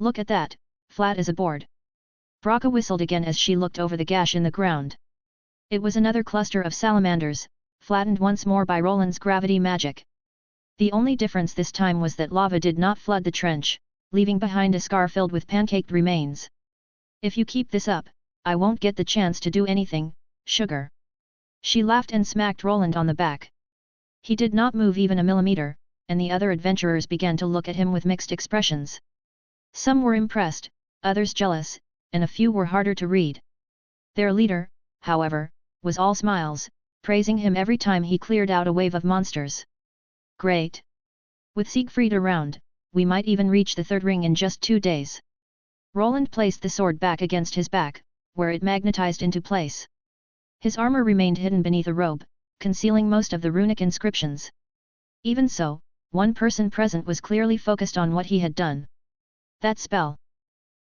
Look at that, flat as a board. Braca whistled again as she looked over the gash in the ground. It was another cluster of salamanders, flattened once more by Roland's gravity magic. The only difference this time was that lava did not flood the trench, leaving behind a scar filled with pancaked remains. If you keep this up, I won't get the chance to do anything, sugar. She laughed and smacked Roland on the back. He did not move even a millimeter, and the other adventurers began to look at him with mixed expressions. Some were impressed, others jealous, and a few were harder to read. Their leader, however, was all smiles, praising him every time he cleared out a wave of monsters. Great! With Siegfried around, we might even reach the third ring in just 2 days. Roland placed the sword back against his back, where it magnetized into place. His armor remained hidden beneath a robe, concealing most of the runic inscriptions. Even so, one person present was clearly focused on what he had done. That spell!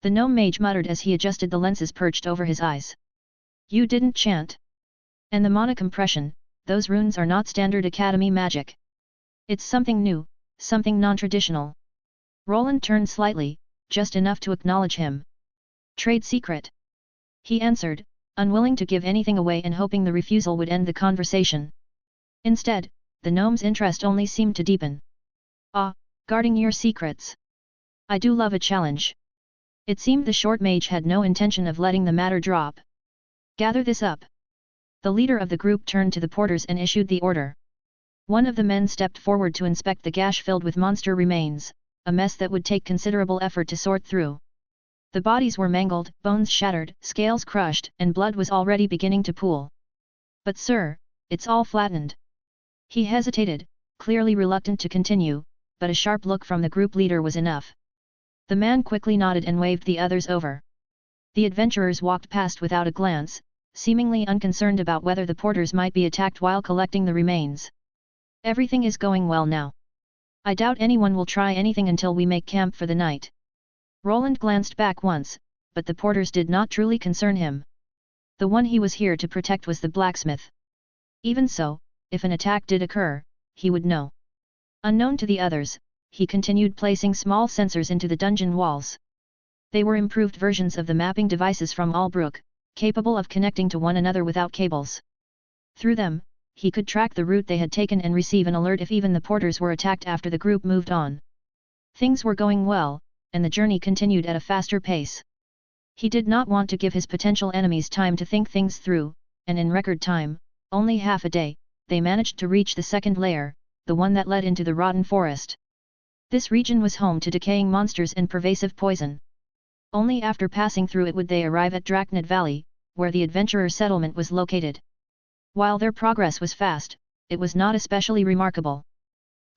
The gnome mage muttered as he adjusted the lenses perched over his eyes. You didn't chant. And the mana compression, those runes are not standard academy magic. It's something new, something non-traditional. Roland turned slightly, just enough to acknowledge him. Trade secret. He answered, unwilling to give anything away and hoping the refusal would end the conversation. Instead, the gnome's interest only seemed to deepen. Ah, guarding your secrets. I do love a challenge. It seemed the short mage had no intention of letting the matter drop. Gather this up. The leader of the group turned to the porters and issued the order. One of the men stepped forward to inspect the gash filled with monster remains, a mess that would take considerable effort to sort through. The bodies were mangled, bones shattered, scales crushed, and blood was already beginning to pool. But sir, it's all flattened. He hesitated, clearly reluctant to continue, but a sharp look from the group leader was enough. The man quickly nodded and waved the others over. The adventurers walked past without a glance, seemingly unconcerned about whether the porters might be attacked while collecting the remains. Everything is going well now. I doubt anyone will try anything until we make camp for the night. Roland glanced back once, but the porters did not truly concern him. The one he was here to protect was the blacksmith. Even so, if an attack did occur, he would know. Unknown to the others, he continued placing small sensors into the dungeon walls. They were improved versions of the mapping devices from Albrook, capable of connecting to one another without cables. Through them, he could track the route they had taken and receive an alert if even the porters were attacked after the group moved on. Things were going well, and the journey continued at a faster pace. He did not want to give his potential enemies time to think things through, and in record time, only half a day, they managed to reach the second layer, the one that led into the rotten forest. This region was home to decaying monsters and pervasive poison. Only after passing through it would they arrive at Drachnid Valley, where the adventurer settlement was located. While their progress was fast, it was not especially remarkable.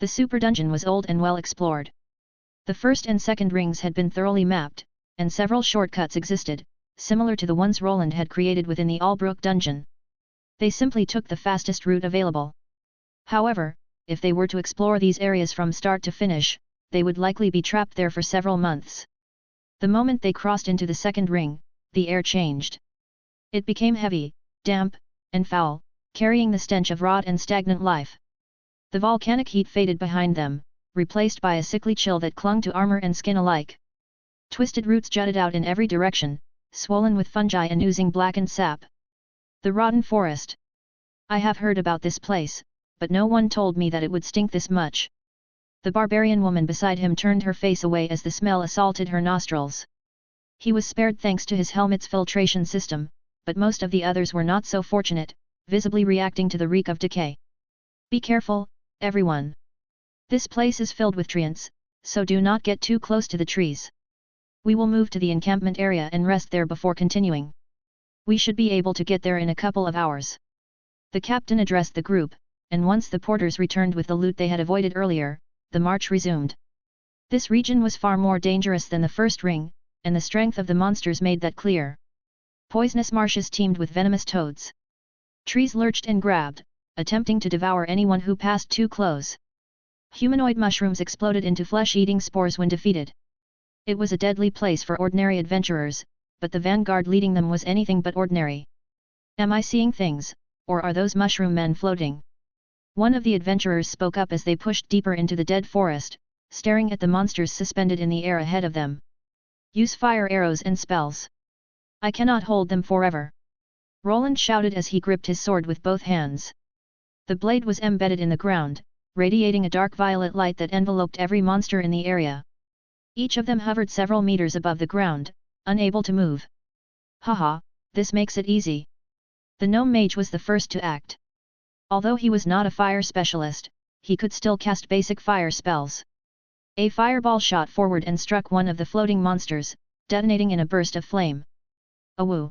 The super dungeon was old and well explored. The first and second rings had been thoroughly mapped, and several shortcuts existed, similar to the ones Roland had created within the Albrook dungeon. They simply took the fastest route available. However, if they were to explore these areas from start to finish, they would likely be trapped there for several months. The moment they crossed into the second ring, the air changed. It became heavy, damp, and foul, carrying the stench of rot and stagnant life. The volcanic heat faded behind them, replaced by a sickly chill that clung to armor and skin alike. Twisted roots jutted out in every direction, swollen with fungi and oozing blackened sap. The rotten forest. I have heard about this place, but no one told me that it would stink this much. The barbarian woman beside him turned her face away as the smell assaulted her nostrils. He was spared thanks to his helmet's filtration system, but most of the others were not so fortunate, visibly reacting to the reek of decay. Be careful, everyone. This place is filled with treants, so do not get too close to the trees. We will move to the encampment area and rest there before continuing. We should be able to get there in a couple of hours. The captain addressed the group, and once the porters returned with the loot they had avoided earlier, the march resumed. This region was far more dangerous than the first ring, and the strength of the monsters made that clear. Poisonous marshes teemed with venomous toads. Trees lurched and grabbed, attempting to devour anyone who passed too close. Humanoid mushrooms exploded into flesh-eating spores when defeated. It was a deadly place for ordinary adventurers, but the vanguard leading them was anything but ordinary. Am I seeing things, or are those mushroom men floating? One of the adventurers spoke up as they pushed deeper into the dead forest, staring at the monsters suspended in the air ahead of them. Use fire arrows and spells. I cannot hold them forever. Roland shouted as he gripped his sword with both hands. The blade was embedded in the ground, radiating a dark violet light that enveloped every monster in the area. Each of them hovered several meters above the ground, unable to move. Haha, this makes it easy. The gnome mage was the first to act. Although he was not a fire specialist, he could still cast basic fire spells. A fireball shot forward and struck one of the floating monsters, detonating in a burst of flame. Awoo!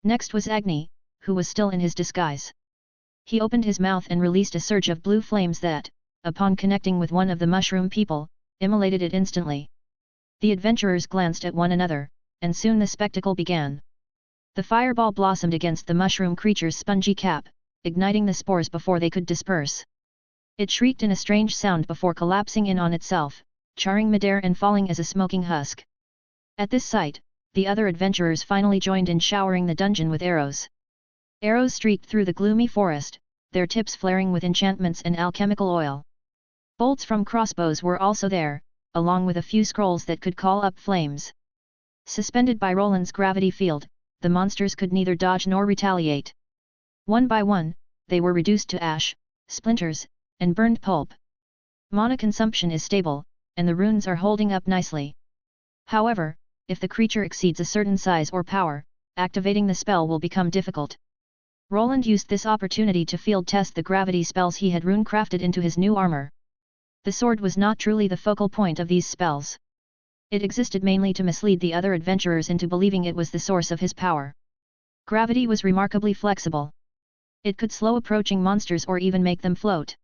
Next was Agni, who was still in his disguise. He opened his mouth and released a surge of blue flames that, upon connecting with one of the mushroom people, immolated it instantly. The adventurers glanced at one another, and soon the spectacle began. The fireball blossomed against the mushroom creature's spongy cap, igniting the spores before they could disperse. It shrieked in a strange sound before collapsing in on itself, charring midair and falling as a smoking husk. At this sight, the other adventurers finally joined in showering the dungeon with arrows. Arrows streaked through the gloomy forest, their tips flaring with enchantments and alchemical oil. Bolts from crossbows were also there, along with a few scrolls that could call up flames. Suspended by Roland's gravity field, the monsters could neither dodge nor retaliate. One by one, they were reduced to ash, splinters, and burned pulp. Mana consumption is stable, and the runes are holding up nicely. However, if the creature exceeds a certain size or power, activating the spell will become difficult. Roland used this opportunity to field test the gravity spells he had rune-crafted into his new armor. The sword was not truly the focal point of these spells. It existed mainly to mislead the other adventurers into believing it was the source of his power. Gravity was remarkably flexible. It could slow approaching monsters or even make them float.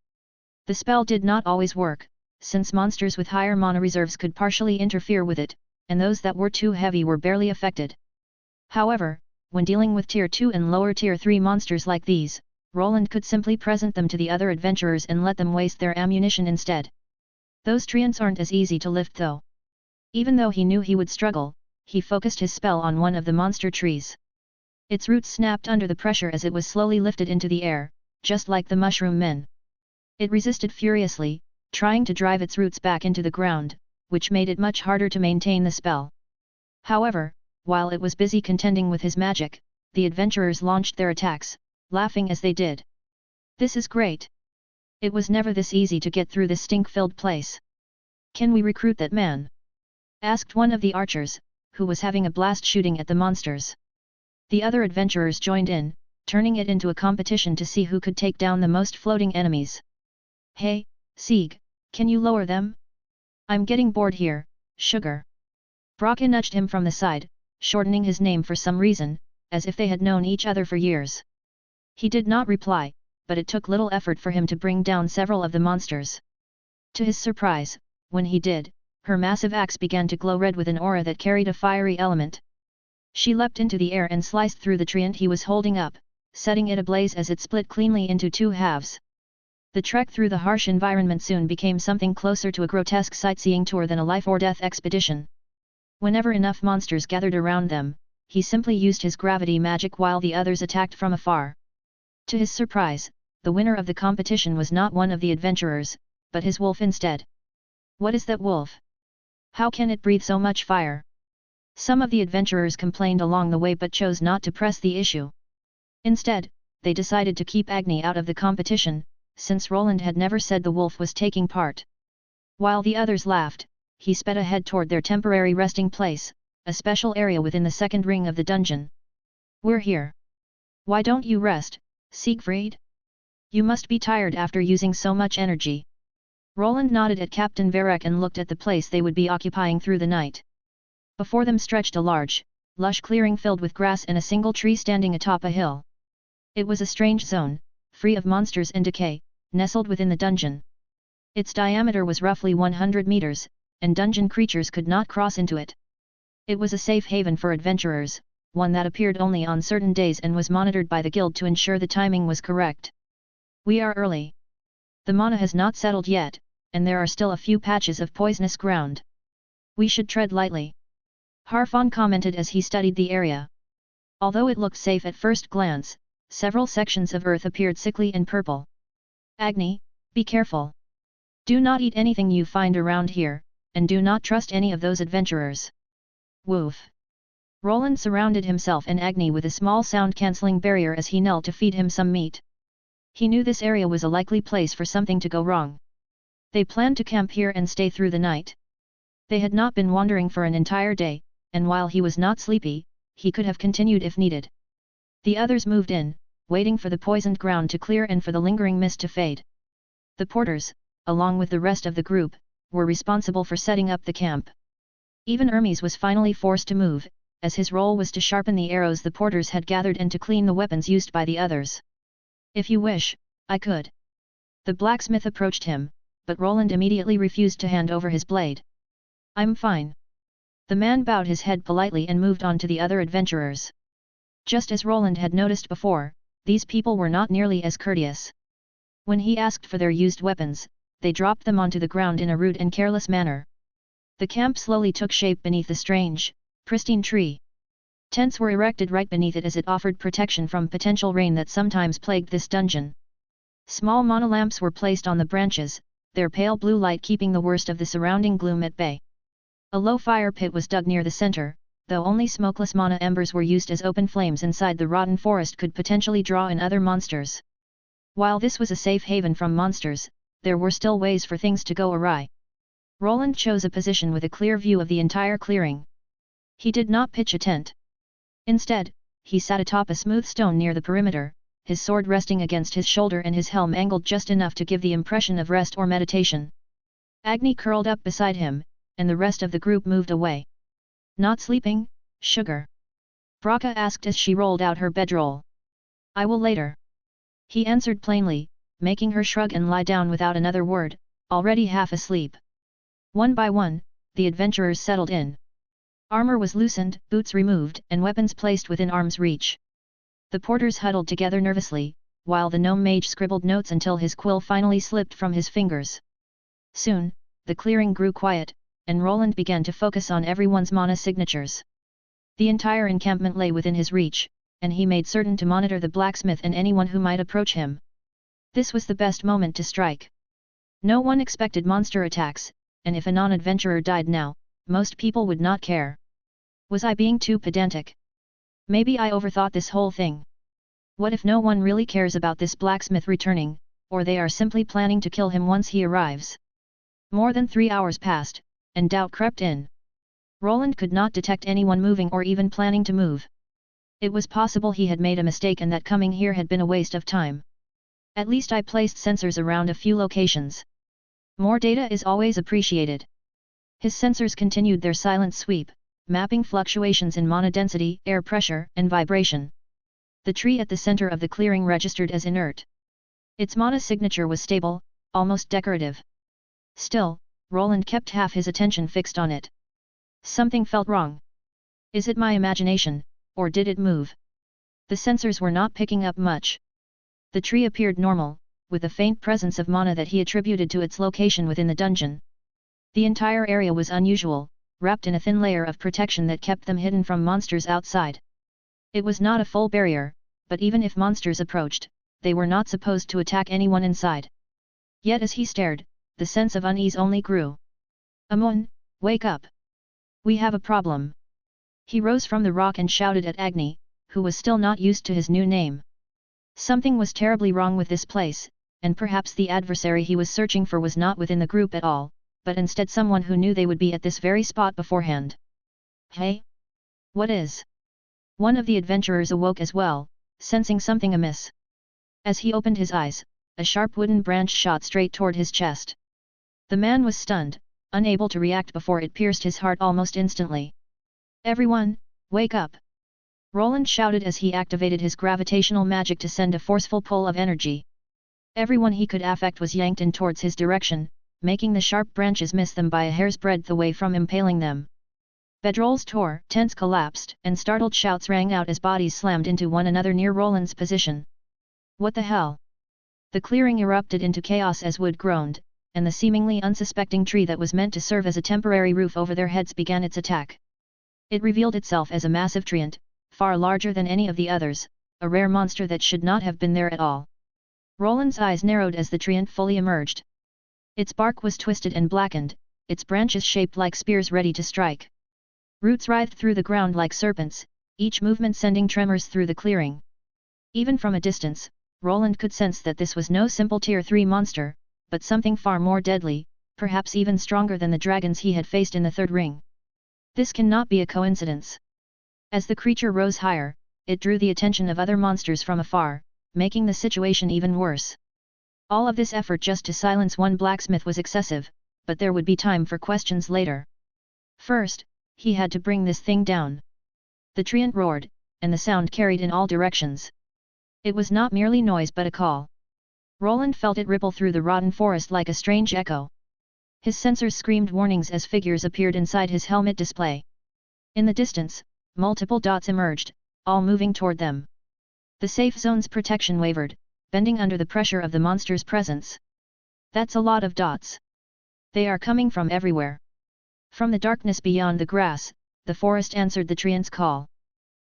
The spell did not always work, since monsters with higher mana reserves could partially interfere with it, and those that were too heavy were barely affected. However, when dealing with Tier 2 and lower Tier 3 monsters like these, Roland could simply present them to the other adventurers and let them waste their ammunition instead. Those treants aren't as easy to lift though. Even though he knew he would struggle, he focused his spell on one of the monster trees. Its roots snapped under the pressure as it was slowly lifted into the air, just like the mushroom men. It resisted furiously, trying to drive its roots back into the ground, which made it much harder to maintain the spell. However, while it was busy contending with his magic, the adventurers launched their attacks, laughing as they did. This is great. It was never this easy to get through this stink-filled place. Can we recruit that man? Asked one of the archers, who was having a blast shooting at the monsters. The other adventurers joined in, turning it into a competition to see who could take down the most floating enemies. Hey, Sieg, can you lower them? I'm getting bored here, sugar. Braca nudged him from the side, shortening his name for some reason, as if they had known each other for years. He did not reply, but it took little effort for him to bring down several of the monsters. To his surprise, when he did, her massive axe began to glow red with an aura that carried a fiery element. She leapt into the air and sliced through the treant he was holding up, setting it ablaze as it split cleanly into two halves. The trek through the harsh environment soon became something closer to a grotesque sightseeing tour than a life-or-death expedition. Whenever enough monsters gathered around them, he simply used his gravity magic while the others attacked from afar. To his surprise, the winner of the competition was not one of the adventurers, but his wolf instead. What is that wolf? How can it breathe so much fire? Some of the adventurers complained along the way but chose not to press the issue. Instead, they decided to keep Agni out of the competition, since Roland had never said the wolf was taking part. While the others laughed, he sped ahead toward their temporary resting place, a special area within the second ring of the dungeon. We're here. Why don't you rest, Siegfried? You must be tired after using so much energy. Roland nodded at Captain Varek and looked at the place they would be occupying through the night. Before them stretched a large, lush clearing filled with grass and a single tree standing atop a hill. It was a strange zone, free of monsters and decay, nestled within the dungeon. Its diameter was roughly 100 meters, and dungeon creatures could not cross into it. It was a safe haven for adventurers, one that appeared only on certain days and was monitored by the guild to ensure the timing was correct. We are early. The mana has not settled yet, and there are still a few patches of poisonous ground. We should tread lightly. Harfon commented as he studied the area. Although it looked safe at first glance, several sections of earth appeared sickly and purple. Agni, be careful. Do not eat anything you find around here, and do not trust any of those adventurers. Woof! Roland surrounded himself and Agni with a small sound-cancelling barrier as he knelt to feed him some meat. He knew this area was a likely place for something to go wrong. They planned to camp here and stay through the night. They had not been wandering for an entire day, and while he was not sleepy, he could have continued if needed. The others moved in, waiting for the poisoned ground to clear and for the lingering mist to fade. The porters, along with the rest of the group, were responsible for setting up the camp. Even Hermes was finally forced to move, as his role was to sharpen the arrows the porters had gathered and to clean the weapons used by the others. "If you wish, I could." The blacksmith approached him, but Roland immediately refused to hand over his blade. "I'm fine." The man bowed his head politely and moved on to the other adventurers. Just as Roland had noticed before, these people were not nearly as courteous. When he asked for their used weapons, they dropped them onto the ground in a rude and careless manner. The camp slowly took shape beneath the strange, pristine tree. Tents were erected right beneath it as it offered protection from potential rain that sometimes plagued this dungeon. Small monolamps were placed on the branches, their pale blue light keeping the worst of the surrounding gloom at bay. A low fire pit was dug near the center, though only smokeless mana embers were used as open flames inside the rotten forest could potentially draw in other monsters. While this was a safe haven from monsters, there were still ways for things to go awry. Roland chose a position with a clear view of the entire clearing. He did not pitch a tent. Instead, he sat atop a smooth stone near the perimeter, his sword resting against his shoulder and his helm angled just enough to give the impression of rest or meditation. Agni curled up beside him, and the rest of the group moved away. "Not sleeping, sugar?" Braca asked as she rolled out her bedroll. "I will later." He answered plainly, making her shrug and lie down without another word, already half asleep. One by one, the adventurers settled in. Armor was loosened, boots removed, and weapons placed within arm's reach. The porters huddled together nervously, while the gnome mage scribbled notes until his quill finally slipped from his fingers. Soon, the clearing grew quiet, and Roland began to focus on everyone's mana signatures. The entire encampment lay within his reach, and he made certain to monitor the blacksmith and anyone who might approach him. This was the best moment to strike. No one expected monster attacks, and if a non-adventurer died now, most people would not care. Was I being too pedantic? Maybe I overthought this whole thing. What if no one really cares about this blacksmith returning, or they are simply planning to kill him once he arrives? More than 3 hours passed, and doubt crept in. Roland could not detect anyone moving or even planning to move. It was possible he had made a mistake and that coming here had been a waste of time. At least I placed sensors around a few locations. More data is always appreciated. His sensors continued their silent sweep, mapping fluctuations in mana density, air pressure, and vibration. The tree at the center of the clearing registered as inert. Its mana signature was stable, almost decorative. Still, Roland kept half his attention fixed on it. Something felt wrong. Is it my imagination, or did it move? The sensors were not picking up much. The tree appeared normal, with a faint presence of mana that he attributed to its location within the dungeon. The entire area was unusual, wrapped in a thin layer of protection that kept them hidden from monsters outside. It was not a full barrier, but even if monsters approached, they were not supposed to attack anyone inside. Yet as he stared, the sense of unease only grew. "Amon, wake up! We have a problem." He rose from the rock and shouted at Agni, who was still not used to his new name. Something was terribly wrong with this place, and perhaps the adversary he was searching for was not within the group at all, but instead someone who knew they would be at this very spot beforehand. "Hey? What is?" One of the adventurers awoke as well, sensing something amiss. As he opened his eyes, a sharp wooden branch shot straight toward his chest. The man was stunned, unable to react before it pierced his heart almost instantly. "Everyone, wake up!" Roland shouted as he activated his gravitational magic to send a forceful pull of energy. Everyone he could affect was yanked in towards his direction, making the sharp branches miss them by a hair's breadth away from impaling them. Bedrolls tore, tents collapsed, and startled shouts rang out as bodies slammed into one another near Roland's position. "What the hell?" The clearing erupted into chaos as wood groaned, and the seemingly unsuspecting tree that was meant to serve as a temporary roof over their heads began its attack. It revealed itself as a massive treant, far larger than any of the others, a rare monster that should not have been there at all. Roland's eyes narrowed as the treant fully emerged. Its bark was twisted and blackened, its branches shaped like spears ready to strike. Roots writhed through the ground like serpents, each movement sending tremors through the clearing. Even from a distance, Roland could sense that this was no simple Tier 3 monster, but something far more deadly, perhaps even stronger than the dragons he had faced in the third ring. This cannot be a coincidence. As the creature rose higher, it drew the attention of other monsters from afar, making the situation even worse. All of this effort just to silence one blacksmith was excessive, but there would be time for questions later. First, he had to bring this thing down. The treant roared, and the sound carried in all directions. It was not merely noise but a call. Roland felt it ripple through the rotten forest like a strange echo. His sensors screamed warnings as figures appeared inside his helmet display. In the distance, multiple dots emerged, all moving toward them. The safe zone's protection wavered, bending under the pressure of the monster's presence. That's a lot of dots. They are coming from everywhere. From the darkness beyond the grass, the forest answered the treant's call.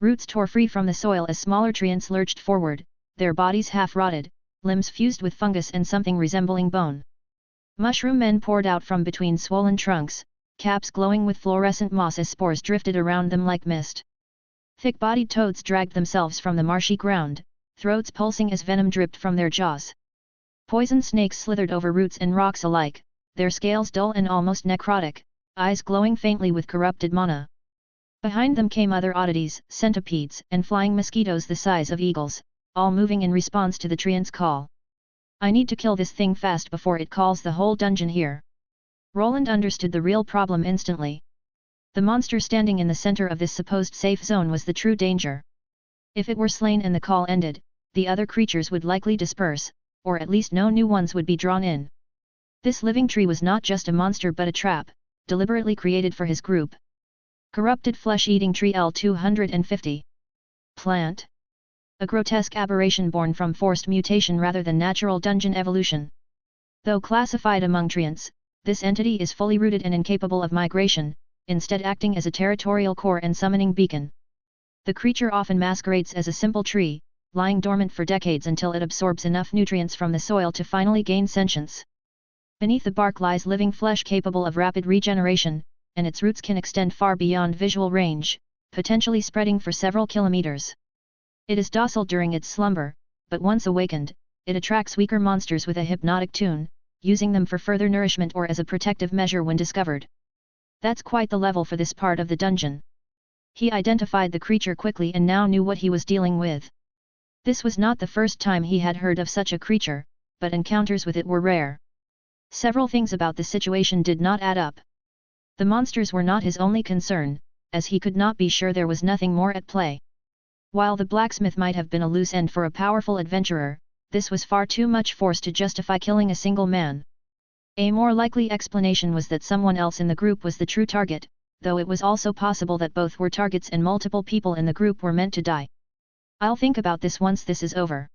Roots tore free from the soil as smaller treants lurched forward, their bodies half-rotted, limbs fused with fungus and something resembling bone. Mushroom men poured out from between swollen trunks, caps glowing with fluorescent moss as spores drifted around them like mist. Thick-bodied toads dragged themselves from the marshy ground, throats pulsing as venom dripped from their jaws. Poison snakes slithered over roots and rocks alike, their scales dull and almost necrotic, eyes glowing faintly with corrupted mana. Behind them came other oddities, centipedes and flying mosquitoes the size of eagles, all moving in response to the treant's call. I need to kill this thing fast before it calls the whole dungeon here. Roland understood the real problem instantly. The monster standing in the center of this supposed safe zone was the true danger. If it were slain and the call ended, the other creatures would likely disperse, or at least no new ones would be drawn in. This living tree was not just a monster but a trap, deliberately created for his group. Corrupted flesh-eating tree L250. Plant. A grotesque aberration born from forced mutation rather than natural dungeon evolution. Though classified among treants, this entity is fully rooted and incapable of migration, instead acting as a territorial core and summoning beacon. The creature often masquerades as a simple tree, lying dormant for decades until it absorbs enough nutrients from the soil to finally gain sentience. Beneath the bark lies living flesh capable of rapid regeneration, and its roots can extend far beyond visual range, potentially spreading for several kilometers. It is docile during its slumber, but once awakened, it attracts weaker monsters with a hypnotic tune, using them for further nourishment or as a protective measure when discovered. That's quite the level for this part of the dungeon. He identified the creature quickly and now knew what he was dealing with. This was not the first time he had heard of such a creature, but encounters with it were rare. Several things about the situation did not add up. The monsters were not his only concern, as he could not be sure there was nothing more at play. While the blacksmith might have been a loose end for a powerful adventurer, this was far too much force to justify killing a single man. A more likely explanation was that someone else in the group was the true target, though it was also possible that both were targets and multiple people in the group were meant to die. I'll think about this once this is over.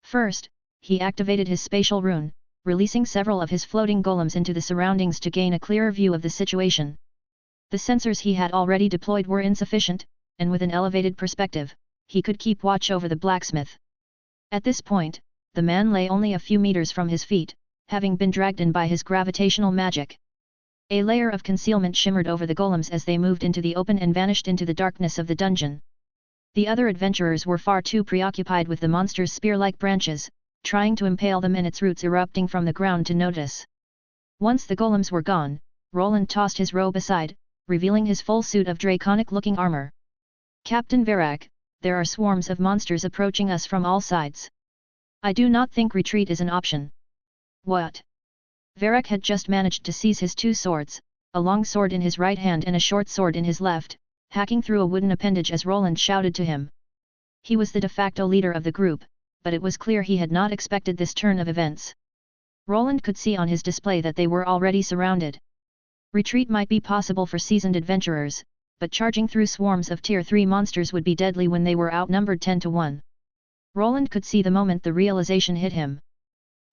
First, he activated his spatial rune, releasing several of his floating golems into the surroundings to gain a clearer view of the situation. The sensors he had already deployed were insufficient, and with an elevated perspective, he could keep watch over the blacksmith. At this point, the man lay only a few meters from his feet, having been dragged in by his gravitational magic. A layer of concealment shimmered over the golems as they moved into the open and vanished into the darkness of the dungeon. The other adventurers were far too preoccupied with the monster's spear-like branches, trying to impale them and its roots erupting from the ground to notice. Once the golems were gone, Roland tossed his robe aside, revealing his full suit of draconic-looking armor. Captain Verak, there are swarms of monsters approaching us from all sides. I do not think retreat is an option. What? Verak had just managed to seize his two swords, a long sword in his right hand and a short sword in his left, hacking through a wooden appendage as Roland shouted to him. He was the de facto leader of the group, but it was clear he had not expected this turn of events. Roland could see on his display that they were already surrounded. Retreat might be possible for seasoned adventurers, but charging through swarms of Tier 3 monsters would be deadly when they were outnumbered 10 to 1. Roland could see the moment the realization hit him.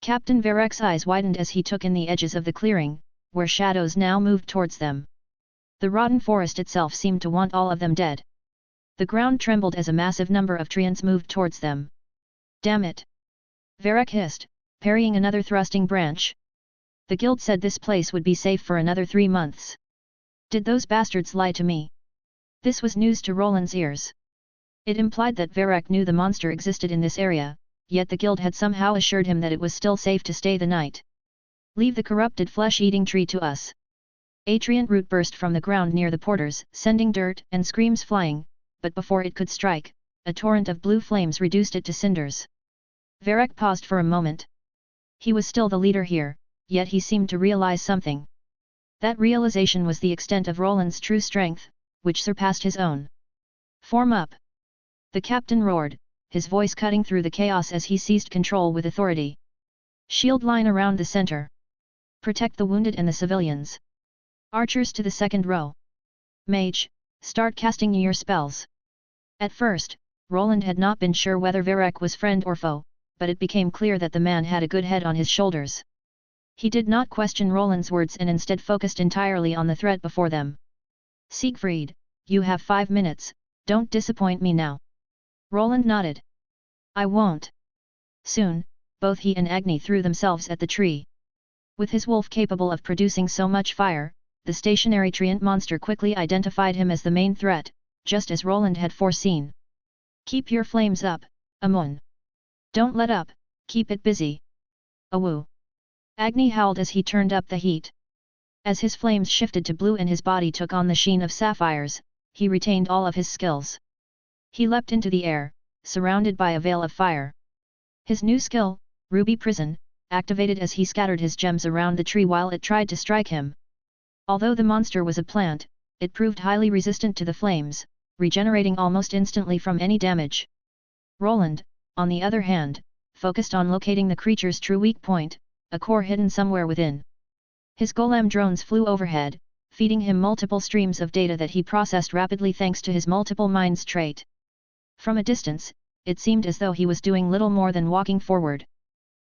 Captain Verek's eyes widened as he took in the edges of the clearing, where shadows now moved towards them. The rotten forest itself seemed to want all of them dead. The ground trembled as a massive number of treants moved towards them. Damn it! Verek hissed, parrying another thrusting branch. The guild said this place would be safe for another 3 months. Did those bastards lie to me? This was news to Roland's ears. It implied that Varek knew the monster existed in this area, yet the guild had somehow assured him that it was still safe to stay the night. "Leave the corrupted flesh-eating tree to us." A treant root burst from the ground near the porters, sending dirt and screams flying, but before it could strike, a torrent of blue flames reduced it to cinders. Varek paused for a moment. He was still the leader here, yet he seemed to realize something. That realization was the extent of Roland's true strength, which surpassed his own. "Form up!" The captain roared, his voice cutting through the chaos as he seized control with authority. "Shield line around the center. Protect the wounded and the civilians. Archers to the second row. Mage, start casting your spells." At first, Roland had not been sure whether Varek was friend or foe, but it became clear that the man had a good head on his shoulders. He did not question Roland's words and instead focused entirely on the threat before them. "Siegfried, you have 5 minutes, don't disappoint me now." Roland nodded. "I won't." Soon, both he and Agni threw themselves at the tree. With his wolf capable of producing so much fire, the stationary treant monster quickly identified him as the main threat, just as Roland had foreseen. "Keep your flames up, Amun. Don't let up, keep it busy." "Awoo!" Agni howled as he turned up the heat. As his flames shifted to blue and his body took on the sheen of sapphires, he retained all of his skills. He leapt into the air, surrounded by a veil of fire. His new skill, Ruby Prison, activated as he scattered his gems around the tree while it tried to strike him. Although the monster was a plant, it proved highly resistant to the flames, regenerating almost instantly from any damage. Roland, on the other hand, focused on locating the creature's true weak point, a core hidden somewhere within. His golem drones flew overhead, feeding him multiple streams of data that he processed rapidly thanks to his multiple minds trait. From a distance, it seemed as though he was doing little more than walking forward.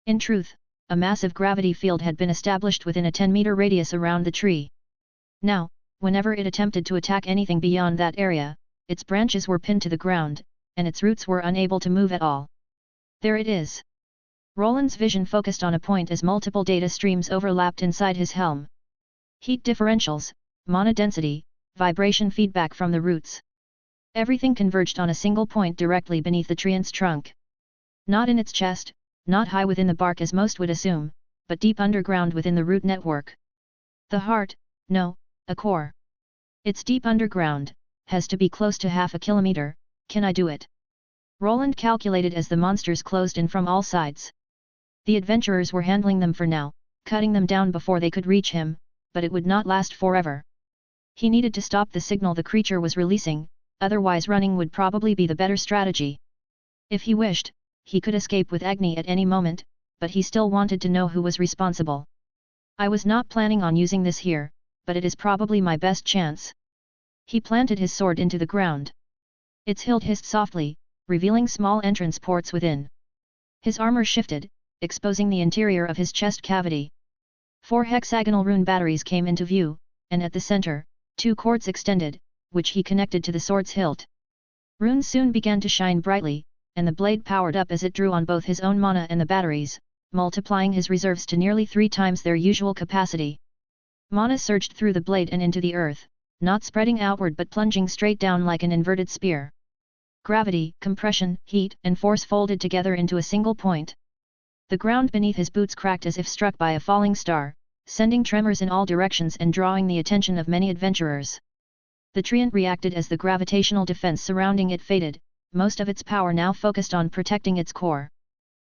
In truth, a massive gravity field had been established within a 10-meter radius around the tree. Now, whenever it attempted to attack anything beyond that area, its branches were pinned to the ground, and its roots were unable to move at all. "There it is." Roland's vision focused on a point as multiple data streams overlapped inside his helm. Heat differentials, mana density, vibration feedback from the roots. Everything converged on a single point directly beneath the treant's trunk. Not in its chest, not high within the bark as most would assume, but deep underground within the root network. The heart, no, a core. It's deep underground, has to be close to 1/2 kilometer, can I do it? Roland calculated as the monsters closed in from all sides. The adventurers were handling them for now, cutting them down before they could reach him, but it would not last forever. He needed to stop the signal the creature was releasing, otherwise running would probably be the better strategy. If he wished, he could escape with Agni at any moment, but he still wanted to know who was responsible. "I was not planning on using this here, but it is probably my best chance." He planted his sword into the ground. Its hilt hissed softly, revealing small entrance ports within. His armor shifted, exposing the interior of his chest cavity. 4 hexagonal rune batteries came into view, and at the center, 2 cords extended, which he connected to the sword's hilt. Runes soon began to shine brightly, and the blade powered up as it drew on both his own mana and the batteries, multiplying his reserves to nearly 3 times their usual capacity. Mana surged through the blade and into the earth, not spreading outward but plunging straight down like an inverted spear. Gravity, compression, heat, and force folded together into a single point. The ground beneath his boots cracked as if struck by a falling star, sending tremors in all directions and drawing the attention of many adventurers. The treant reacted as the gravitational defense surrounding it faded, most of its power now focused on protecting its core.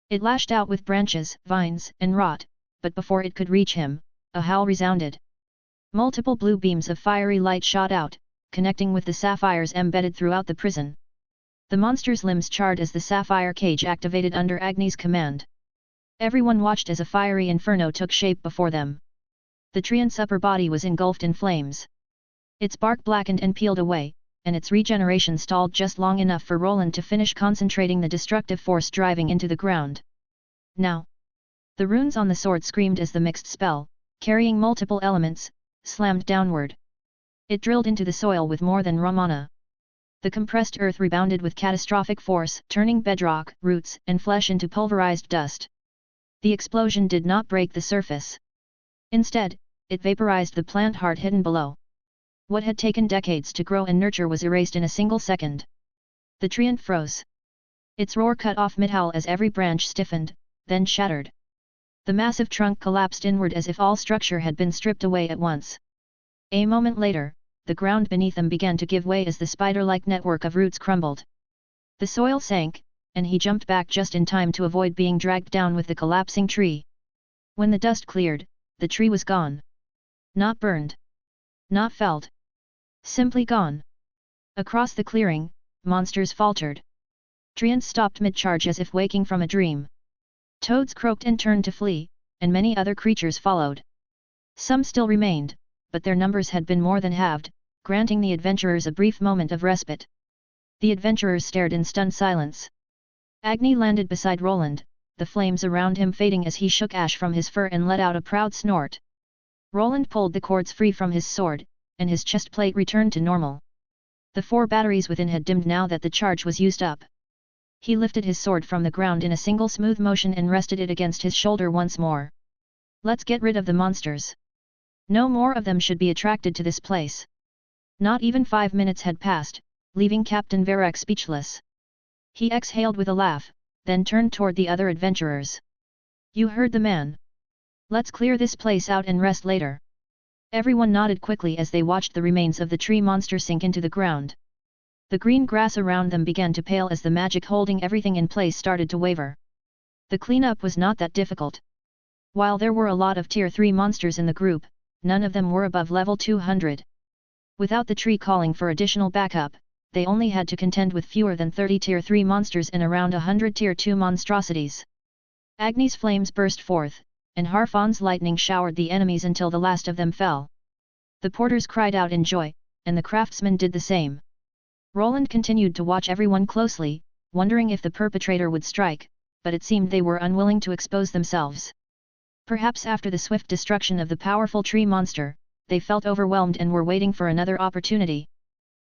It lashed out with branches, vines, and rot, but before it could reach him, a howl resounded. Multiple blue beams of fiery light shot out, connecting with the sapphires embedded throughout the prison. The monster's limbs charred as the sapphire cage activated under Agni's command. Everyone watched as a fiery inferno took shape before them. The treant's upper body was engulfed in flames. Its bark blackened and peeled away, and its regeneration stalled just long enough for Roland to finish concentrating the destructive force driving into the ground. Now! The runes on the sword screamed as the mixed spell, carrying multiple elements, slammed downward. It drilled into the soil with more than raw mana. The compressed earth rebounded with catastrophic force, turning bedrock, roots, and flesh into pulverized dust. The explosion did not break the surface. Instead, it vaporized the plant heart hidden below. What had taken decades to grow and nurture was erased in a single second. The tree froze. Its roar cut off mid-howl as every branch stiffened, then shattered. The massive trunk collapsed inward as if all structure had been stripped away at once. A moment later, the ground beneath them began to give way as the spider-like network of roots crumbled. The soil sank, and he jumped back just in time to avoid being dragged down with the collapsing tree. When the dust cleared, the tree was gone. Not burned. Not felled. Simply gone. Across the clearing, monsters faltered. Treants stopped mid-charge as if waking from a dream. Toads croaked and turned to flee, and many other creatures followed. Some still remained, but their numbers had been more than halved, granting the adventurers a brief moment of respite. The adventurers stared in stunned silence. Agni landed beside Roland, the flames around him fading as he shook ash from his fur and let out a proud snort. Roland pulled the cords free from his sword, and his chest plate returned to normal. The 4 batteries within had dimmed now that the charge was used up. He lifted his sword from the ground in a single smooth motion and rested it against his shoulder once more. Let's get rid of the monsters. No more of them should be attracted to this place. Not even 5 minutes had passed, leaving Captain Varek speechless. He exhaled with a laugh, then turned toward the other adventurers. You heard the man. Let's clear this place out and rest later. Everyone nodded quickly as they watched the remains of the tree monster sink into the ground. The green grass around them began to pale as the magic holding everything in place started to waver. The cleanup was not that difficult. While there were a lot of Tier 3 monsters in the group, none of them were above level 200. Without the tree calling for additional backup, they only had to contend with fewer than 30 Tier 3 monsters and around 100 Tier 2 monstrosities. Agni's flames burst forth, and Harfon's lightning showered the enemies until the last of them fell. The porters cried out in joy, and the craftsmen did the same. Roland continued to watch everyone closely, wondering if the perpetrator would strike, but it seemed they were unwilling to expose themselves. Perhaps after the swift destruction of the powerful tree monster, they felt overwhelmed and were waiting for another opportunity.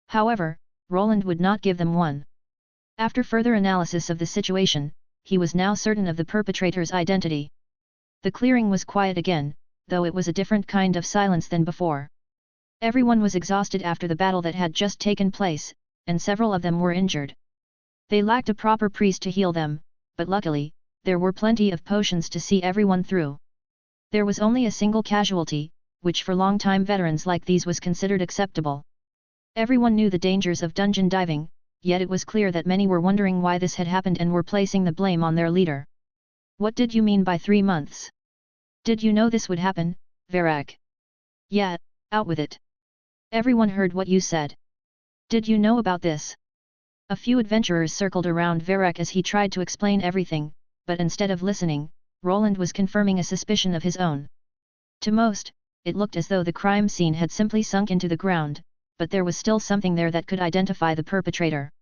However, Roland would not give them one. After further analysis of the situation, he was now certain of the perpetrator's identity. The clearing was quiet again, though it was a different kind of silence than before. Everyone was exhausted after the battle that had just taken place, and several of them were injured. They lacked a proper priest to heal them, but luckily, there were plenty of potions to see everyone through. There was only a single casualty, which for long-time veterans like these was considered acceptable. Everyone knew the dangers of dungeon diving, yet it was clear that many were wondering why this had happened and were placing the blame on their leader. What did you mean by 3 months? Did you know this would happen, Varek? Yeah, out with it. Everyone heard what you said. Did you know about this? A few adventurers circled around Varek as he tried to explain everything, but instead of listening, Roland was confirming a suspicion of his own. To most, it looked as though the crime scene had simply sunk into the ground, but there was still something there that could identify the perpetrator.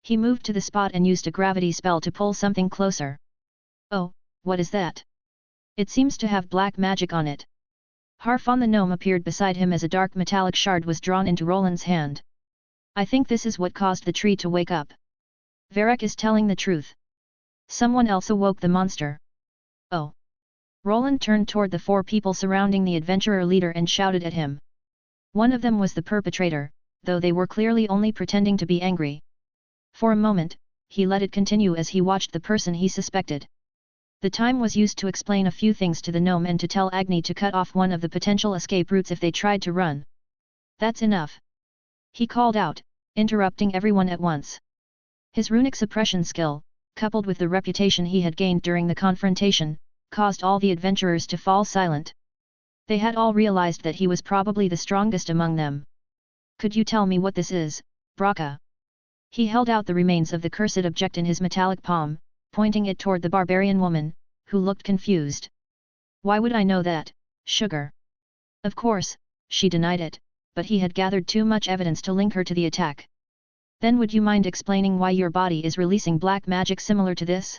He moved to the spot and used a gravity spell to pull something closer. Oh, what is that? It seems to have black magic on it. Harfon the gnome appeared beside him as a dark metallic shard was drawn into Roland's hand. I think this is what caused the tree to wake up. Varek is telling the truth. Someone else awoke the monster. Oh. Roland turned toward the 4 people surrounding the adventurer leader and shouted at him. One of them was the perpetrator, though they were clearly only pretending to be angry. For a moment, he let it continue as he watched the person he suspected. The time was used to explain a few things to the gnome and to tell Agni to cut off one of the potential escape routes if they tried to run. That's enough. He called out, interrupting everyone at once. His runic suppression skill, coupled with the reputation he had gained during the confrontation, caused all the adventurers to fall silent. They had all realized that he was probably the strongest among them. Could you tell me what this is, Braka? He held out the remains of the cursed object in his metallic palm, pointing it toward the barbarian woman, who looked confused. Why would I know that, sugar? Of course, she denied it, but he had gathered too much evidence to link her to the attack. Then would you mind explaining why your body is releasing black magic similar to this?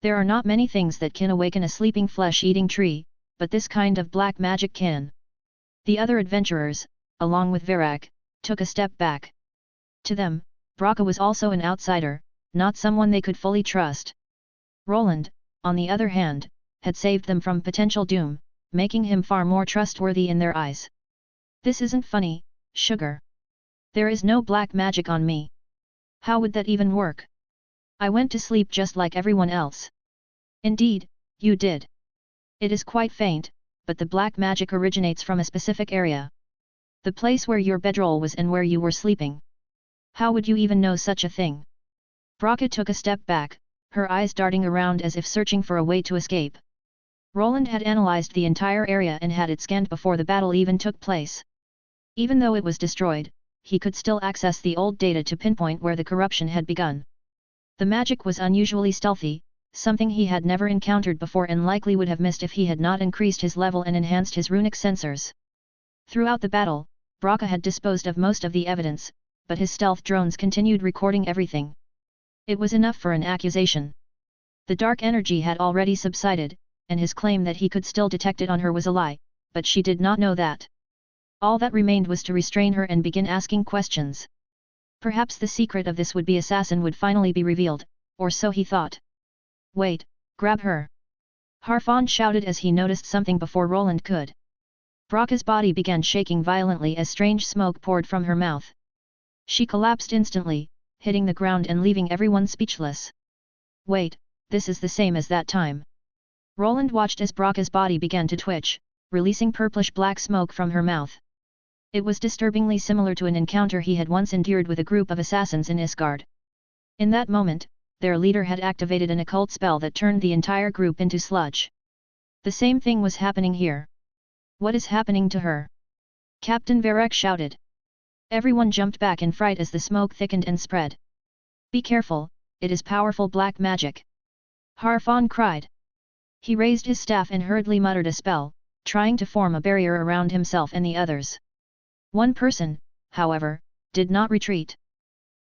There are not many things that can awaken a sleeping flesh-eating tree, but this kind of black magic can. The other adventurers, along with Varek, took a step back. To them, Braka was also an outsider, not someone they could fully trust. Roland, on the other hand, had saved them from potential doom, making him far more trustworthy in their eyes. This isn't funny, Sugar. There is no black magic on me. How would that even work? I went to sleep just like everyone else. Indeed, you did. It is quite faint, but the black magic originates from a specific area. The place where your bedroll was and where you were sleeping. How would you even know such a thing? Braca took a step back, her eyes darting around as if searching for a way to escape. Roland had analyzed the entire area and had it scanned before the battle even took place. Even though it was destroyed, he could still access the old data to pinpoint where the corruption had begun. The magic was unusually stealthy, something he had never encountered before and likely would have missed if he had not increased his level and enhanced his runic sensors. Throughout the battle, Braca had disposed of most of the evidence, but his stealth drones continued recording everything. It was enough for an accusation. The dark energy had already subsided, and his claim that he could still detect it on her was a lie, but she did not know that. All that remained was to restrain her and begin asking questions. Perhaps the secret of this would-be assassin would finally be revealed, or so he thought. Wait, grab her! Harfon shouted as he noticed something before Roland could. Braca's body began shaking violently as strange smoke poured from her mouth. She collapsed instantly, hitting the ground and leaving everyone speechless. Wait, this is the same as that time. Roland watched as Braca's body began to twitch, releasing purplish-black smoke from her mouth. It was disturbingly similar to an encounter he had once endured with a group of assassins in Isgard. In that moment, their leader had activated an occult spell that turned the entire group into sludge. The same thing was happening here. What is happening to her? Captain Varek shouted. Everyone jumped back in fright as the smoke thickened and spread. Be careful, it is powerful black magic. Harfon cried. He raised his staff and hurriedly muttered a spell, trying to form a barrier around himself and the others. One person, however, did not retreat.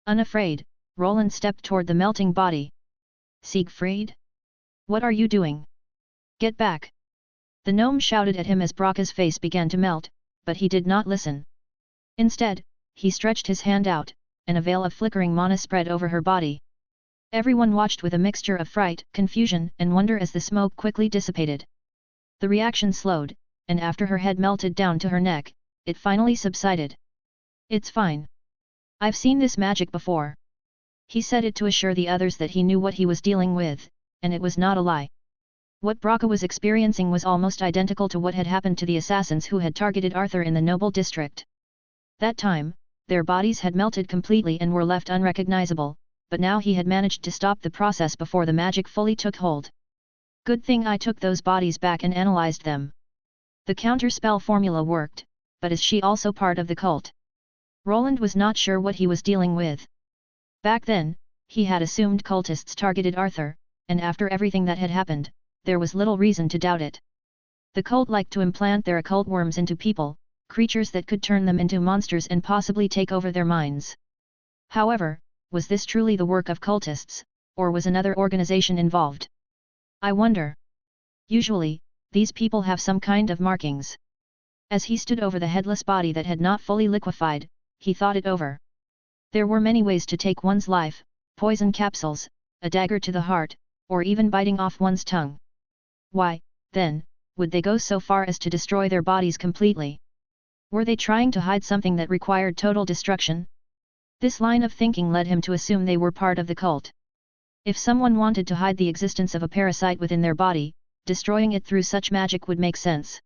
Unafraid, Roland stepped toward the melting body. Siegfried? What are you doing? Get back! The gnome shouted at him as Braca's face began to melt, but he did not listen. Instead, he stretched his hand out, and a veil of flickering mana spread over her body. Everyone watched with a mixture of fright, confusion, and wonder as the smoke quickly dissipated. The reaction slowed, and after her head melted down to her neck, it finally subsided. It's fine. I've seen this magic before. He said it to assure the others that he knew what he was dealing with, and it was not a lie. What Braca was experiencing was almost identical to what had happened to the assassins who had targeted Arthur in the Noble District. That time, their bodies had melted completely and were left unrecognizable, but now he had managed to stop the process before the magic fully took hold. Good thing I took those bodies back and analyzed them. The counter-spell formula worked, but is she also part of the cult? Roland was not sure what he was dealing with. Back then, he had assumed cultists targeted Arthur, and after everything that had happened, there was little reason to doubt it. The cult liked to implant their occult worms into people, creatures that could turn them into monsters and possibly take over their minds. However, was this truly the work of cultists, or was another organization involved? I wonder. Usually, these people have some kind of markings. As he stood over the headless body that had not fully liquefied, he thought it over. There were many ways to take one's life: poison capsules, a dagger to the heart, or even biting off one's tongue. Why, then, would they go so far as to destroy their bodies completely? Were they trying to hide something that required total destruction? This line of thinking led him to assume they were part of the cult. If someone wanted to hide the existence of a parasite within their body, destroying it through such magic would make sense.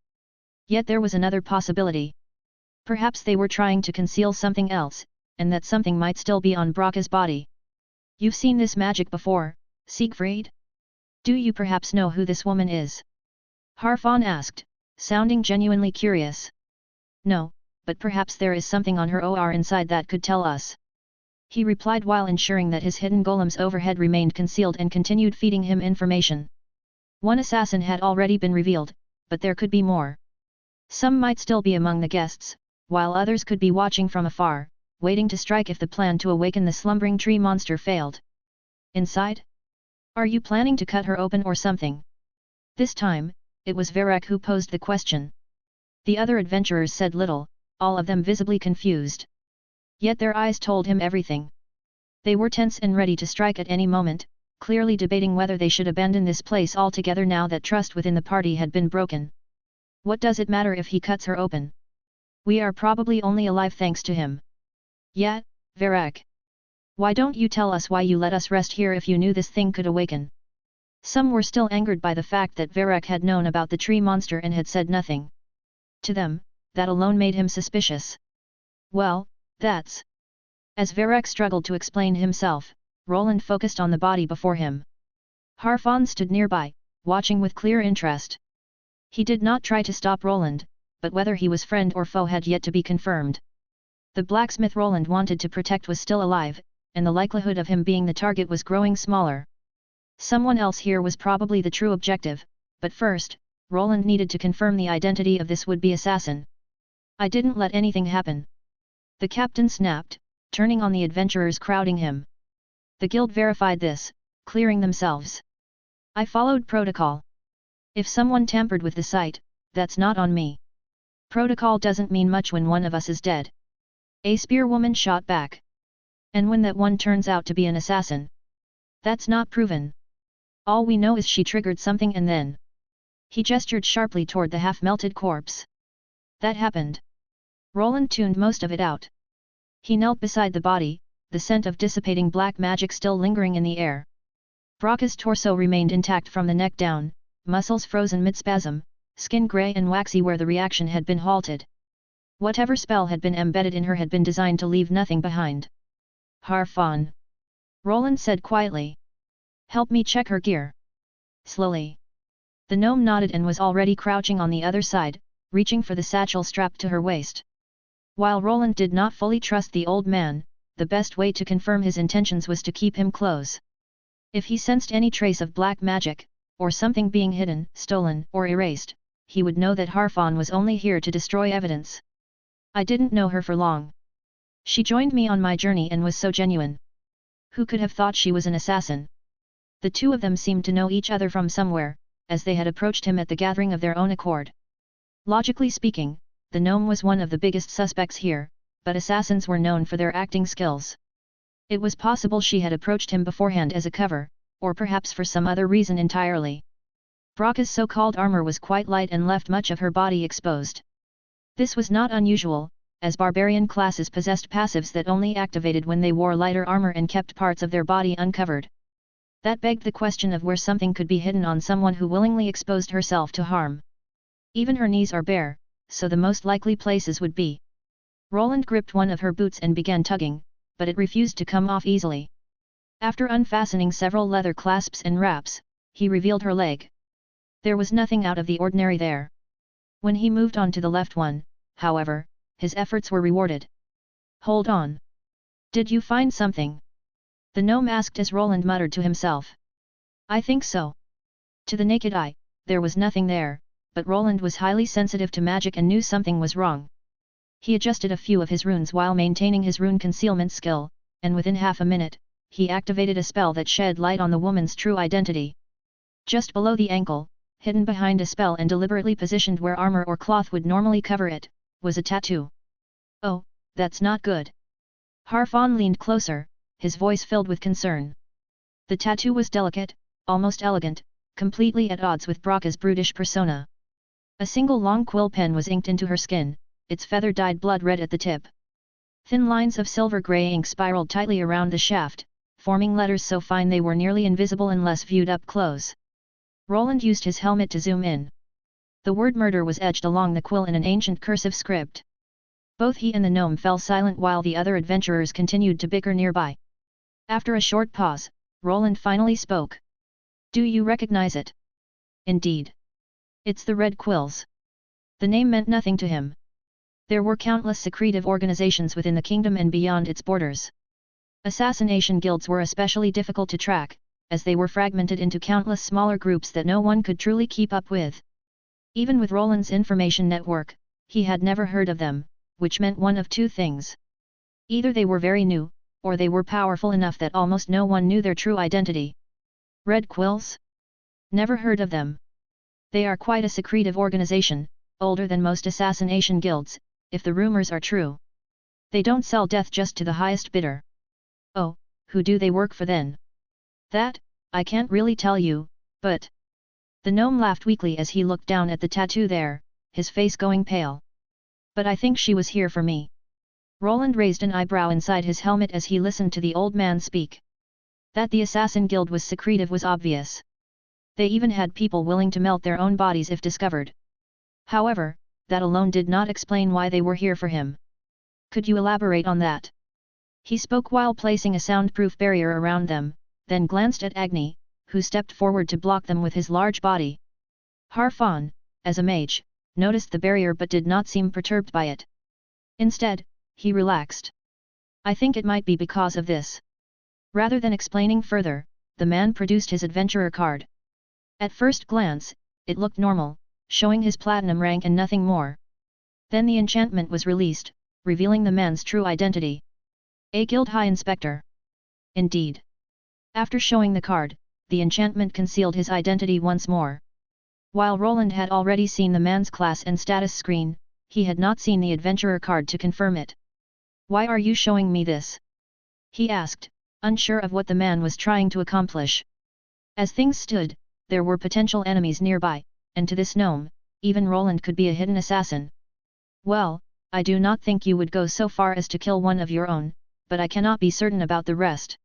Yet there was another possibility. Perhaps they were trying to conceal something else, and that something might still be on Braca's body. You've seen this magic before, Siegfried? Do you perhaps know who this woman is? Harfon asked, sounding genuinely curious. No, but perhaps there is something on her or inside that could tell us. He replied while ensuring that his hidden golems overhead remained concealed and continued feeding him information. One assassin had already been revealed, but there could be more. Some might still be among the guests, while others could be watching from afar, waiting to strike if the plan to awaken the slumbering tree monster failed. Inside? Are you planning to cut her open or something? This time, it was Varek who posed the question. The other adventurers said little, all of them visibly confused. Yet their eyes told him everything. They were tense and ready to strike at any moment, clearly debating whether they should abandon this place altogether now that trust within the party had been broken. What does it matter if he cuts her open? We are probably only alive thanks to him. Yet, Varek. Why don't you tell us why you let us rest here if you knew this thing could awaken? Some were still angered by the fact that Varek had known about the tree monster and had said nothing. To them, that alone made him suspicious. Well, that's... As Varek struggled to explain himself, Roland focused on the body before him. Harfan stood nearby, watching with clear interest. He did not try to stop Roland, but whether he was friend or foe had yet to be confirmed. The blacksmith Roland wanted to protect was still alive, and the likelihood of him being the target was growing smaller. Someone else here was probably the true objective, but first, Roland needed to confirm the identity of this would-be assassin. I didn't let anything happen. The captain snapped, turning on the adventurers crowding him. The guild verified this, clearing themselves. I followed protocol. If someone tampered with the site, that's not on me. Protocol doesn't mean much when one of us is dead. A spearwoman shot back. And when that one turns out to be an assassin? That's not proven. All we know is she triggered something and then... He gestured sharply toward the half-melted corpse. That happened. Roland tuned most of it out. He knelt beside the body, the scent of dissipating black magic still lingering in the air. Brocca's torso remained intact from the neck down, muscles frozen mid-spasm, skin grey and waxy where the reaction had been halted. Whatever spell had been embedded in her had been designed to leave nothing behind. Harfan. Roland said quietly. Help me check her gear. Slowly. The gnome nodded and was already crouching on the other side, reaching for the satchel strapped to her waist. While Roland did not fully trust the old man, the best way to confirm his intentions was to keep him close. If he sensed any trace of black magic, or something being hidden, stolen, or erased, he would know that Harfan was only here to destroy evidence. I didn't know her for long. She joined me on my journey and was so genuine. Who could have thought she was an assassin? The two of them seemed to know each other from somewhere, as they had approached him at the gathering of their own accord. Logically speaking, the gnome was one of the biggest suspects here, but assassins were known for their acting skills. It was possible she had approached him beforehand as a cover, or perhaps for some other reason entirely. Brocca's so-called armor was quite light and left much of her body exposed. This was not unusual, as barbarian classes possessed passives that only activated when they wore lighter armor and kept parts of their body uncovered. That begged the question of where something could be hidden on someone who willingly exposed herself to harm. Even her knees are bare, so the most likely places would be. Roland gripped one of her boots and began tugging, but it refused to come off easily. After unfastening several leather clasps and wraps, he revealed her leg. There was nothing out of the ordinary there. When he moved on to the left one, however, his efforts were rewarded. Hold on. Did you find something? The gnome asked as Roland muttered to himself. I think so. To the naked eye, there was nothing there, but Roland was highly sensitive to magic and knew something was wrong. He adjusted a few of his runes while maintaining his rune concealment skill, and within half a minute, he activated a spell that shed light on the woman's true identity. Just below the ankle, hidden behind a spell and deliberately positioned where armor or cloth would normally cover it, was a tattoo. Oh, that's not good. Harfan leaned closer, his voice filled with concern. The tattoo was delicate, almost elegant, completely at odds with Brocca's brutish persona. A single long quill pen was inked into her skin, its feather dyed blood red at the tip. Thin lines of silver-grey ink spiraled tightly around the shaft, forming letters so fine they were nearly invisible unless viewed up close. Roland used his helmet to zoom in. The word murder was etched along the quill in an ancient cursive script. Both he and the gnome fell silent while the other adventurers continued to bicker nearby. After a short pause, Roland finally spoke. Do you recognize it? Indeed. It's the Red Quills. The name meant nothing to him. There were countless secretive organizations within the kingdom and beyond its borders. Assassination guilds were especially difficult to track, as they were fragmented into countless smaller groups that no one could truly keep up with. Even with Roland's information network, he had never heard of them, which meant one of two things. Either they were very new, or they were powerful enough that almost no one knew their true identity. Red Quills? Never heard of them. They are quite a secretive organization, older than most assassination guilds, if the rumors are true. They don't sell death just to the highest bidder. Oh, who do they work for then? That, I can't really tell you, but... The gnome laughed weakly as he looked down at the tattoo there, his face going pale. But I think she was here for me. Roland raised an eyebrow inside his helmet as he listened to the old man speak. That the assassin guild was secretive was obvious. They even had people willing to melt their own bodies if discovered. However, that alone did not explain why they were here for him. Could you elaborate on that? He spoke while placing a soundproof barrier around them, then glanced at Agni, who stepped forward to block them with his large body. Harfan, as a mage, noticed the barrier but did not seem perturbed by it. Instead, he relaxed. I think it might be because of this. Rather than explaining further, the man produced his adventurer card. At first glance, it looked normal, showing his platinum rank and nothing more. Then the enchantment was released, revealing the man's true identity. A guild high inspector. Indeed. After showing the card, the enchantment concealed his identity once more. While Roland had already seen the man's class and status screen, he had not seen the adventurer card to confirm it. Why are you showing me this? He asked, unsure of what the man was trying to accomplish. As things stood, there were potential enemies nearby, and to this gnome, even Roland could be a hidden assassin. Well, I do not think you would go so far as to kill one of your own, but I cannot be certain about the rest.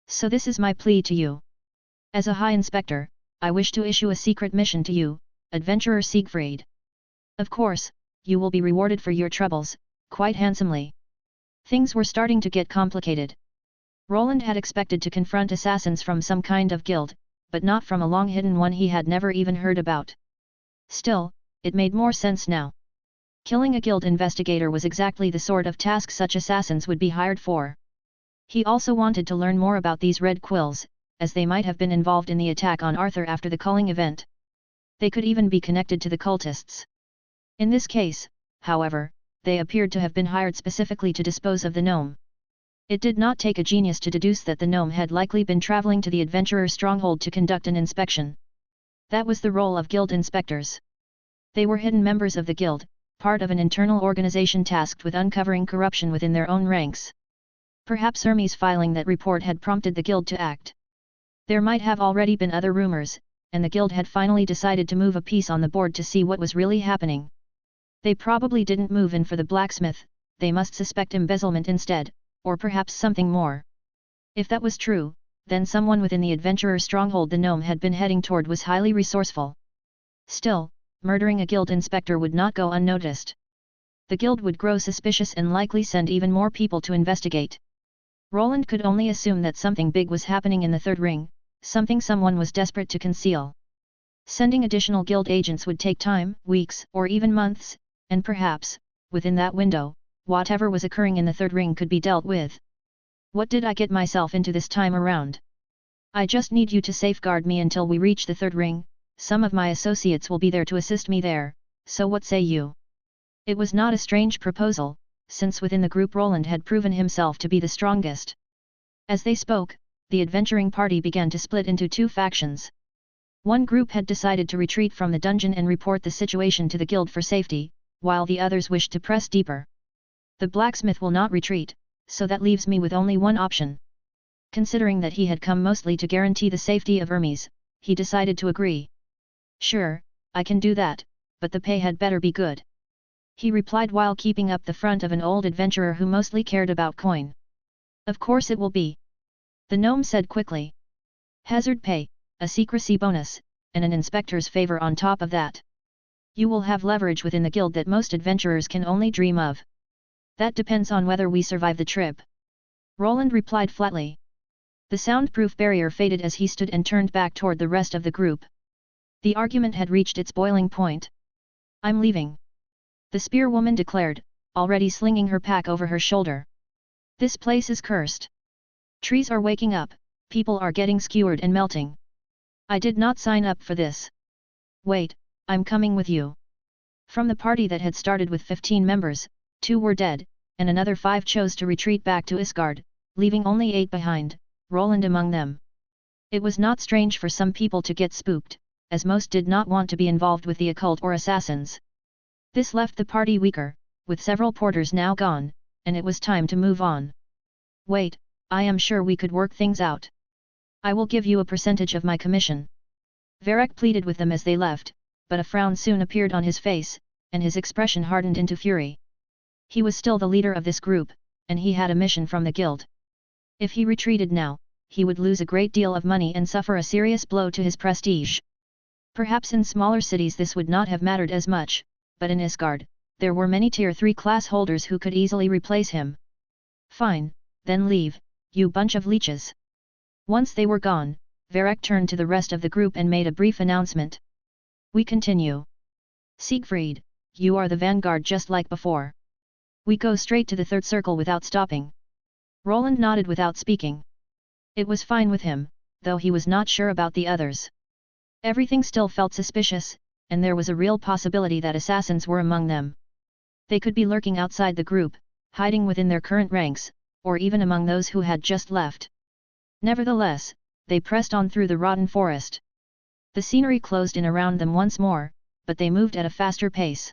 So this is my plea to you. As a high inspector, I wish to issue a secret mission to you, adventurer Siegfried. Of course, you will be rewarded for your troubles, quite handsomely. Things were starting to get complicated. Roland had expected to confront assassins from some kind of guild, but not from a long-hidden one he had never even heard about. Still, it made more sense now. Killing a guild investigator was exactly the sort of task such assassins would be hired for. He also wanted to learn more about these red quills, as they might have been involved in the attack on Arthur after the culling event. They could even be connected to the cultists. In this case, however, they appeared to have been hired specifically to dispose of the gnome. It did not take a genius to deduce that the gnome had likely been traveling to the adventurer's stronghold to conduct an inspection. That was the role of guild inspectors. They were hidden members of the guild, part of an internal organization tasked with uncovering corruption within their own ranks. Perhaps Hermes filing that report had prompted the guild to act. There might have already been other rumors, and the guild had finally decided to move a piece on the board to see what was really happening. They probably didn't move in for the blacksmith, they must suspect embezzlement instead, or perhaps something more. If that was true, then someone within the adventurer's stronghold the gnome had been heading toward was highly resourceful. Still, murdering a guild inspector would not go unnoticed. The guild would grow suspicious and likely send even more people to investigate. Roland could only assume that something big was happening in the third ring, something someone was desperate to conceal. Sending additional guild agents would take time, weeks, or even months, and perhaps, within that window, whatever was occurring in the third ring could be dealt with. What did I get myself into this time around? I just need you to safeguard me until we reach the third ring. Some of my associates will be there to assist me there, so what say you? It was not a strange proposal, since within the group Roland had proven himself to be the strongest. As they spoke, the adventuring party began to split into two factions. One group had decided to retreat from the dungeon and report the situation to the guild for safety, while the others wished to press deeper. The blacksmith will not retreat, so that leaves me with only one option. Considering that he had come mostly to guarantee the safety of Hermes, he decided to agree. Sure, I can do that, but the pay had better be good. He replied while keeping up the front of an old adventurer who mostly cared about coin. Of course it will be. The gnome said quickly. Hazard pay, a secrecy bonus, and an inspector's favor on top of that. You will have leverage within the guild that most adventurers can only dream of. That depends on whether we survive the trip. Roland replied flatly. The soundproof barrier faded as he stood and turned back toward the rest of the group. The argument had reached its boiling point. I'm leaving. The spear woman declared, already slinging her pack over her shoulder. This place is cursed. Trees are waking up, people are getting skewered and melting. I did not sign up for this. Wait, I'm coming with you. From the party that had started with 15 members, 2 were dead, and another 5 chose to retreat back to Isgard, leaving only 8 behind, Roland among them. It was not strange for some people to get spooked, as most did not want to be involved with the occult or assassins. This left the party weaker, with several porters now gone, and it was time to move on. Wait, I am sure we could work things out. I will give you a percentage of my commission. Varek pleaded with them as they left, but a frown soon appeared on his face, and his expression hardened into fury. He was still the leader of this group, and he had a mission from the guild. If he retreated now, he would lose a great deal of money and suffer a serious blow to his prestige. Perhaps in smaller cities this would not have mattered as much, but in Isgard, there were many Tier 3 class holders who could easily replace him. Fine, then leave, you bunch of leeches. Once they were gone, Varek turned to the rest of the group and made a brief announcement. We continue. Siegfried, you are the vanguard just like before. We go straight to the third circle without stopping. Roland nodded without speaking. It was fine with him, though he was not sure about the others. Everything still felt suspicious, and there was a real possibility that assassins were among them. They could be lurking outside the group, hiding within their current ranks, or even among those who had just left. Nevertheless, they pressed on through the rotten forest. The scenery closed in around them once more, but they moved at a faster pace.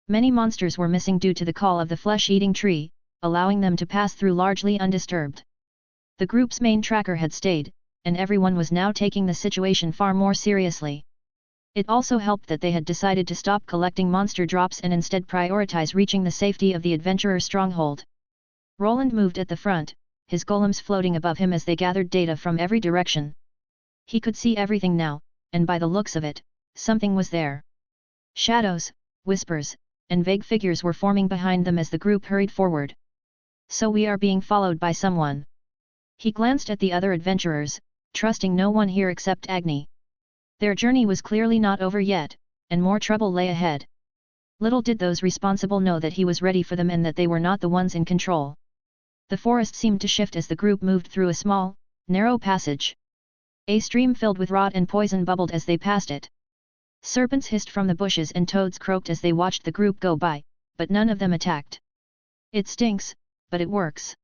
Many monsters were missing due to the call of the flesh-eating tree, allowing them to pass through largely undisturbed. The group's main tracker had stayed, and everyone was now taking the situation far more seriously. It also helped that they had decided to stop collecting monster drops and instead prioritize reaching the safety of the adventurer stronghold. Roland moved at the front, his golems floating above him as they gathered data from every direction. He could see everything now, and by the looks of it, something was there. Shadows, whispers, and vague figures were forming behind them as the group hurried forward. So we are being followed by someone. He glanced at the other adventurers, trusting no one here except Agni. Their journey was clearly not over yet, and more trouble lay ahead. Little did those responsible know that he was ready for them and that they were not the ones in control. The forest seemed to shift as the group moved through a small, narrow passage. A stream filled with rot and poison bubbled as they passed it. Serpents hissed from the bushes and toads croaked as they watched the group go by, but none of them attacked. It stinks, but it works.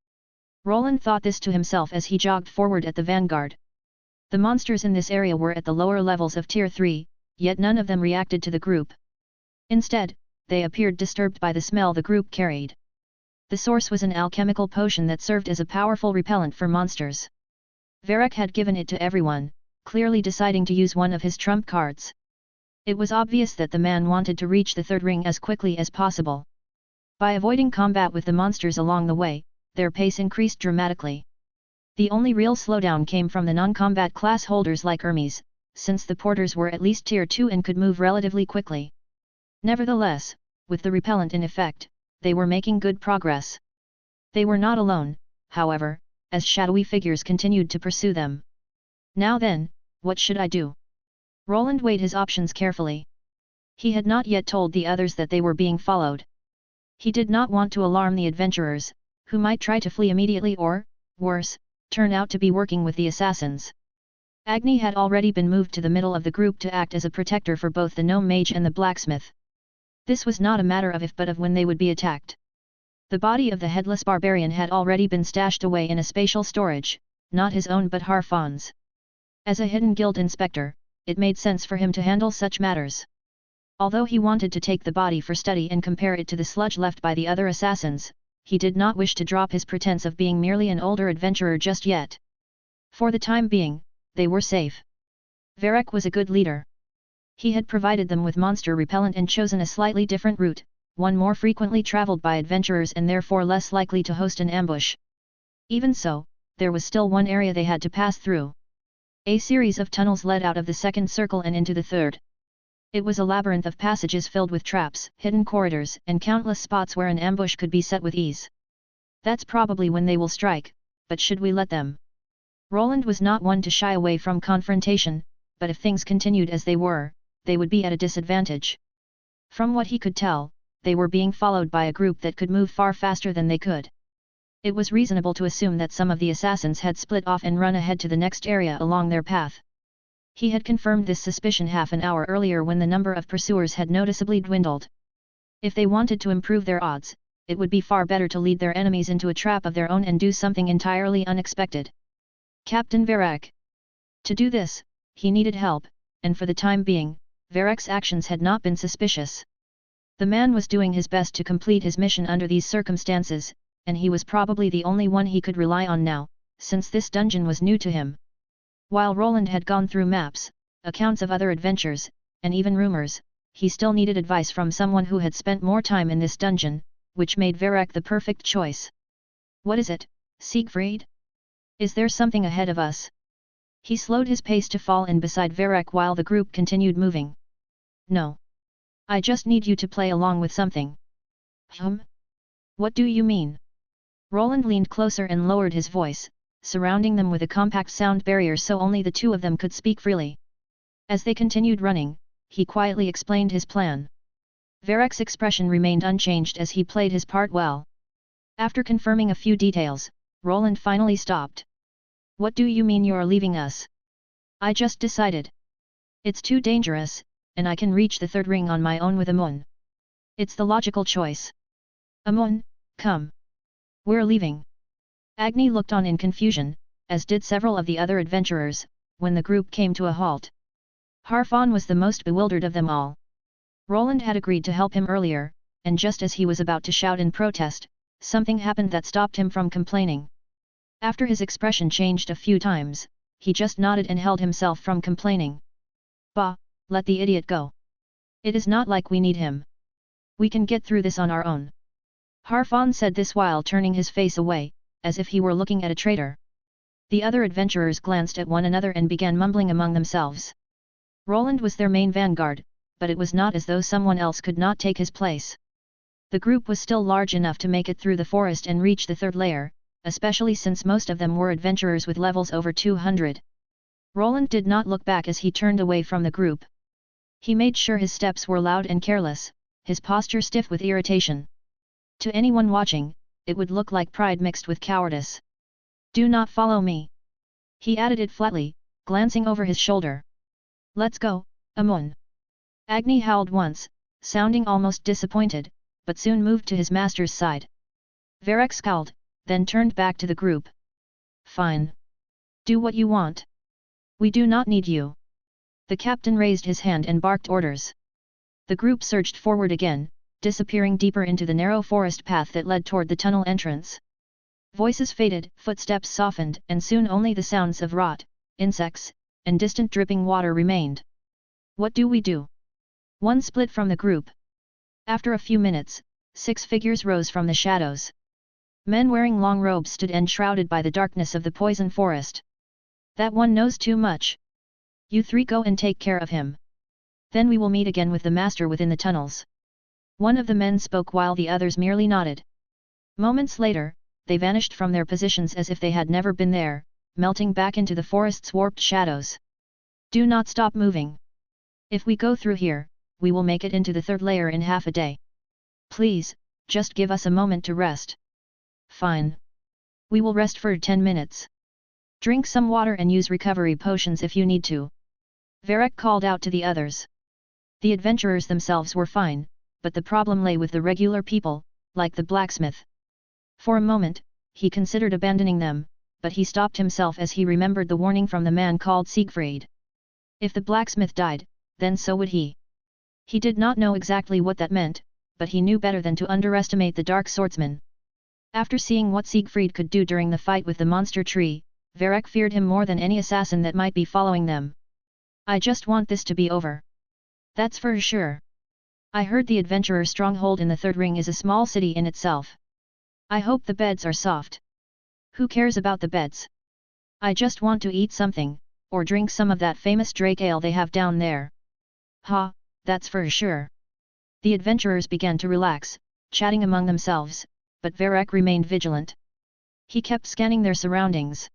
Roland thought this to himself as he jogged forward at the vanguard. The monsters in this area were at the lower levels of Tier 3, yet none of them reacted to the group. Instead, they appeared disturbed by the smell the group carried. The source was an alchemical potion that served as a powerful repellent for monsters. Varek had given it to everyone, clearly deciding to use one of his trump cards. It was obvious that the man wanted to reach the third ring as quickly as possible. By avoiding combat with the monsters along the way, their pace increased dramatically. The only real slowdown came from the non-combat class holders like Hermes, since the porters were at least Tier 2 and could move relatively quickly. Nevertheless, with the repellent in effect, they were making good progress. They were not alone, however, as shadowy figures continued to pursue them. Now then, what should I do? Roland weighed his options carefully. He had not yet told the others that they were being followed. He did not want to alarm the adventurers, who might try to flee immediately or, worse, turn out to be working with the assassins. Agni had already been moved to the middle of the group to act as a protector for both the gnome mage and the blacksmith. This was not a matter of if but of when they would be attacked. The body of the headless barbarian had already been stashed away in a spatial storage, not his own but Harfon's. As a hidden guild inspector, it made sense for him to handle such matters. Although he wanted to take the body for study and compare it to the sludge left by the other assassins, he did not wish to drop his pretense of being merely an older adventurer just yet. For the time being, they were safe. Varek was a good leader. He had provided them with monster repellent and chosen a slightly different route, one more frequently traveled by adventurers and therefore less likely to host an ambush. Even so, there was still one area they had to pass through. A series of tunnels led out of the second circle and into the third. It was a labyrinth of passages filled with traps, hidden corridors, and countless spots where an ambush could be set with ease. That's probably when they will strike, but should we let them? Roland was not one to shy away from confrontation, but if things continued as they were, they would be at a disadvantage. From what he could tell, they were being followed by a group that could move far faster than they could. It was reasonable to assume that some of the assassins had split off and run ahead to the next area along their path. He had confirmed this suspicion half an hour earlier when the number of pursuers had noticeably dwindled. If they wanted to improve their odds, it would be far better to lead their enemies into a trap of their own and do something entirely unexpected. Captain Varek. To do this, he needed help, and for the time being, Varek's actions had not been suspicious. The man was doing his best to complete his mission under these circumstances, and he was probably the only one he could rely on now, since this dungeon was new to him. While Roland had gone through maps, accounts of other adventures, and even rumors, he still needed advice from someone who had spent more time in this dungeon, which made Varek the perfect choice. What is it, Siegfried? Is there something ahead of us? He slowed his pace to fall in beside Varek while the group continued moving. No. I just need you to play along with something. What do you mean? Roland leaned closer and lowered his voice, surrounding them with a compact sound barrier so only the two of them could speak freely. As they continued running, he quietly explained his plan. Varek's expression remained unchanged as he played his part well. After confirming a few details, Roland finally stopped. What do you mean you're leaving us? I just decided. It's too dangerous, and I can reach the third ring on my own with Amun. It's the logical choice. Amun, come. We're leaving. Agni looked on in confusion, as did several of the other adventurers, when the group came to a halt. Harfan was the most bewildered of them all. Roland had agreed to help him earlier, and just as he was about to shout in protest, something happened that stopped him from complaining. After his expression changed a few times, he just nodded and held himself from complaining. Bah, let the idiot go. It is not like we need him. We can get through this on our own. Harfan said this while turning his face away, as if he were looking at a traitor. The other adventurers glanced at one another and began mumbling among themselves. Roland was their main vanguard, but it was not as though someone else could not take his place. The group was still large enough to make it through the forest and reach the third layer, especially since most of them were adventurers with levels over 200. Roland did not look back as he turned away from the group. He made sure his steps were loud and careless, his posture stiff with irritation. To anyone watching, it would look like pride mixed with cowardice. Do not follow me. He added it flatly, glancing over his shoulder. Let's go, Amun. Agni howled once, sounding almost disappointed, but soon moved to his master's side. Varek scowled, then turned back to the group. Fine. Do what you want. We do not need you. The captain raised his hand and barked orders. The group surged forward again, disappearing deeper into the narrow forest path that led toward the tunnel entrance. Voices faded, footsteps softened, and soon only the sounds of rot, insects, and distant dripping water remained. What do we do? One split from the group. After a few minutes, 6 figures rose from the shadows. Men wearing long robes stood enshrouded by the darkness of the poison forest. That one knows too much. You 3 go and take care of him. Then we will meet again with the master within the tunnels. One of the men spoke while the others merely nodded. Moments later, they vanished from their positions as if they had never been there, melting back into the forest's warped shadows. Do not stop moving. If we go through here, we will make it into the third layer in half a day. Please, just give us a moment to rest. Fine. We will rest for 10 minutes. Drink some water and use recovery potions if you need to. Varek called out to the others. The adventurers themselves were fine, but the problem lay with the regular people, like the blacksmith. For a moment, he considered abandoning them, but he stopped himself as he remembered the warning from the man called Siegfried. If the blacksmith died, then so would he. He did not know exactly what that meant, but he knew better than to underestimate the dark swordsman. After seeing what Siegfried could do during the fight with the monster tree, Varek feared him more than any assassin that might be following them. I just want this to be over. That's for sure. I heard the adventurer stronghold in the third ring is a small city in itself. I hope the beds are soft. Who cares about the beds? I just want to eat something, or drink some of that famous drake ale they have down there. Ha, that's for sure. The adventurers began to relax, chatting among themselves, but Varek remained vigilant. He kept scanning their surroundings.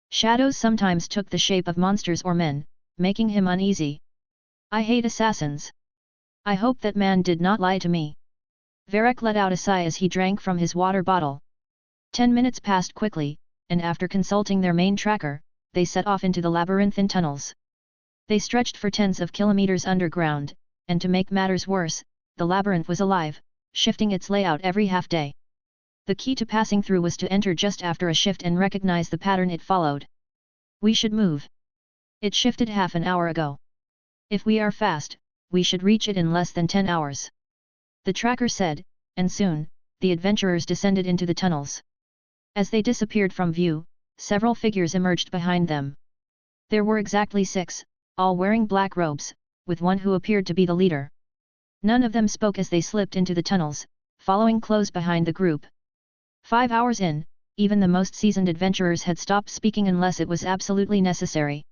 Shadows sometimes took the shape of monsters or men, making him uneasy. I hate assassins. I hope that man did not lie to me. Varek let out a sigh as he drank from his water bottle. 10 minutes passed quickly, and after consulting their main tracker, they set off into the labyrinthine tunnels. They stretched for tens of kilometers underground, and to make matters worse, the labyrinth was alive, shifting its layout every half-day. The key to passing through was to enter just after a shift and recognize the pattern it followed. We should move. It shifted half an hour ago. If we are fast, we should reach it in less than 10 hours. The tracker said, and soon, the adventurers descended into the tunnels. As they disappeared from view, several figures emerged behind them. There were exactly 6, all wearing black robes, with one who appeared to be the leader. None of them spoke as they slipped into the tunnels, following close behind the group. 5 hours in, even the most seasoned adventurers had stopped speaking unless it was absolutely necessary.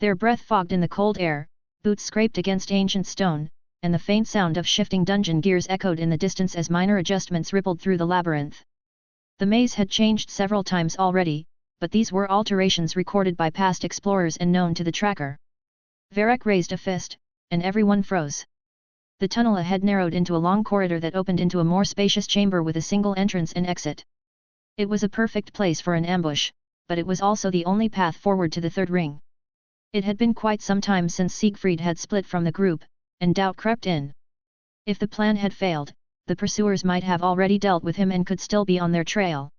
Their breath fogged in the cold air, boots scraped against ancient stone, and the faint sound of shifting dungeon gears echoed in the distance as minor adjustments rippled through the labyrinth. The maze had changed several times already, but these were alterations recorded by past explorers and known to the tracker. Varric raised a fist, and everyone froze. The tunnel ahead narrowed into a long corridor that opened into a more spacious chamber with a single entrance and exit. It was a perfect place for an ambush, but it was also the only path forward to the third ring. It had been quite some time since Siegfried had split from the group, and doubt crept in. If the plan had failed, the pursuers might have already dealt with him and could still be on their trail.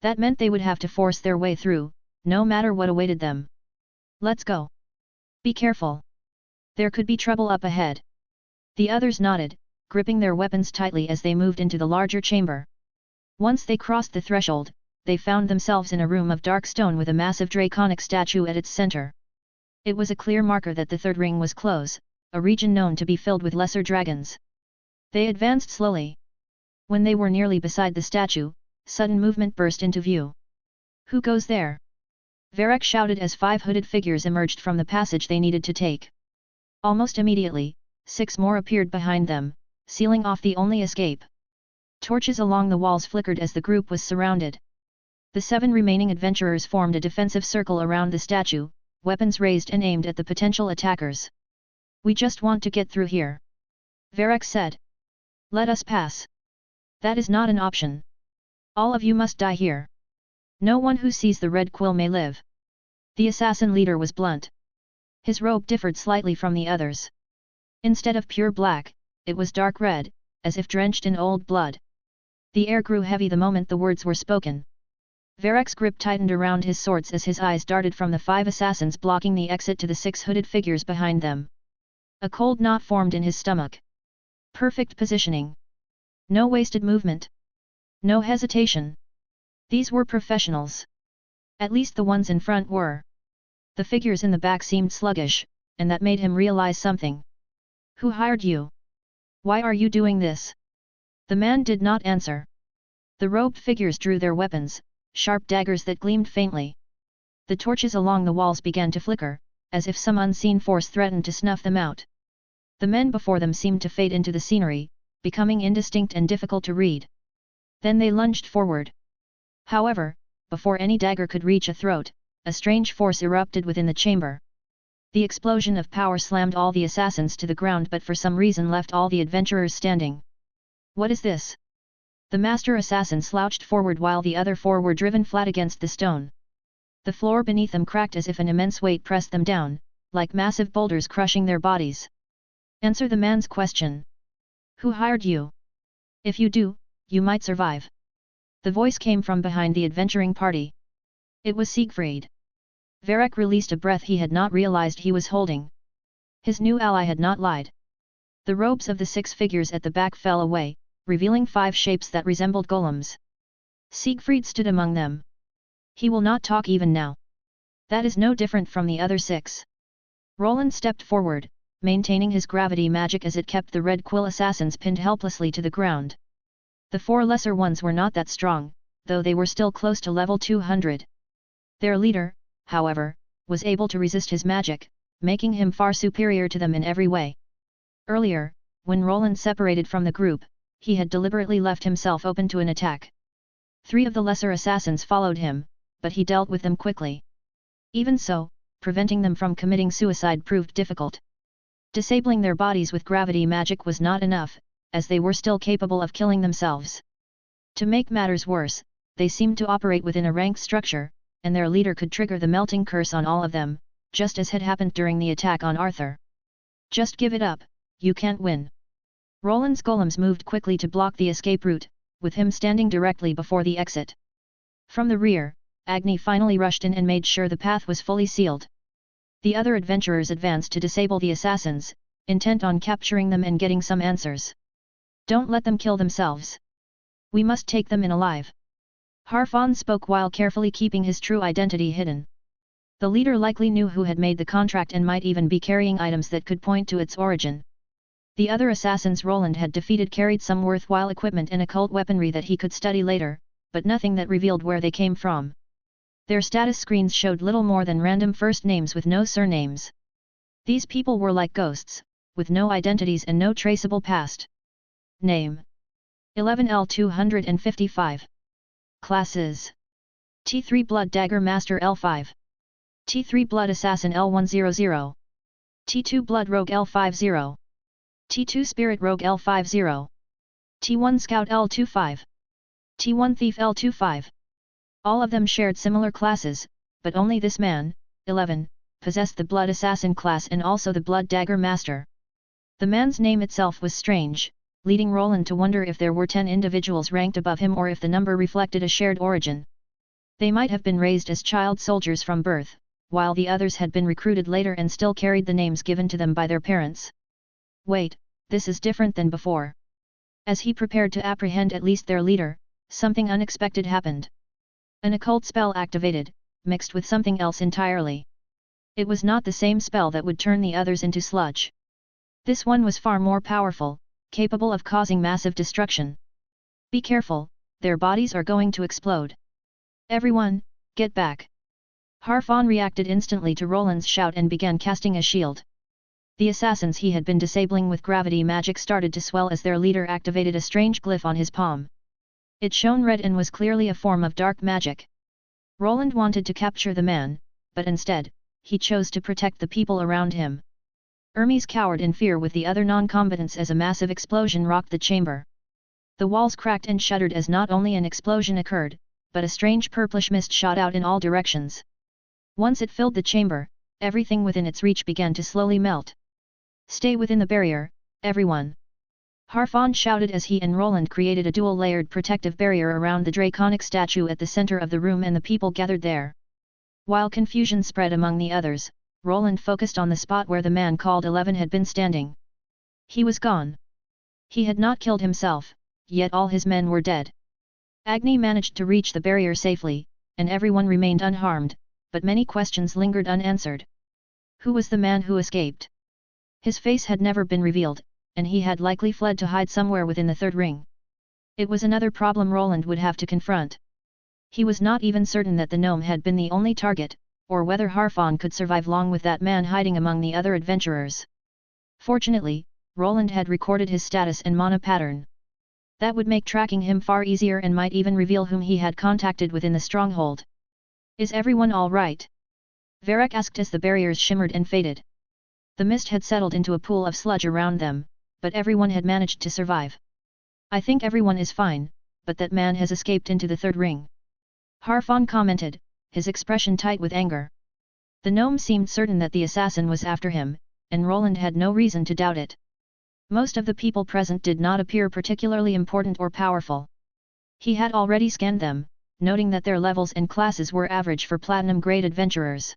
That meant they would have to force their way through, no matter what awaited them. "Let's go. Be careful. There could be trouble up ahead." The others nodded, gripping their weapons tightly as they moved into the larger chamber. Once they crossed the threshold, they found themselves in a room of dark stone with a massive draconic statue at its center. It was a clear marker that the third ring was close, a region known to be filled with lesser dragons. They advanced slowly. When they were nearly beside the statue, sudden movement burst into view. "Who goes there?" Varric shouted as 5 hooded figures emerged from the passage they needed to take. Almost immediately, 6 more appeared behind them, sealing off the only escape. Torches along the walls flickered as the group was surrounded. The 7 remaining adventurers formed a defensive circle around the statue, weapons raised and aimed at the potential attackers. "We just want to get through here," Varric said. "Let us pass." "That is not an option. All of you must die here. No one who sees the red quill may live." The assassin leader was blunt. His robe differed slightly from the others. Instead of pure black, it was dark red, as if drenched in old blood. The air grew heavy the moment the words were spoken. Varric's grip tightened around his swords as his eyes darted from the 5 assassins blocking the exit to the 6 hooded figures behind them. A cold knot formed in his stomach. Perfect positioning. No wasted movement. No hesitation. These were professionals. At least the ones in front were. The figures in the back seemed sluggish, and that made him realize something. "Who hired you? Why are you doing this?" The man did not answer. The robed figures drew their weapons, sharp daggers that gleamed faintly. The torches along the walls began to flicker, as if some unseen force threatened to snuff them out. The men before them seemed to fade into the scenery, becoming indistinct and difficult to read. Then they lunged forward. However, before any dagger could reach a throat, a strange force erupted within the chamber. The explosion of power slammed all the assassins to the ground but for some reason left all the adventurers standing. "What is this?" The master assassin slouched forward while the other 4 were driven flat against the stone. The floor beneath them cracked as if an immense weight pressed them down, like massive boulders crushing their bodies. "Answer the man's question. Who hired you? If you do, you might survive." The voice came from behind the adventuring party. It was Siegfried. Varric released a breath he had not realized he was holding. His new ally had not lied. The robes of the 6 figures at the back fell away, revealing 5 shapes that resembled golems. Siegfried stood among them. "He will not talk even now. That is no different from the other 6. Roland stepped forward, maintaining his gravity magic as it kept the red quill assassins pinned helplessly to the ground. The 4 lesser ones were not that strong, though they were still close to level 200. Their leader, however, was able to resist his magic, making him far superior to them in every way. Earlier, when Roland separated from the group, he had deliberately left himself open to an attack. 3 of the lesser assassins followed him, but he dealt with them quickly. Even so, preventing them from committing suicide proved difficult. Disabling their bodies with gravity magic was not enough, as they were still capable of killing themselves. To make matters worse, they seemed to operate within a ranked structure, and their leader could trigger the melting curse on all of them, just as had happened during the attack on Arthur. "Just give it up, you can't win." Roland's golems moved quickly to block the escape route, with him standing directly before the exit. From the rear, Agni finally rushed in and made sure the path was fully sealed. The other adventurers advanced to disable the assassins, intent on capturing them and getting some answers. "Don't let them kill themselves. We must take them in alive." Harfon spoke while carefully keeping his true identity hidden. The leader likely knew who had made the contract and might even be carrying items that could point to its origin. The other assassins Roland had defeated carried some worthwhile equipment and occult weaponry that he could study later, but nothing that revealed where they came from. Their status screens showed little more than random first names with no surnames. These people were like ghosts, with no identities and no traceable past. Name: 11L255. Classes: T3 Blood Dagger Master L5, T3 Blood Assassin L100, T2 Blood Rogue L50, T2 Spirit Rogue L50, T1 Scout L25, T1 Thief L25. All of them shared similar classes, but only this man, 11, possessed the Blood Assassin class and also the Blood Dagger Master. The man's name itself was strange, leading Roland to wonder if there were 10 individuals ranked above him or if the number reflected a shared origin. They might have been raised as child soldiers from birth, while the others had been recruited later and still carried the names given to them by their parents. Wait, this is different than before. As he prepared to apprehend at least their leader, something unexpected happened. An occult spell activated, mixed with something else entirely. It was not the same spell that would turn the others into sludge. This one was far more powerful, capable of causing massive destruction. Be careful, their bodies are going to explode. Everyone, get back! Harfon reacted instantly to Roland's shout and began casting a shield. The assassins he had been disabling with gravity magic started to swell as their leader activated a strange glyph on his palm. It shone red and was clearly a form of dark magic. Roland wanted to capture the man, but instead, he chose to protect the people around him. Hermes cowered in fear with the other non-combatants as a massive explosion rocked the chamber. The walls cracked and shuddered as not only an explosion occurred, but a strange purplish mist shot out in all directions. Once it filled the chamber, everything within its reach began to slowly melt. Stay within the barrier, everyone! Harfon shouted as he and Roland created a dual-layered protective barrier around the draconic statue at the center of the room and the people gathered there. While confusion spread among the others, Roland focused on the spot where the man called 11 had been standing. He was gone. He had not killed himself, yet all his men were dead. Agni managed to reach the barrier safely, and everyone remained unharmed, but many questions lingered unanswered. Who was the man who escaped? His face had never been revealed, and he had likely fled to hide somewhere within the third ring. It was another problem Roland would have to confront. He was not even certain that the gnome had been the only target, or whether Harfon could survive long with that man hiding among the other adventurers. Fortunately, Roland had recorded his status and mana pattern. That would make tracking him far easier and might even reveal whom he had contacted within the stronghold. Is everyone all right? Varric asked as the barriers shimmered and faded. The mist had settled into a pool of sludge around them, but everyone had managed to survive. I think everyone is fine, but that man has escaped into the third ring. Harfon commented, his expression tight with anger. The gnome seemed certain that the assassin was after him, and Roland had no reason to doubt it. Most of the people present did not appear particularly important or powerful. He had already scanned them, noting that their levels and classes were average for platinum-grade adventurers.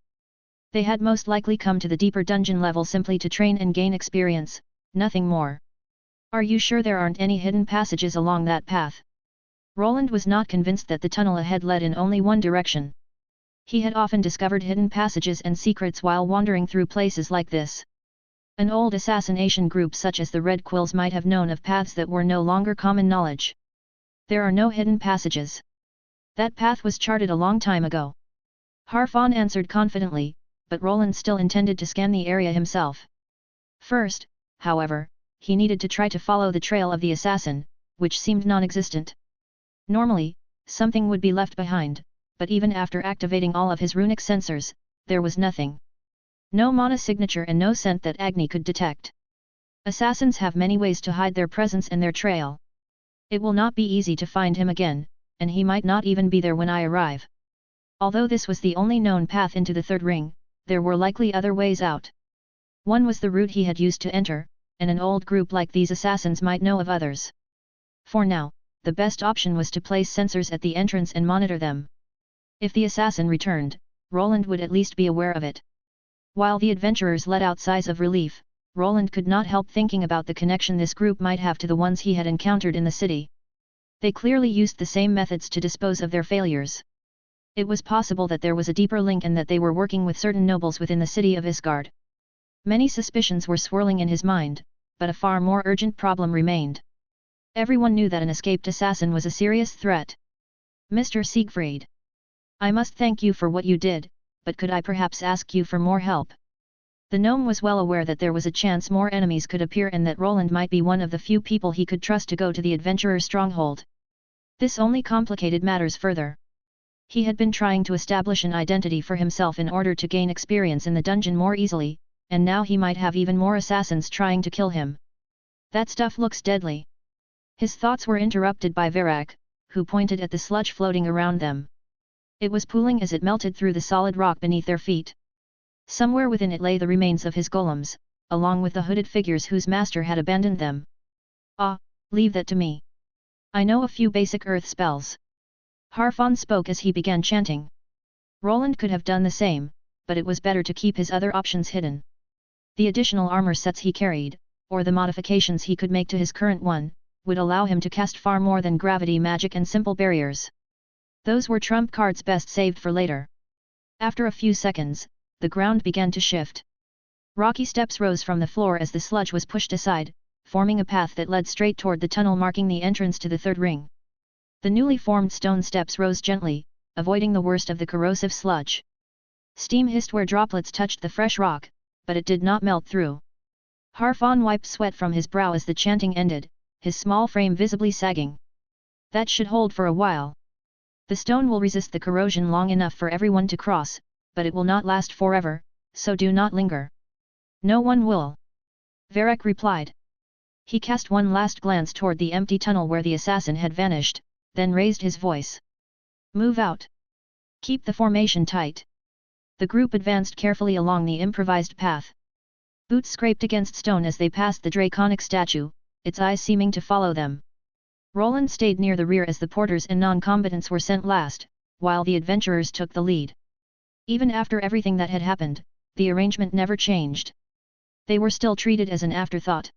They had most likely come to the deeper dungeon level simply to train and gain experience, nothing more. Are you sure there aren't any hidden passages along that path? Roland was not convinced that the tunnel ahead led in only one direction. He had often discovered hidden passages and secrets while wandering through places like this. An old assassination group such as the Red Quills might have known of paths that were no longer common knowledge. There are no hidden passages. That path was charted a long time ago. Harfon answered confidently, but Roland still intended to scan the area himself. First, however, he needed to try to follow the trail of the assassin, which seemed non-existent. Normally, something would be left behind, but even after activating all of his runic sensors, there was nothing. No mana signature and no scent that Agni could detect. Assassins have many ways to hide their presence and their trail. It will not be easy to find him again, and he might not even be there when I arrive. Although this was the only known path into the third ring, there were likely other ways out. One was the route he had used to enter, and an old group like these assassins might know of others. For now, the best option was to place sensors at the entrance and monitor them. If the assassin returned, Roland would at least be aware of it. While the adventurers let out sighs of relief, Roland could not help thinking about the connection this group might have to the ones he had encountered in the city. They clearly used the same methods to dispose of their failures. It was possible that there was a deeper link and that they were working with certain nobles within the city of Isgard. Many suspicions were swirling in his mind, but a far more urgent problem remained. Everyone knew that an escaped assassin was a serious threat. Mr. Siegfried, I must thank you for what you did, but could I perhaps ask you for more help? The gnome was well aware that there was a chance more enemies could appear and that Roland might be one of the few people he could trust to go to the adventurer's stronghold. This only complicated matters further. He had been trying to establish an identity for himself in order to gain experience in the dungeon more easily, and now he might have even more assassins trying to kill him. That stuff looks deadly. His thoughts were interrupted by Verak, who pointed at the sludge floating around them. It was pooling as it melted through the solid rock beneath their feet. Somewhere within it lay the remains of his golems, along with the hooded figures whose master had abandoned them. Ah, leave that to me. I know a few basic earth spells. Harfon spoke as he began chanting. Roland could have done the same, but it was better to keep his other options hidden. The additional armor sets he carried, or the modifications he could make to his current one, would allow him to cast far more than gravity magic and simple barriers. Those were trump cards best saved for later. After a few seconds, the ground began to shift. Rocky steps rose from the floor as the sludge was pushed aside, forming a path that led straight toward the tunnel marking the entrance to the third ring. The newly formed stone steps rose gently, avoiding the worst of the corrosive sludge. Steam hissed where droplets touched the fresh rock, but it did not melt through. Harfon wiped sweat from his brow as the chanting ended, his small frame visibly sagging. That should hold for a while. The stone will resist the corrosion long enough for everyone to cross, but it will not last forever, so do not linger. No one will. Varek replied. He cast one last glance toward the empty tunnel where the assassin had vanished, then raised his voice. Move out. Keep the formation tight. The group advanced carefully along the improvised path. Boots scraped against stone as they passed the draconic statue, its eyes seeming to follow them. Roland stayed near the rear as the porters and non-combatants were sent last, while the adventurers took the lead. Even after everything that had happened, the arrangement never changed. They were still treated as an afterthought.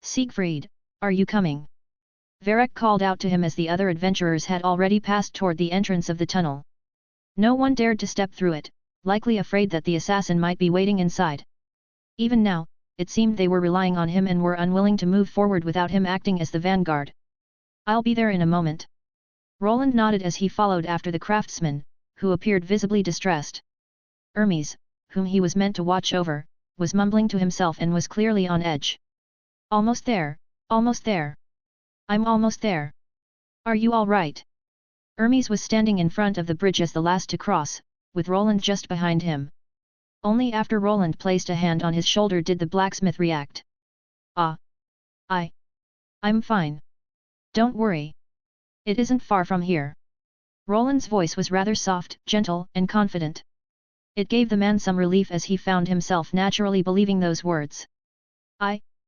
Siegfried, are you coming? Varek called out to him as the other adventurers had already passed toward the entrance of the tunnel. No one dared to step through it, likely afraid that the assassin might be waiting inside. Even now, it seemed they were relying on him and were unwilling to move forward without him acting as the vanguard. I'll be there in a moment. Roland nodded as he followed after the craftsman, who appeared visibly distressed. Hermes, whom he was meant to watch over, was mumbling to himself and was clearly on edge. Almost there, almost there. I'm almost there. Are you all right? Hermes was standing in front of the bridge as the last to cross, with Roland just behind him. Only after Roland placed a hand on his shoulder did the blacksmith react. Ah. I'm fine. Don't worry. It isn't far from here. Roland's voice was rather soft, gentle, and confident. It gave the man some relief as he found himself naturally believing those words.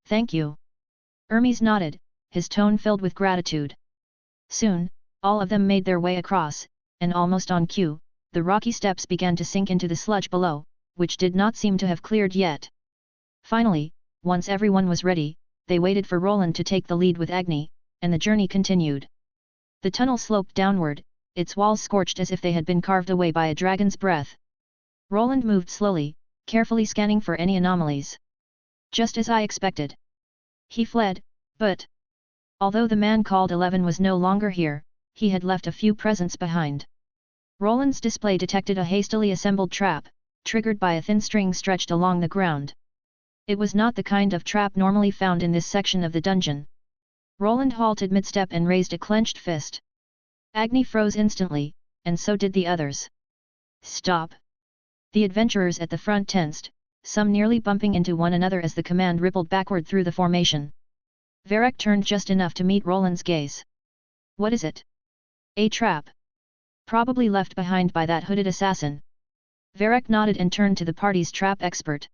Thank you. Hermes nodded, his tone filled with gratitude. Soon, all of them made their way across, and almost on cue, the rocky steps began to sink into the sludge below, which did not seem to have cleared yet. Finally, once everyone was ready, they waited for Roland to take the lead with Agni, and the journey continued. The tunnel sloped downward, its walls scorched as if they had been carved away by a dragon's breath. Roland moved slowly, carefully scanning for any anomalies. Just as I expected. He fled, but although the man called 11 was no longer here, he had left a few presents behind. Roland's display detected a hastily assembled trap, triggered by a thin string stretched along the ground. It was not the kind of trap normally found in this section of the dungeon. Roland halted mid-step and raised a clenched fist. Agni froze instantly, and so did the others. Stop! The adventurers at the front tensed, some nearly bumping into one another as the command rippled backward through the formation. Varek turned just enough to meet Roland's gaze. What is it? A trap. Probably left behind by that hooded assassin. Varek nodded and turned to the party's trap expert.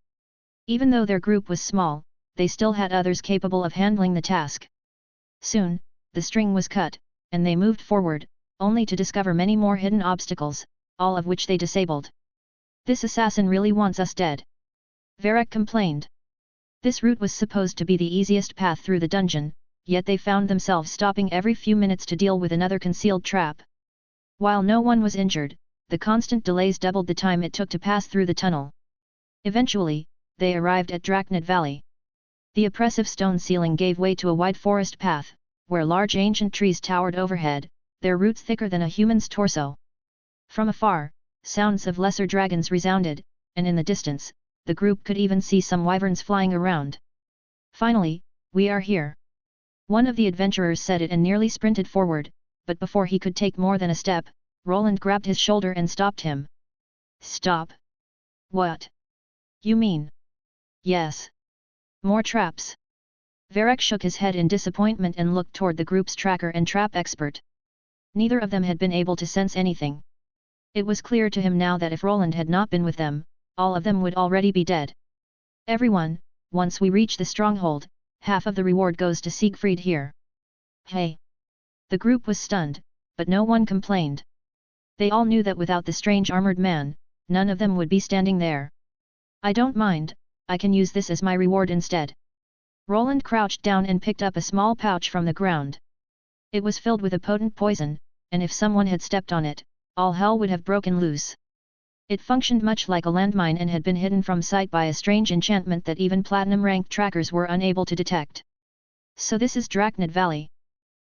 Even though their group was small, they still had others capable of handling the task. Soon, the string was cut, and they moved forward, only to discover many more hidden obstacles, all of which they disabled. This assassin really wants us dead. Varek complained. This route was supposed to be the easiest path through the dungeon, yet they found themselves stopping every few minutes to deal with another concealed trap. While no one was injured, the constant delays doubled the time it took to pass through the tunnel. Eventually, they arrived at Drachnid Valley. The oppressive stone ceiling gave way to a wide forest path, where large ancient trees towered overhead, their roots thicker than a human's torso. From afar, sounds of lesser dragons resounded, and in the distance, the group could even see some wyverns flying around. Finally, we are here. One of the adventurers said it and nearly sprinted forward, but before he could take more than a step, Roland grabbed his shoulder and stopped him. Stop. What? You mean? Yes. More traps. Varric shook his head in disappointment and looked toward the group's tracker and trap expert. Neither of them had been able to sense anything. It was clear to him now that if Roland had not been with them, all of them would already be dead. Everyone, once we reach the stronghold, half of the reward goes to Siegfried here. Hey! The group was stunned, but no one complained. They all knew that without the strange armored man, none of them would be standing there. I don't mind, I can use this as my reward instead. Roland crouched down and picked up a small pouch from the ground. It was filled with a potent poison, and if someone had stepped on it, all hell would have broken loose. It functioned much like a landmine and had been hidden from sight by a strange enchantment that even platinum-ranked trackers were unable to detect. So this is Drachnid Valley.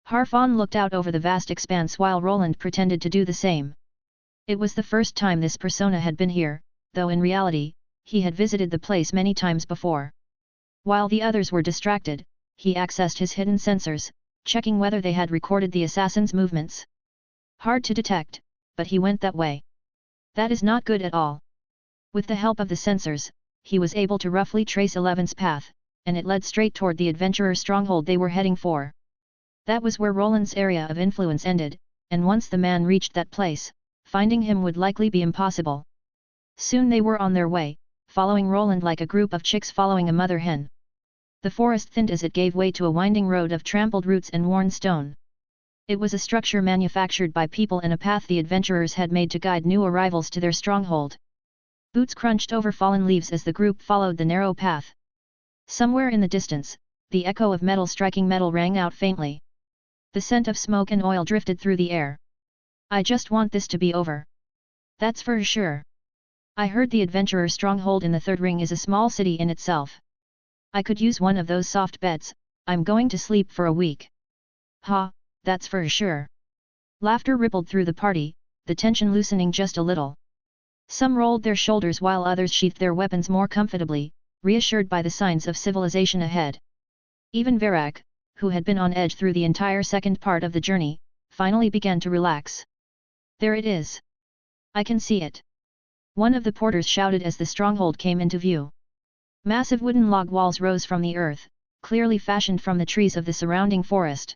Harfon looked out over the vast expanse while Roland pretended to do the same. It was the first time this persona had been here, though in reality, he had visited the place many times before. While the others were distracted, he accessed his hidden sensors, checking whether they had recorded the assassin's movements. Hard to detect, but he went that way. That is not good at all. With the help of the sensors, he was able to roughly trace Eleven's path, and it led straight toward the adventurer stronghold they were heading for. That was where Roland's area of influence ended, and once the man reached that place, finding him would likely be impossible. Soon they were on their way, following Roland like a group of chicks following a mother hen. The forest thinned as it gave way to a winding road of trampled roots and worn stone. It was a structure manufactured by people and a path the adventurers had made to guide new arrivals to their stronghold. Boots crunched over fallen leaves as the group followed the narrow path. Somewhere in the distance, the echo of metal striking metal rang out faintly. The scent of smoke and oil drifted through the air. I just want this to be over. That's for sure. I heard the adventurer stronghold in the third ring is a small city in itself. I could use one of those soft beds, I'm going to sleep for a week. Ha, that's for sure. Laughter rippled through the party, the tension loosening just a little. Some rolled their shoulders while others sheathed their weapons more comfortably, reassured by the signs of civilization ahead. Even Varric, who had been on edge through the entire second part of the journey, finally began to relax. There it is. I can see it. One of the porters shouted as the stronghold came into view. Massive wooden log walls rose from the earth, clearly fashioned from the trees of the surrounding forest.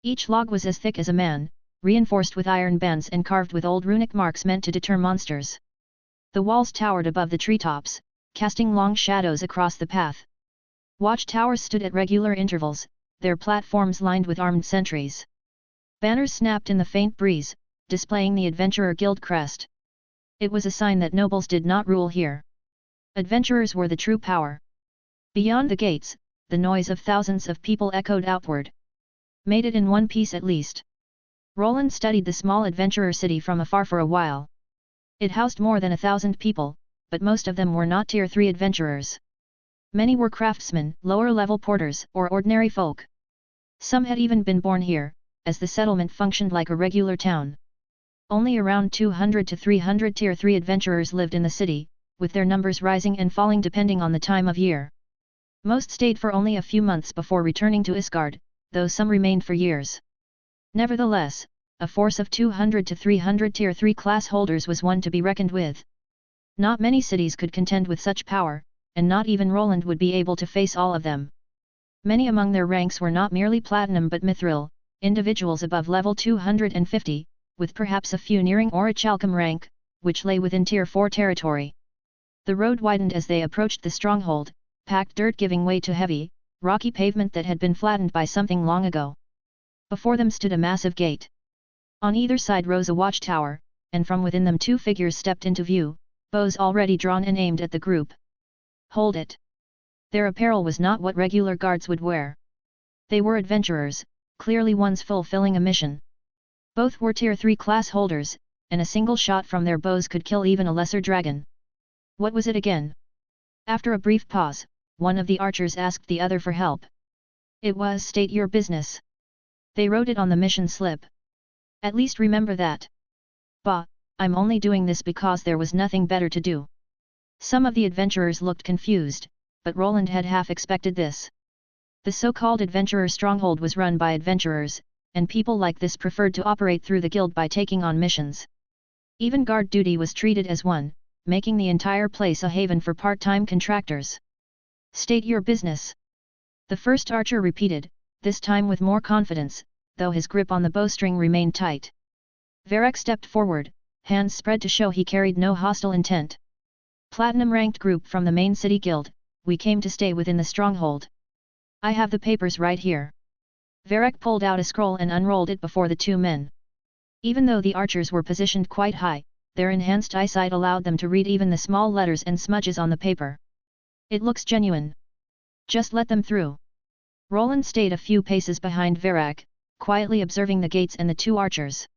Each log was as thick as a man, reinforced with iron bands and carved with old runic marks meant to deter monsters. The walls towered above the treetops, casting long shadows across the path. Watchtowers stood at regular intervals, their platforms lined with armed sentries. Banners snapped in the faint breeze, displaying the Adventurer Guild crest. It was a sign that nobles did not rule here. Adventurers were the true power. Beyond the gates, the noise of thousands of people echoed outward. Made it in one piece at least. Roland studied the small adventurer city from afar for a while. It housed more than 1,000 people, but most of them were not Tier 3 adventurers. Many were craftsmen, lower-level porters, or ordinary folk. Some had even been born here, as the settlement functioned like a regular town. Only around 200 to 300 Tier 3 adventurers lived in the city, with their numbers rising and falling depending on the time of year. Most stayed for only a few months before returning to Isgard, though some remained for years. Nevertheless, a force of 200 to 300 Tier 3 class holders was one to be reckoned with. Not many cities could contend with such power, and not even Roland would be able to face all of them. Many among their ranks were not merely platinum but mithril, individuals above level 250, with perhaps a few nearing orichalcum rank, which lay within Tier 4 territory. The road widened as they approached the stronghold, packed dirt giving way to heavy, rocky pavement that had been flattened by something long ago. Before them stood a massive gate. On either side rose a watchtower, and from within them two figures stepped into view, bows already drawn and aimed at the group. Hold it! Their apparel was not what regular guards would wear. They were adventurers, clearly ones fulfilling a mission. Both were Tier 3 class holders, and a single shot from their bows could kill even a lesser dragon. What was it again? After a brief pause, one of the archers asked the other for help. It was "State your business." They wrote it on the mission slip. At least remember that. Bah, I'm only doing this because there was nothing better to do. Some of the adventurers looked confused, but Roland had half expected this. The so-called adventurer stronghold was run by adventurers, and people like this preferred to operate through the guild by taking on missions. Even guard duty was treated as one, making the entire place a haven for part-time contractors. State your business. The first archer repeated, this time with more confidence, though his grip on the bowstring remained tight. Varric stepped forward, hands spread to show he carried no hostile intent. Platinum-ranked group from the main city guild, we came to stay within the stronghold. I have the papers right here. Varric pulled out a scroll and unrolled it before the two men. Even though the archers were positioned quite high, their enhanced eyesight allowed them to read even the small letters and smudges on the paper. It looks genuine. Just let them through. Roland stayed a few paces behind Varric, quietly observing the gates and the two archers.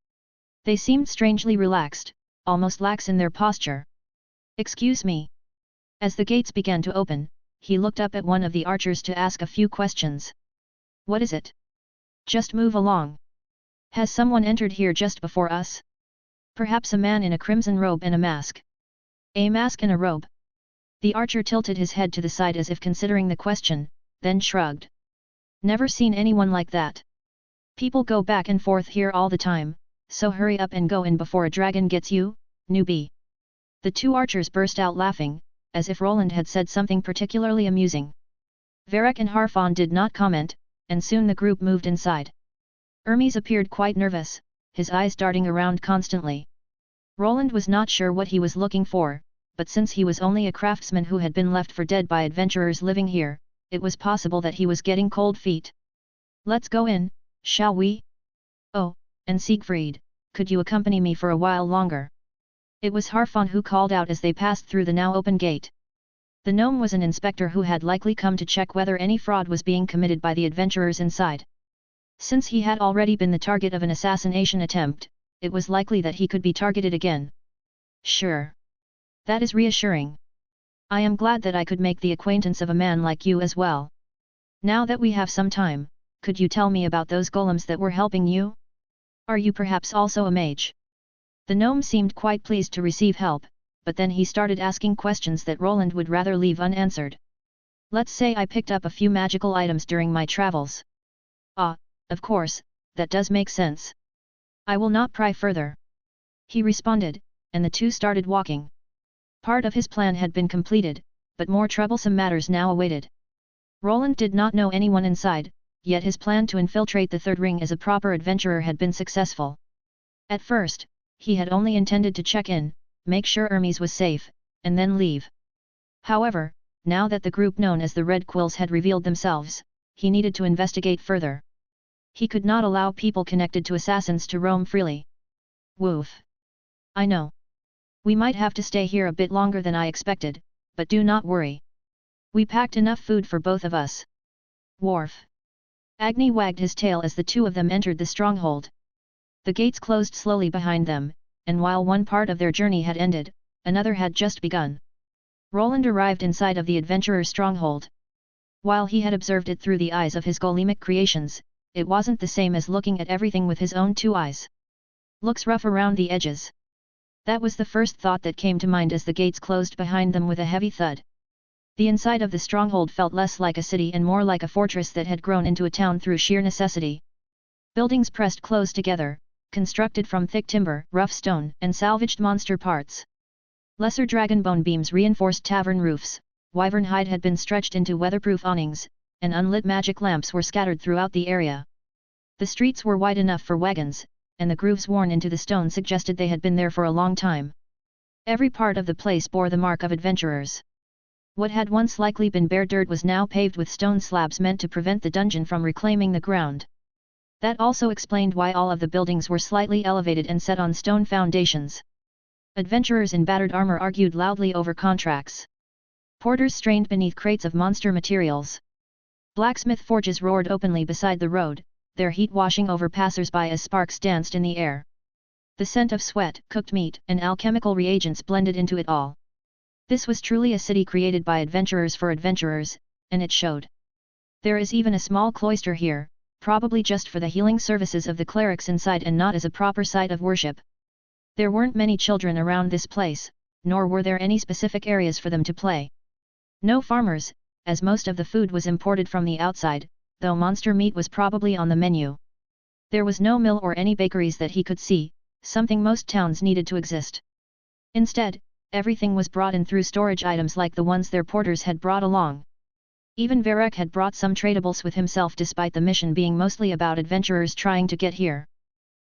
They seemed strangely relaxed, almost lax in their posture. Excuse me. As the gates began to open, he looked up at one of the archers to ask a few questions. What is it? Just move along. Has someone entered here just before us? Perhaps a man in a crimson robe and a mask. A mask and a robe. The archer tilted his head to the side as if considering the question, then shrugged. Never seen anyone like that. People go back and forth here all the time, so hurry up and go in before a dragon gets you, newbie. The two archers burst out laughing, as if Roland had said something particularly amusing. Varric and Harfon did not comment, and soon the group moved inside. Hermes appeared quite nervous, his eyes darting around constantly. Roland was not sure what he was looking for, but since he was only a craftsman who had been left for dead by adventurers living here, it was possible that he was getting cold feet. Let's go in, shall we? Oh, and Siegfried, could you accompany me for a while longer? It was Harfon who called out as they passed through the now open gate. The gnome was an inspector who had likely come to check whether any fraud was being committed by the adventurers inside. Since he had already been the target of an assassination attempt, it was likely that he could be targeted again. Sure. That is reassuring. I am glad that I could make the acquaintance of a man like you as well. Now that we have some time, could you tell me about those golems that were helping you? Are you perhaps also a mage? The gnome seemed quite pleased to receive help, but then he started asking questions that Roland would rather leave unanswered. Let's say I picked up a few magical items during my travels. Ah, of course, that does make sense. I will not pry further. He responded, and the two started walking. Part of his plan had been completed, but more troublesome matters now awaited. Roland did not know anyone inside, yet his plan to infiltrate the third ring as a proper adventurer had been successful. At first, he had only intended to check in, make sure Hermes was safe, and then leave. However, now that the group known as the Red Quills had revealed themselves, he needed to investigate further. He could not allow people connected to assassins to roam freely. Woof. I know. We might have to stay here a bit longer than I expected, but do not worry. We packed enough food for both of us. Worf. Agni wagged his tail as the two of them entered the stronghold. The gates closed slowly behind them, and while one part of their journey had ended, another had just begun. Roland arrived inside of the adventurer's stronghold. While he had observed it through the eyes of his golemic creations, it wasn't the same as looking at everything with his own two eyes. Looks rough around the edges. That was the first thought that came to mind as the gates closed behind them with a heavy thud. The inside of the stronghold felt less like a city and more like a fortress that had grown into a town through sheer necessity. Buildings pressed close together, constructed from thick timber, rough stone, and salvaged monster parts. Lesser dragonbone beams reinforced tavern roofs, wyvern hide had been stretched into weatherproof awnings, and unlit magic lamps were scattered throughout the area. The streets were wide enough for wagons, and the grooves worn into the stone suggested they had been there for a long time. Every part of the place bore the mark of adventurers. What had once likely been bare dirt was now paved with stone slabs meant to prevent the dungeon from reclaiming the ground. That also explained why all of the buildings were slightly elevated and set on stone foundations. Adventurers in battered armor argued loudly over contracts. Porters strained beneath crates of monster materials. Blacksmith forges roared openly beside the road, their heat washing over passers-by as sparks danced in the air. The scent of sweat, cooked meat, and alchemical reagents blended into it all. This was truly a city created by adventurers for adventurers, and it showed. There is even a small cloister here, probably just for the healing services of the clerics inside and not as a proper site of worship. There weren't many children around this place, nor were there any specific areas for them to play. No farmers, as most of the food was imported from the outside, though monster meat was probably on the menu. There was no mill or any bakeries that he could see, something most towns needed to exist. Instead, everything was brought in through storage items like the ones their porters had brought along. Even Varek had brought some tradables with himself despite the mission being mostly about adventurers trying to get here.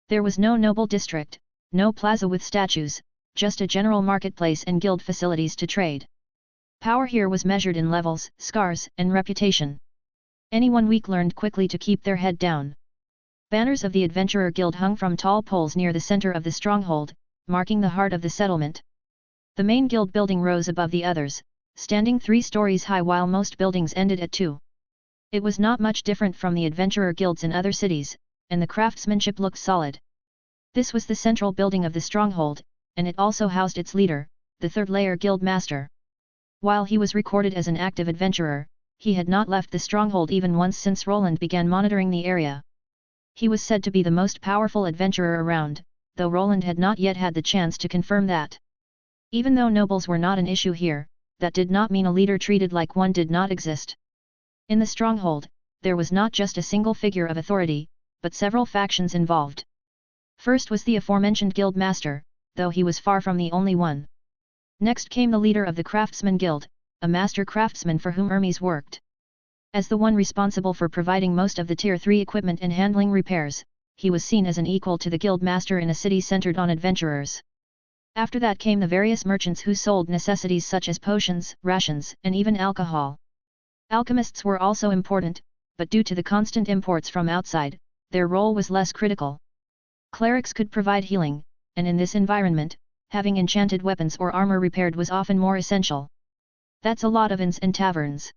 There was no noble district, no plaza with statues, just a general marketplace and guild facilities to trade. Power here was measured in levels, scars, and reputation. Anyone weak learned quickly to keep their head down. Banners of the Adventurer Guild hung from tall poles near the center of the stronghold, marking the heart of the settlement. The main guild building rose above the others, standing 3 stories high while most buildings ended at 2. It was not much different from the adventurer guilds in other cities, and the craftsmanship looked solid. This was the central building of the stronghold, and it also housed its leader, the third-layer guild master. While he was recorded as an active adventurer, he had not left the stronghold even once since Roland began monitoring the area. He was said to be the most powerful adventurer around, though Roland had not yet had the chance to confirm that. Even though nobles were not an issue here, that did not mean a leader treated like one did not exist. In the stronghold, there was not just a single figure of authority, but several factions involved. First was the aforementioned guild master, though he was far from the only one. Next came the leader of the Craftsman Guild, a master craftsman for whom Hermes worked. As the one responsible for providing most of the Tier 3 equipment and handling repairs, he was seen as an equal to the guild master in a city centered on adventurers. After that came the various merchants who sold necessities such as potions, rations, and even alcohol. Alchemists were also important, but due to the constant imports from outside, their role was less critical. Clerics could provide healing, and in this environment, having enchanted weapons or armor repaired was often more essential. That's a lot of inns and taverns.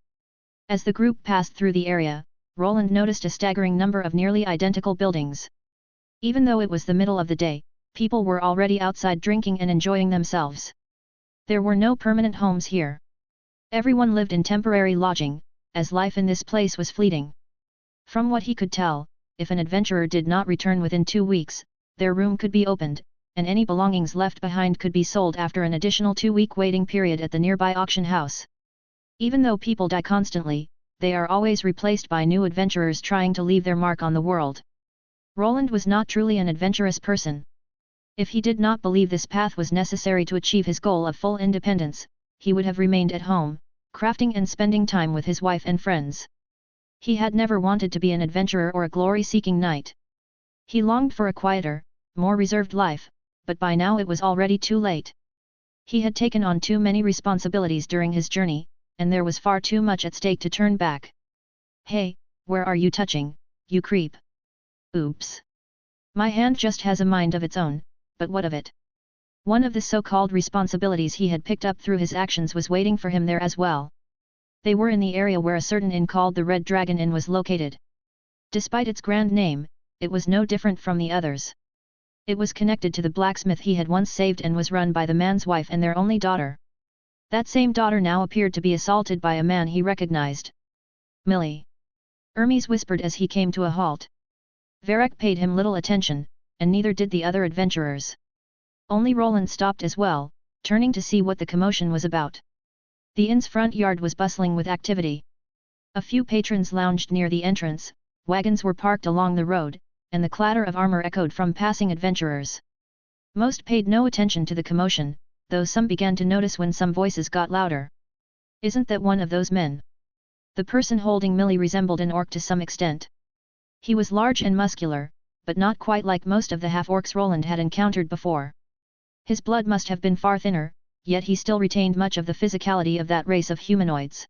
As the group passed through the area, Roland noticed a staggering number of nearly identical buildings. Even though it was the middle of the day, people were already outside drinking and enjoying themselves. There were no permanent homes here. Everyone lived in temporary lodging, as life in this place was fleeting. From what he could tell, if an adventurer did not return within 2 weeks, their room could be opened, and any belongings left behind could be sold after an additional 2-week waiting period at the nearby auction house. Even though people die constantly, they are always replaced by new adventurers trying to leave their mark on the world. Roland was not truly an adventurous person. If he did not believe this path was necessary to achieve his goal of full independence, he would have remained at home, crafting and spending time with his wife and friends. He had never wanted to be an adventurer or a glory-seeking knight. He longed for a quieter, more reserved life, but by now it was already too late. He had taken on too many responsibilities during his journey, and there was far too much at stake to turn back. Hey, where are you touching, you creep? Oops. My hand just has a mind of its own, but what of it? One of the so-called responsibilities he had picked up through his actions was waiting for him there as well. They were in the area where a certain inn called the Red Dragon Inn was located. Despite its grand name, it was no different from the others. It was connected to the blacksmith he had once saved and was run by the man's wife and their only daughter. That same daughter now appeared to be assaulted by a man he recognized. Millie. Hermes whispered as he came to a halt. Varek paid him little attention, and neither did the other adventurers. Only Roland stopped as well, turning to see what the commotion was about. The inn's front yard was bustling with activity. A few patrons lounged near the entrance, wagons were parked along the road, and the clatter of armor echoed from passing adventurers. Most paid no attention to the commotion, though some began to notice when some voices got louder. Isn't that one of those men? The person holding Millie resembled an orc to some extent. He was large and muscular, but not quite like most of the half-orcs Roland had encountered before. His blood must have been far thinner, yet he still retained much of the physicality of that race of humanoids.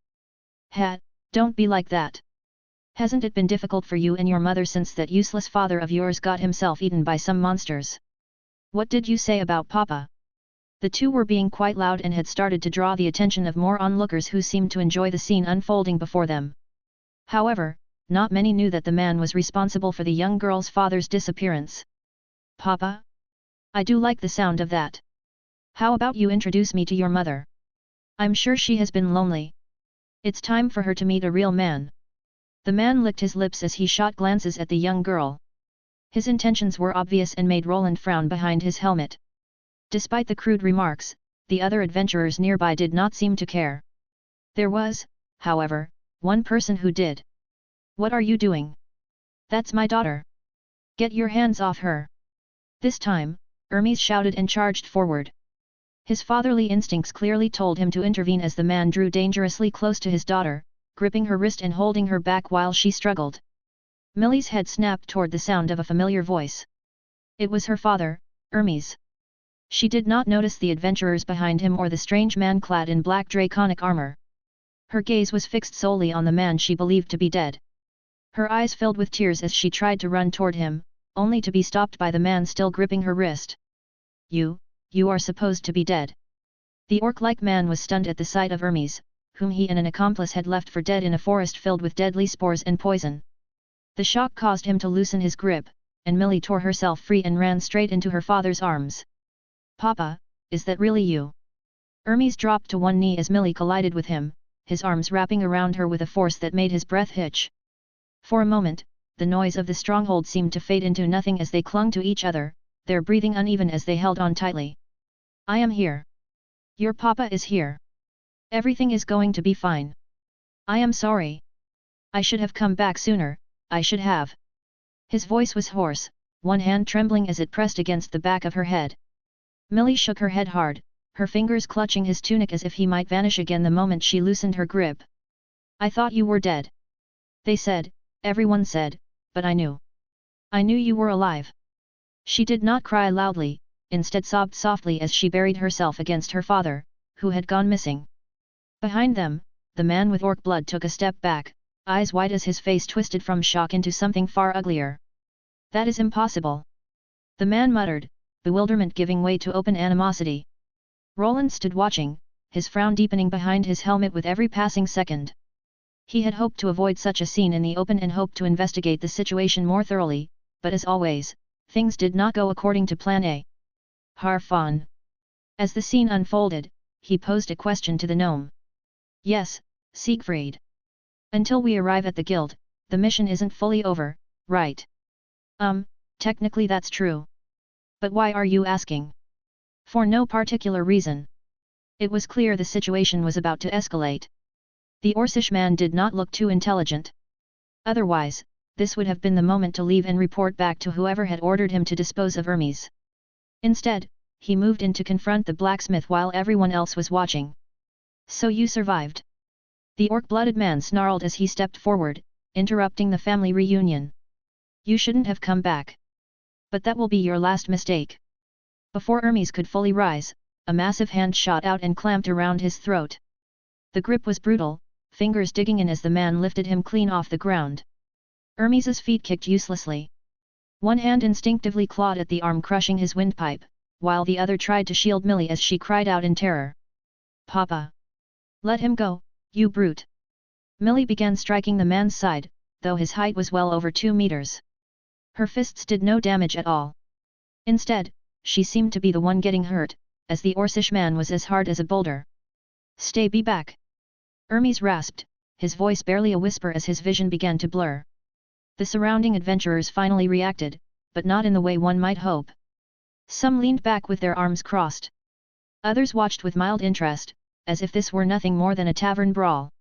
Don't be like that. Hasn't it been difficult for you and your mother since that useless father of yours got himself eaten by some monsters? What did you say about Papa? The two were being quite loud and had started to draw the attention of more onlookers who seemed to enjoy the scene unfolding before them. However, not many knew that the man was responsible for the young girl's father's disappearance. Papa? I do like the sound of that. How about you introduce me to your mother? I'm sure she has been lonely. It's time for her to meet a real man. The man licked his lips as he shot glances at the young girl. His intentions were obvious and made Roland frown behind his helmet. Despite the crude remarks, the other adventurers nearby did not seem to care. There was, however, one person who did. "What are you doing? That's my daughter. Get your hands off her." This time, Hermes shouted and charged forward. His fatherly instincts clearly told him to intervene as the man drew dangerously close to his daughter, gripping her wrist and holding her back while she struggled. Millie's head snapped toward the sound of a familiar voice. It was her father, Hermes. She did not notice the adventurers behind him or the strange man clad in black draconic armor. Her gaze was fixed solely on the man she believed to be dead. Her eyes filled with tears as she tried to run toward him, only to be stopped by the man still gripping her wrist. You are supposed to be dead." The orc-like man was stunned at the sight of Hermes, whom he and an accomplice had left for dead in a forest filled with deadly spores and poison. The shock caused him to loosen his grip, and Millie tore herself free and ran straight into her father's arms. "Papa, is that really you?" Hermes dropped to one knee as Millie collided with him, his arms wrapping around her with a force that made his breath hitch. For a moment, the noise of the stronghold seemed to fade into nothing as they clung to each other, their breathing uneven as they held on tightly. "I am here. Your papa is here. Everything is going to be fine. I am sorry. I should have come back sooner, I should have." His voice was hoarse, one hand trembling as it pressed against the back of her head. Millie shook her head hard, her fingers clutching his tunic as if he might vanish again the moment she loosened her grip. "I thought you were dead. They said, everyone said, but I knew. I knew you were alive." She did not cry loudly, instead sobbed softly as she buried herself against her father, who had gone missing. Behind them, the man with orc blood took a step back, eyes wide as his face twisted from shock into something far uglier. "That is impossible," the man muttered, bewilderment giving way to open animosity. Roland stood watching, his frown deepening behind his helmet with every passing second. He had hoped to avoid such a scene in the open and hoped to investigate the situation more thoroughly, but as always, things did not go according to Plan A. "Harfan." As the scene unfolded, he posed a question to the gnome. "Yes, Siegfried. Until we arrive at the guild, the mission isn't fully over, right?" Technically that's true. But why are you asking?" "For no particular reason." It was clear the situation was about to escalate. The Orcish man did not look too intelligent. Otherwise, this would have been the moment to leave and report back to whoever had ordered him to dispose of Hermes. Instead, he moved in to confront the blacksmith while everyone else was watching. "So you survived?" The orc-blooded man snarled as he stepped forward, interrupting the family reunion. "You shouldn't have come back. But that will be your last mistake." Before Hermes could fully rise, a massive hand shot out and clamped around his throat. The grip was brutal, fingers digging in as the man lifted him clean off the ground. Hermes's feet kicked uselessly. One hand instinctively clawed at the arm crushing his windpipe, while the other tried to shield Millie as she cried out in terror. "Papa! Let him go, you brute!" Millie began striking the man's side, though his height was well over 2 meters. Her fists did no damage at all. Instead, she seemed to be the one getting hurt, as the Orcish man was as hard as a boulder. "Stay back!" Hermes rasped, his voice barely a whisper as his vision began to blur. The surrounding adventurers finally reacted, but not in the way one might hope. Some leaned back with their arms crossed. Others watched with mild interest, as if this were nothing more than a tavern brawl.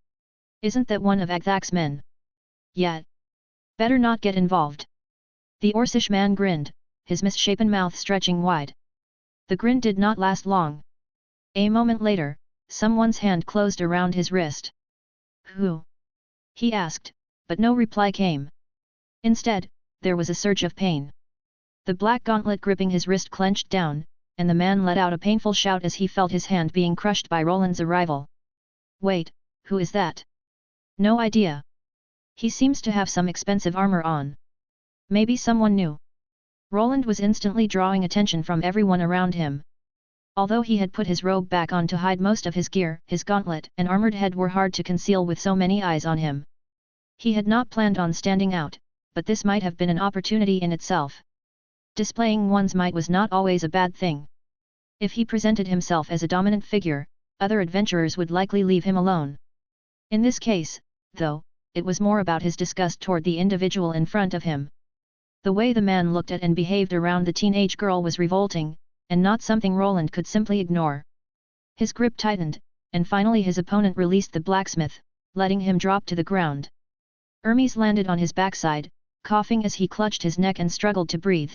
"Isn't that one of Agthak's men?" "Yeah. Better not get involved." The Orcish man grinned, his misshapen mouth stretching wide. The grin did not last long. A moment later, someone's hand closed around his wrist. "Who?" he asked, but no reply came. Instead, there was a surge of pain. The black gauntlet gripping his wrist clenched down, and the man let out a painful shout as he felt his hand being crushed by Roland's arrival. "Wait, who is that?" "No idea. He seems to have some expensive armor on. Maybe someone new." Roland was instantly drawing attention from everyone around him. Although he had put his robe back on to hide most of his gear, his gauntlet and armored head were hard to conceal with so many eyes on him. He had not planned on standing out, but this might have been an opportunity in itself. Displaying one's might was not always a bad thing. If he presented himself as a dominant figure, other adventurers would likely leave him alone. In this case, though, it was more about his disgust toward the individual in front of him. The way the man looked at and behaved around the teenage girl was revolting, and not something Roland could simply ignore. His grip tightened, and finally his opponent released the blacksmith, letting him drop to the ground. Hermes landed on his backside, coughing as he clutched his neck and struggled to breathe.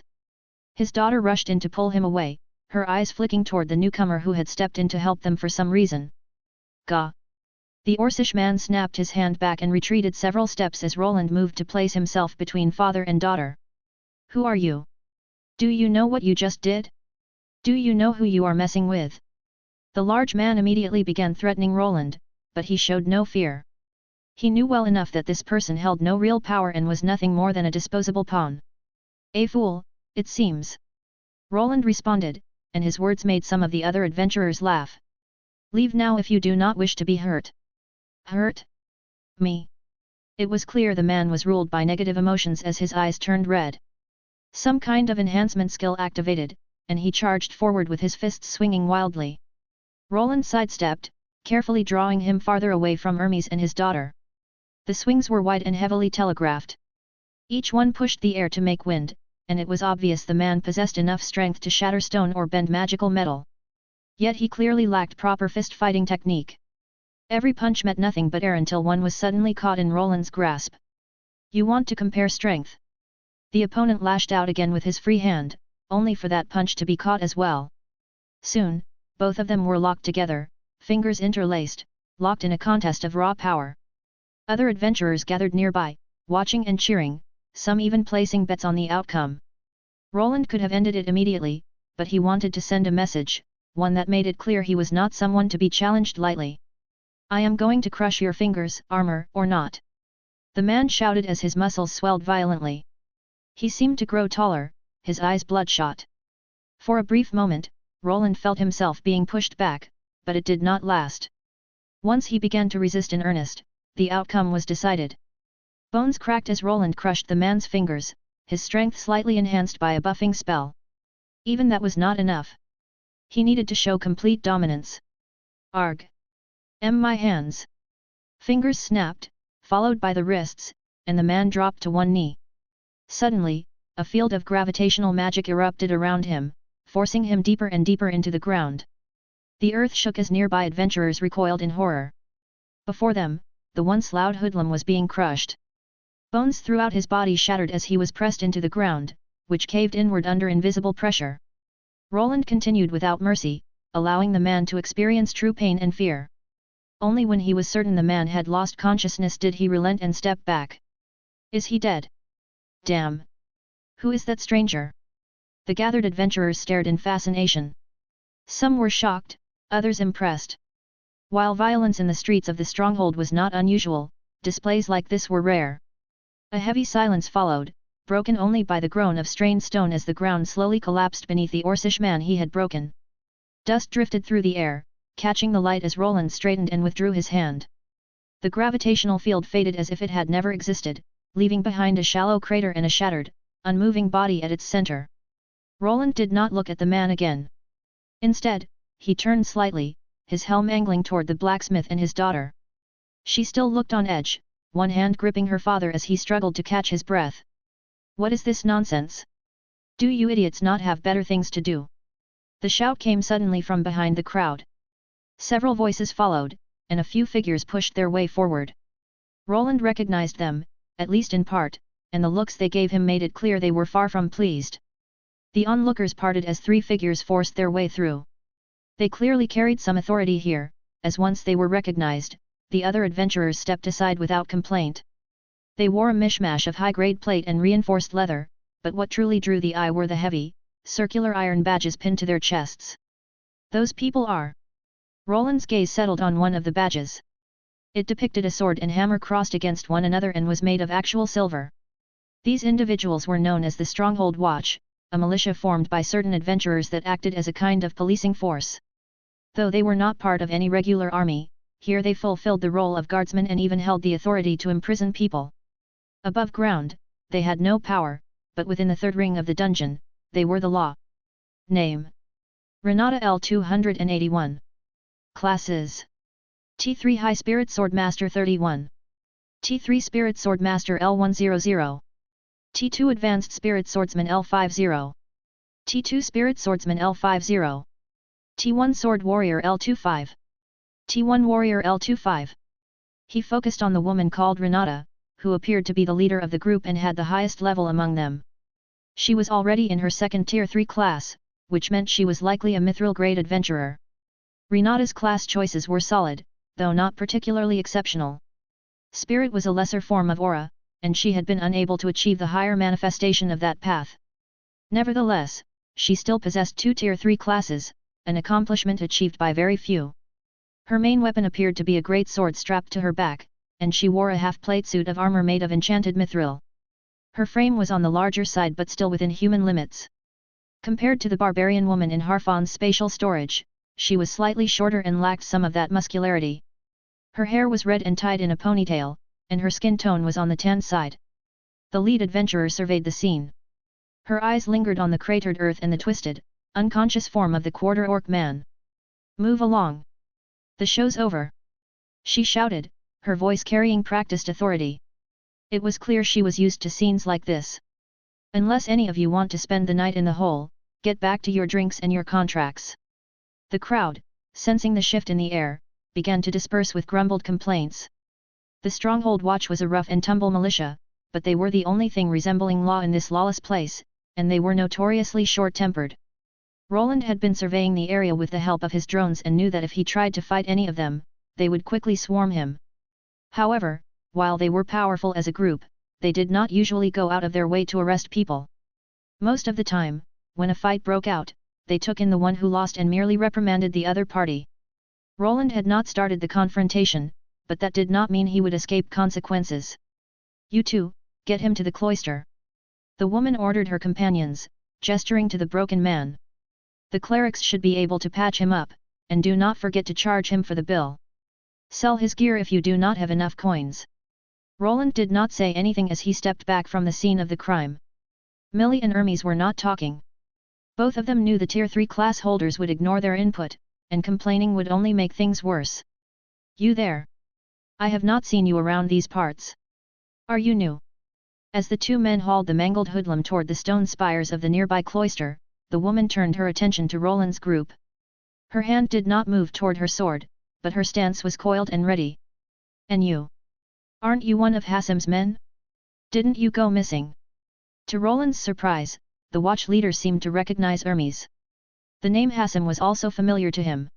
His daughter rushed in to pull him away, her eyes flicking toward the newcomer who had stepped in to help them for some reason. Gah! The Orcish man snapped his hand back and retreated several steps as Roland moved to place himself between father and daughter. Who are you? Do you know what you just did? Do you know who you are messing with? The large man immediately began threatening Roland, but he showed no fear. He knew well enough that this person held no real power and was nothing more than a disposable pawn. A fool, it seems. Roland responded, and his words made some of the other adventurers laugh. Leave now if you do not wish to be hurt. Hurt? Me? It was clear the man was ruled by negative emotions as his eyes turned red. Some kind of enhancement skill activated, and he charged forward with his fists swinging wildly. Roland sidestepped, carefully drawing him farther away from Hermes and his daughter. The swings were wide and heavily telegraphed. Each one pushed the air to make wind, and it was obvious the man possessed enough strength to shatter stone or bend magical metal. Yet he clearly lacked proper fist-fighting technique. Every punch met nothing but air until one was suddenly caught in Roland's grasp. You want to compare strength? The opponent lashed out again with his free hand, only for that punch to be caught as well. Soon, both of them were locked together, fingers interlaced, locked in a contest of raw power. Other adventurers gathered nearby, watching and cheering, some even placing bets on the outcome. Roland could have ended it immediately, but he wanted to send a message, one that made it clear he was not someone to be challenged lightly. I am going to crush your fingers, armor or not. The man shouted as his muscles swelled violently. He seemed to grow taller, his eyes bloodshot. For a brief moment, Roland felt himself being pushed back, but it did not last. Once he began to resist in earnest, the outcome was decided. Bones cracked as Roland crushed the man's fingers, his strength slightly enhanced by a buffing spell. Even that was not enough. He needed to show complete dominance. Arg! My hands! Fingers snapped, followed by the wrists, and the man dropped to one knee. Suddenly, a field of gravitational magic erupted around him, forcing him deeper and deeper into the ground. The earth shook as nearby adventurers recoiled in horror. Before them, the once loud hoodlum was being crushed. Bones throughout his body shattered as he was pressed into the ground, which caved inward under invisible pressure. Roland continued without mercy, allowing the man to experience true pain and fear. Only when he was certain the man had lost consciousness did he relent and step back. Is he dead? Damn! Who is that stranger? The gathered adventurers stared in fascination. Some were shocked, others impressed. While violence in the streets of the stronghold was not unusual, displays like this were rare. A heavy silence followed, broken only by the groan of strained stone as the ground slowly collapsed beneath the Orcish man he had broken. Dust drifted through the air, catching the light as Roland straightened and withdrew his hand. The gravitational field faded as if it had never existed, leaving behind a shallow crater and a shattered, unmoving body at its center. Roland did not look at the man again. Instead, he turned slightly, his helm angling toward the blacksmith and his daughter. She still looked on edge, one hand gripping her father as he struggled to catch his breath. What is this nonsense? Do you idiots not have better things to do? The shout came suddenly from behind the crowd. Several voices followed, and a few figures pushed their way forward. Roland recognized them, at least in part, and the looks they gave him made it clear they were far from pleased. The onlookers parted as three figures forced their way through. They clearly carried some authority here, as once they were recognized, the other adventurers stepped aside without complaint. They wore a mishmash of high-grade plate and reinforced leather, but what truly drew the eye were the heavy, circular iron badges pinned to their chests. Those people are... Roland's gaze settled on one of the badges. It depicted a sword and hammer crossed against one another and was made of actual silver. These individuals were known as the Stronghold Watch, a militia formed by certain adventurers that acted as a kind of policing force. Though they were not part of any regular army, here they fulfilled the role of guardsmen and even held the authority to imprison people. Above ground, they had no power, but within the third ring of the dungeon, they were the law. Name: Renata L. 281. Classes: T3 High Spirit Sword Master 31. T3 Spirit Sword Master L100. T2 Advanced Spirit Swordsman L50. T2 Spirit Swordsman L50. T1 Sword Warrior L25. T1 Warrior L25. He focused on the woman called Renata, who appeared to be the leader of the group and had the highest level among them. She was already in her second Tier 3 class, which meant she was likely a mithril grade adventurer. Renata's class choices were solid, though not particularly exceptional. Spirit was a lesser form of aura, and she had been unable to achieve the higher manifestation of that path. Nevertheless, she still possessed 2 Tier 3 classes, an accomplishment achieved by very few. Her main weapon appeared to be a great sword strapped to her back, and she wore a half-plate suit of armor made of enchanted mithril. Her frame was on the larger side but still within human limits. Compared to the barbarian woman in Harfon's spatial storage, she was slightly shorter and lacked some of that muscularity. Her hair was red and tied in a ponytail, and her skin tone was on the tan side. The lead adventurer surveyed the scene. Her eyes lingered on the cratered earth and the twisted, unconscious form of the quarter-orc man. "Move along. The show's over," she shouted, her voice carrying practiced authority. It was clear she was used to scenes like this. "Unless any of you want to spend the night in the hole, get back to your drinks and your contracts." The crowd, sensing the shift in the air, began to disperse with grumbled complaints. The Stronghold Watch was a rough-and-tumble militia, but they were the only thing resembling law in this lawless place, and they were notoriously short-tempered. Roland had been surveying the area with the help of his drones and knew that if he tried to fight any of them, they would quickly swarm him. However, while they were powerful as a group, they did not usually go out of their way to arrest people. Most of the time, when a fight broke out, they took in the one who lost and merely reprimanded the other party. Roland had not started the confrontation, but that did not mean he would escape consequences. "You two, get him to the cloister," the woman ordered her companions, gesturing to the broken man. "The clerics should be able to patch him up, and do not forget to charge him for the bill. Sell his gear if you do not have enough coins." Roland did not say anything as he stepped back from the scene of the crime. Millie and Hermes were not talking. Both of them knew the Tier 3 class holders would ignore their input, and complaining would only make things worse. "You there? I have not seen you around these parts. Are you new?" As the two men hauled the mangled hoodlum toward the stone spires of the nearby cloister, the woman turned her attention to Roland's group. Her hand did not move toward her sword, but her stance was coiled and ready. "And you? Aren't you one of Hassem's men? Didn't you go missing?" To Roland's surprise, the watch leader seemed to recognize Hermes. The name Hassem was also familiar to him.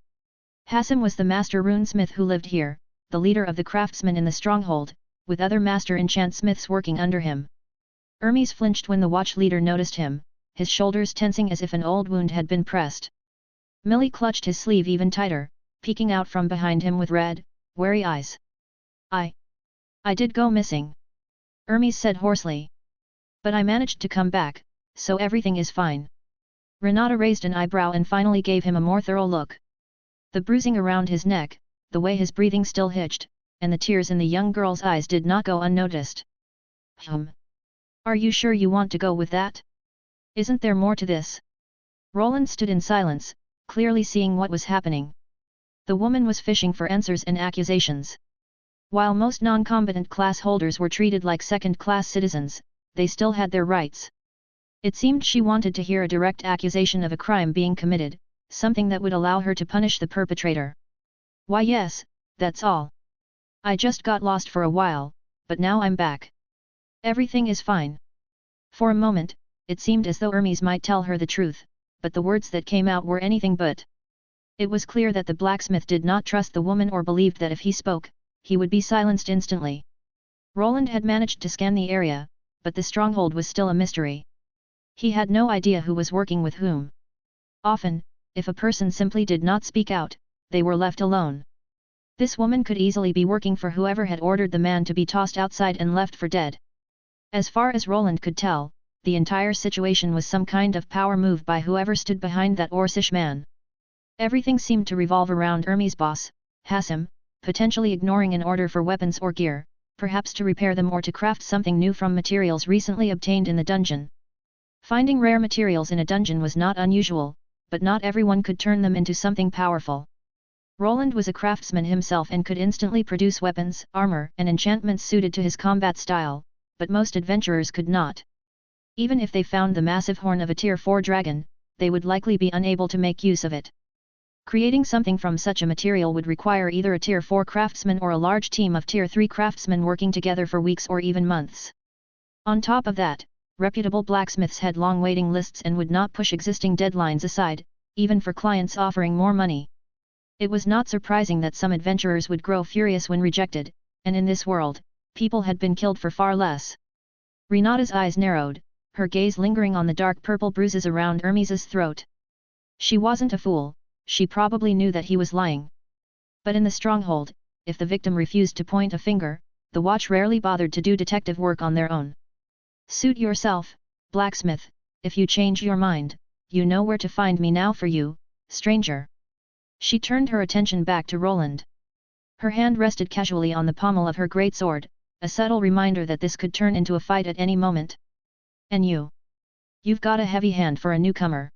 Hassem was the master runesmith who lived here, the leader of the craftsmen in the stronghold, with other master enchantsmiths working under him. Hermes flinched when the watch leader noticed him, his shoulders tensing as if an old wound had been pressed. Millie clutched his sleeve even tighter, peeking out from behind him with red, wary eyes. I did go missing," Hermes said hoarsely. "But I managed to come back, so everything is fine." Renata raised an eyebrow and finally gave him a more thorough look. The bruising around his neck, the way his breathing still hitched, and the tears in the young girl's eyes did not go unnoticed. Are you sure you want to go with that? Isn't there more to this?" Roland stood in silence, clearly seeing what was happening. The woman was fishing for answers and accusations. While most non-combatant class holders were treated like second-class citizens, they still had their rights. It seemed she wanted to hear a direct accusation of a crime being committed, something that would allow her to punish the perpetrator. "Why yes, that's all. I just got lost for a while, but now I'm back. Everything is fine." For a moment, it seemed as though Hermes might tell her the truth, but the words that came out were anything but. It was clear that the blacksmith did not trust the woman or believed that if he spoke, he would be silenced instantly. Roland had managed to scan the area, but the stronghold was still a mystery. He had no idea who was working with whom. Often, if a person simply did not speak out, they were left alone. This woman could easily be working for whoever had ordered the man to be tossed outside and left for dead. As far as Roland could tell, the entire situation was some kind of power move by whoever stood behind that Orcish man. Everything seemed to revolve around Hermes' boss, Hassem, potentially ignoring an order for weapons or gear, perhaps to repair them or to craft something new from materials recently obtained in the dungeon. Finding rare materials in a dungeon was not unusual, but not everyone could turn them into something powerful. Roland was a craftsman himself and could instantly produce weapons, armor, and enchantments suited to his combat style, but most adventurers could not. Even if they found the massive horn of a Tier 4 dragon, they would likely be unable to make use of it. Creating something from such a material would require either a Tier 4 craftsman or a large team of Tier 3 craftsmen working together for weeks or even months. On top of that, reputable blacksmiths had long waiting lists and would not push existing deadlines aside, even for clients offering more money. It was not surprising that some adventurers would grow furious when rejected, and in this world, people had been killed for far less. Renata's eyes narrowed, her gaze lingering on the dark purple bruises around Hermes's throat. She wasn't a fool, she probably knew that he was lying. But in the stronghold, if the victim refused to point a finger, the watch rarely bothered to do detective work on their own. Suit yourself, blacksmith, if you change your mind, you know where to find me now for you, stranger. She turned her attention back to Roland. Her hand rested casually on the pommel of her greatsword, a subtle reminder that this could turn into a fight at any moment. And you? You've got a heavy hand for a newcomer.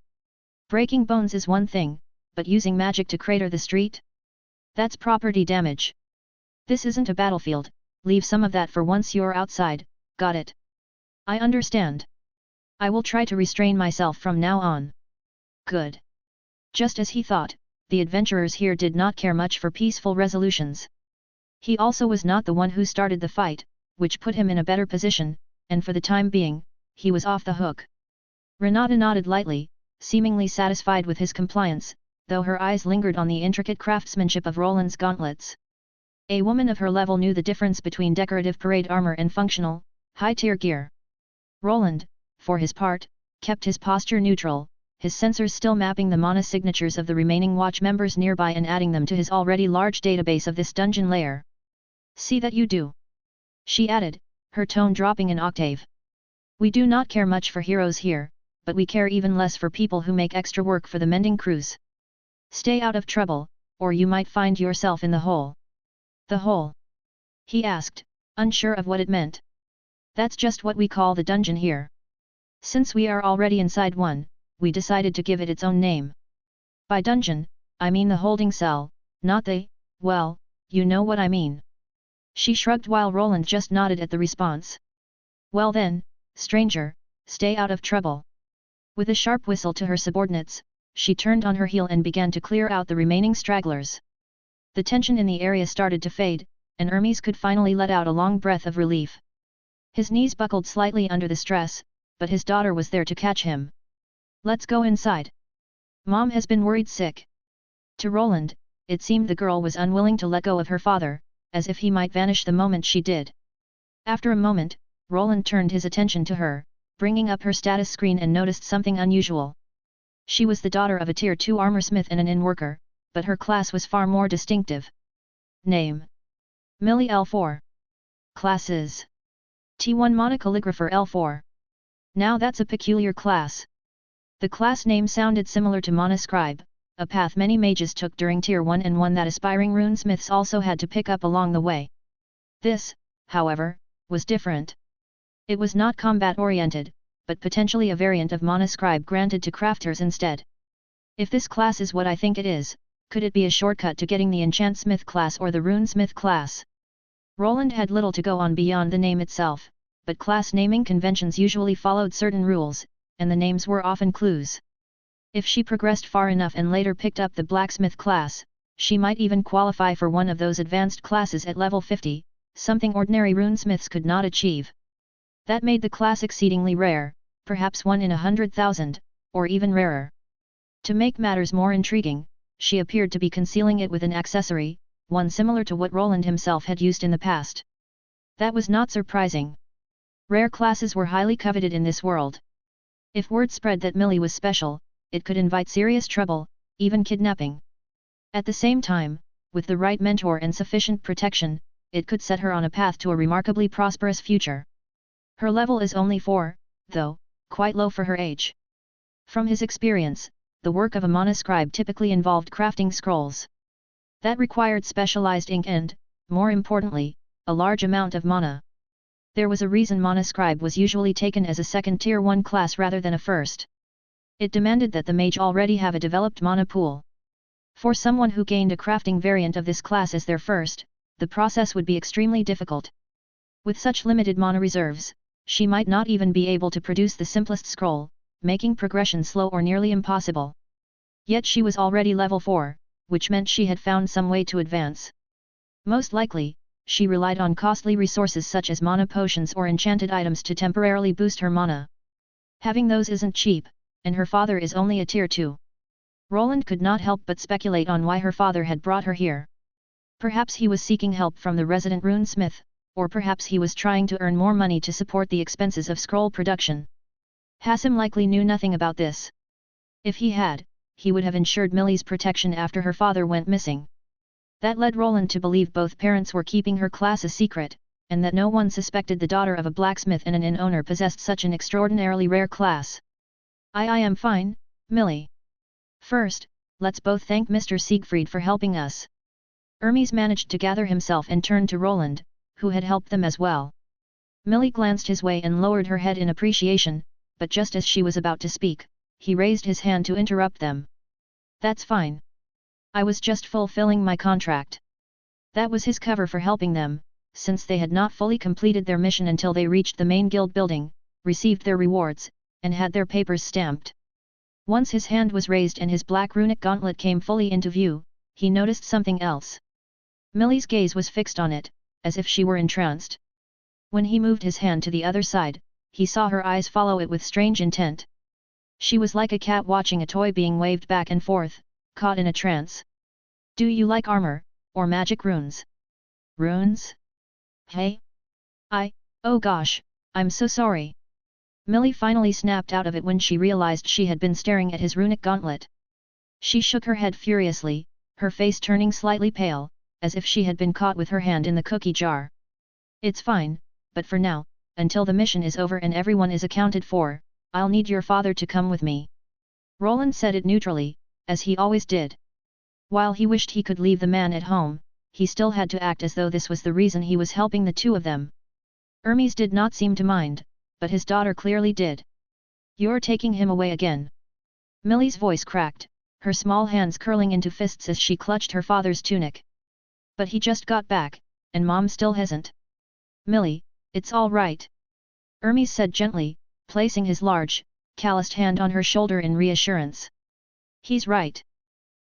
Breaking bones is one thing, but using magic to crater the street? That's property damage. This isn't a battlefield, leave some of that for once you're outside, got it? I understand. I will try to restrain myself from now on. Good. Just as he thought, the adventurers here did not care much for peaceful resolutions. He also was not the one who started the fight, which put him in a better position, and for the time being, he was off the hook. Renata nodded lightly, seemingly satisfied with his compliance, though her eyes lingered on the intricate craftsmanship of Roland's gauntlets. A woman of her level knew the difference between decorative parade armor and functional, high-tier gear. Roland, for his part, kept his posture neutral, his sensors still mapping the mana signatures of the remaining watch members nearby and adding them to his already large database of this dungeon lair. See that you do. She added, her tone dropping an octave. We do not care much for heroes here, but we care even less for people who make extra work for the mending crews. Stay out of trouble, or you might find yourself in the hole. The hole? He asked, unsure of what it meant. That's just what we call the dungeon here. Since we are already inside one, we decided to give it its own name. By dungeon, I mean the holding cell, not the, well, you know what I mean. She shrugged while Roland just nodded at the response. Well then, stranger, stay out of trouble. With a sharp whistle to her subordinates, she turned on her heel and began to clear out the remaining stragglers. The tension in the area started to fade, and Hermes could finally let out a long breath of relief. His knees buckled slightly under the stress, but his daughter was there to catch him. Let's go inside. Mom has been worried sick. To Roland, it seemed the girl was unwilling to let go of her father, as if he might vanish the moment she did. After a moment, Roland turned his attention to her, bringing up her status screen and noticed something unusual. She was the daughter of a Tier 2 armorsmith and an inn worker, but her class was far more distinctive. Name: Millie L4. Classes: T1 Monocalligrapher L4. Now that's a peculiar class. The class name sounded similar to Monoscribe, a path many mages took during Tier 1 and one that aspiring runesmiths also had to pick up along the way. This, however, was different. It was not combat-oriented, but potentially a variant of Monoscribe granted to crafters instead. If this class is what I think it is, could it be a shortcut to getting the Enchantsmith class or the Runesmith class? Roland had little to go on beyond the name itself, but class naming conventions usually followed certain rules, and the names were often clues. If she progressed far enough and later picked up the blacksmith class, she might even qualify for one of those advanced classes at level 50, something ordinary runesmiths could not achieve. That made the class exceedingly rare, perhaps 1 in 100,000, or even rarer. To make matters more intriguing, she appeared to be concealing it with an accessory, one similar to what Roland himself had used in the past. That was not surprising. Rare classes were highly coveted in this world. If word spread that Millie was special, it could invite serious trouble, even kidnapping. At the same time, with the right mentor and sufficient protection, it could set her on a path to a remarkably prosperous future. Her level is only 4, though, quite low for her age. From his experience, the work of a monoscribe typically involved crafting scrolls. That required specialized ink and, more importantly, a large amount of mana. There was a reason monoscribe was usually taken as a second Tier 1 class rather than a first. It demanded that the mage already have a developed mana pool. For someone who gained a crafting variant of this class as their first, the process would be extremely difficult. With such limited mana reserves, she might not even be able to produce the simplest scroll, making progression slow or nearly impossible. Yet she was already level 4, which meant she had found some way to advance. Most likely, she relied on costly resources such as mana potions or enchanted items to temporarily boost her mana. Having those isn't cheap, and her father is only a tier 2. Roland could not help but speculate on why her father had brought her here. Perhaps he was seeking help from the resident runesmith, or perhaps he was trying to earn more money to support the expenses of scroll production. Hassim likely knew nothing about this. If he had, he would have ensured Millie's protection after her father went missing. That led Roland to believe both parents were keeping her class a secret, and that no one suspected the daughter of a blacksmith and an inn owner possessed such an extraordinarily rare class. I am fine, Millie. First, let's both thank Mr. Siegfried for helping us. Hermes managed to gather himself and turned to Roland, who had helped them as well. Millie glanced his way and lowered her head in appreciation, but just as she was about to speak, he raised his hand to interrupt them. That's fine. I was just fulfilling my contract. That was his cover for helping them, since they had not fully completed their mission until they reached the main guild building, received their rewards, and had their papers stamped. Once his hand was raised and his black runic gauntlet came fully into view, he noticed something else. Millie's gaze was fixed on it, as if she were entranced. When he moved his hand to the other side, he saw her eyes follow it with strange intent. She was like a cat watching a toy being waved back and forth, caught in a trance. Do you like armor, or magic runes? Runes? Hey? Oh gosh, I'm so sorry. Millie finally snapped out of it when she realized she had been staring at his runic gauntlet. She shook her head furiously, her face turning slightly pale, as if she had been caught with her hand in the cookie jar. It's fine, but for now, until the mission is over and everyone is accounted for, I'll need your father to come with me. Roland said it neutrally, as he always did. While he wished he could leave the man at home, he still had to act as though this was the reason he was helping the two of them. Hermes did not seem to mind, but his daughter clearly did. You're taking him away again. Millie's voice cracked, her small hands curling into fists as she clutched her father's tunic. But he just got back, and Mom still hasn't. Millie, it's all right. Hermes said gently, placing his large, calloused hand on her shoulder in reassurance. He's right.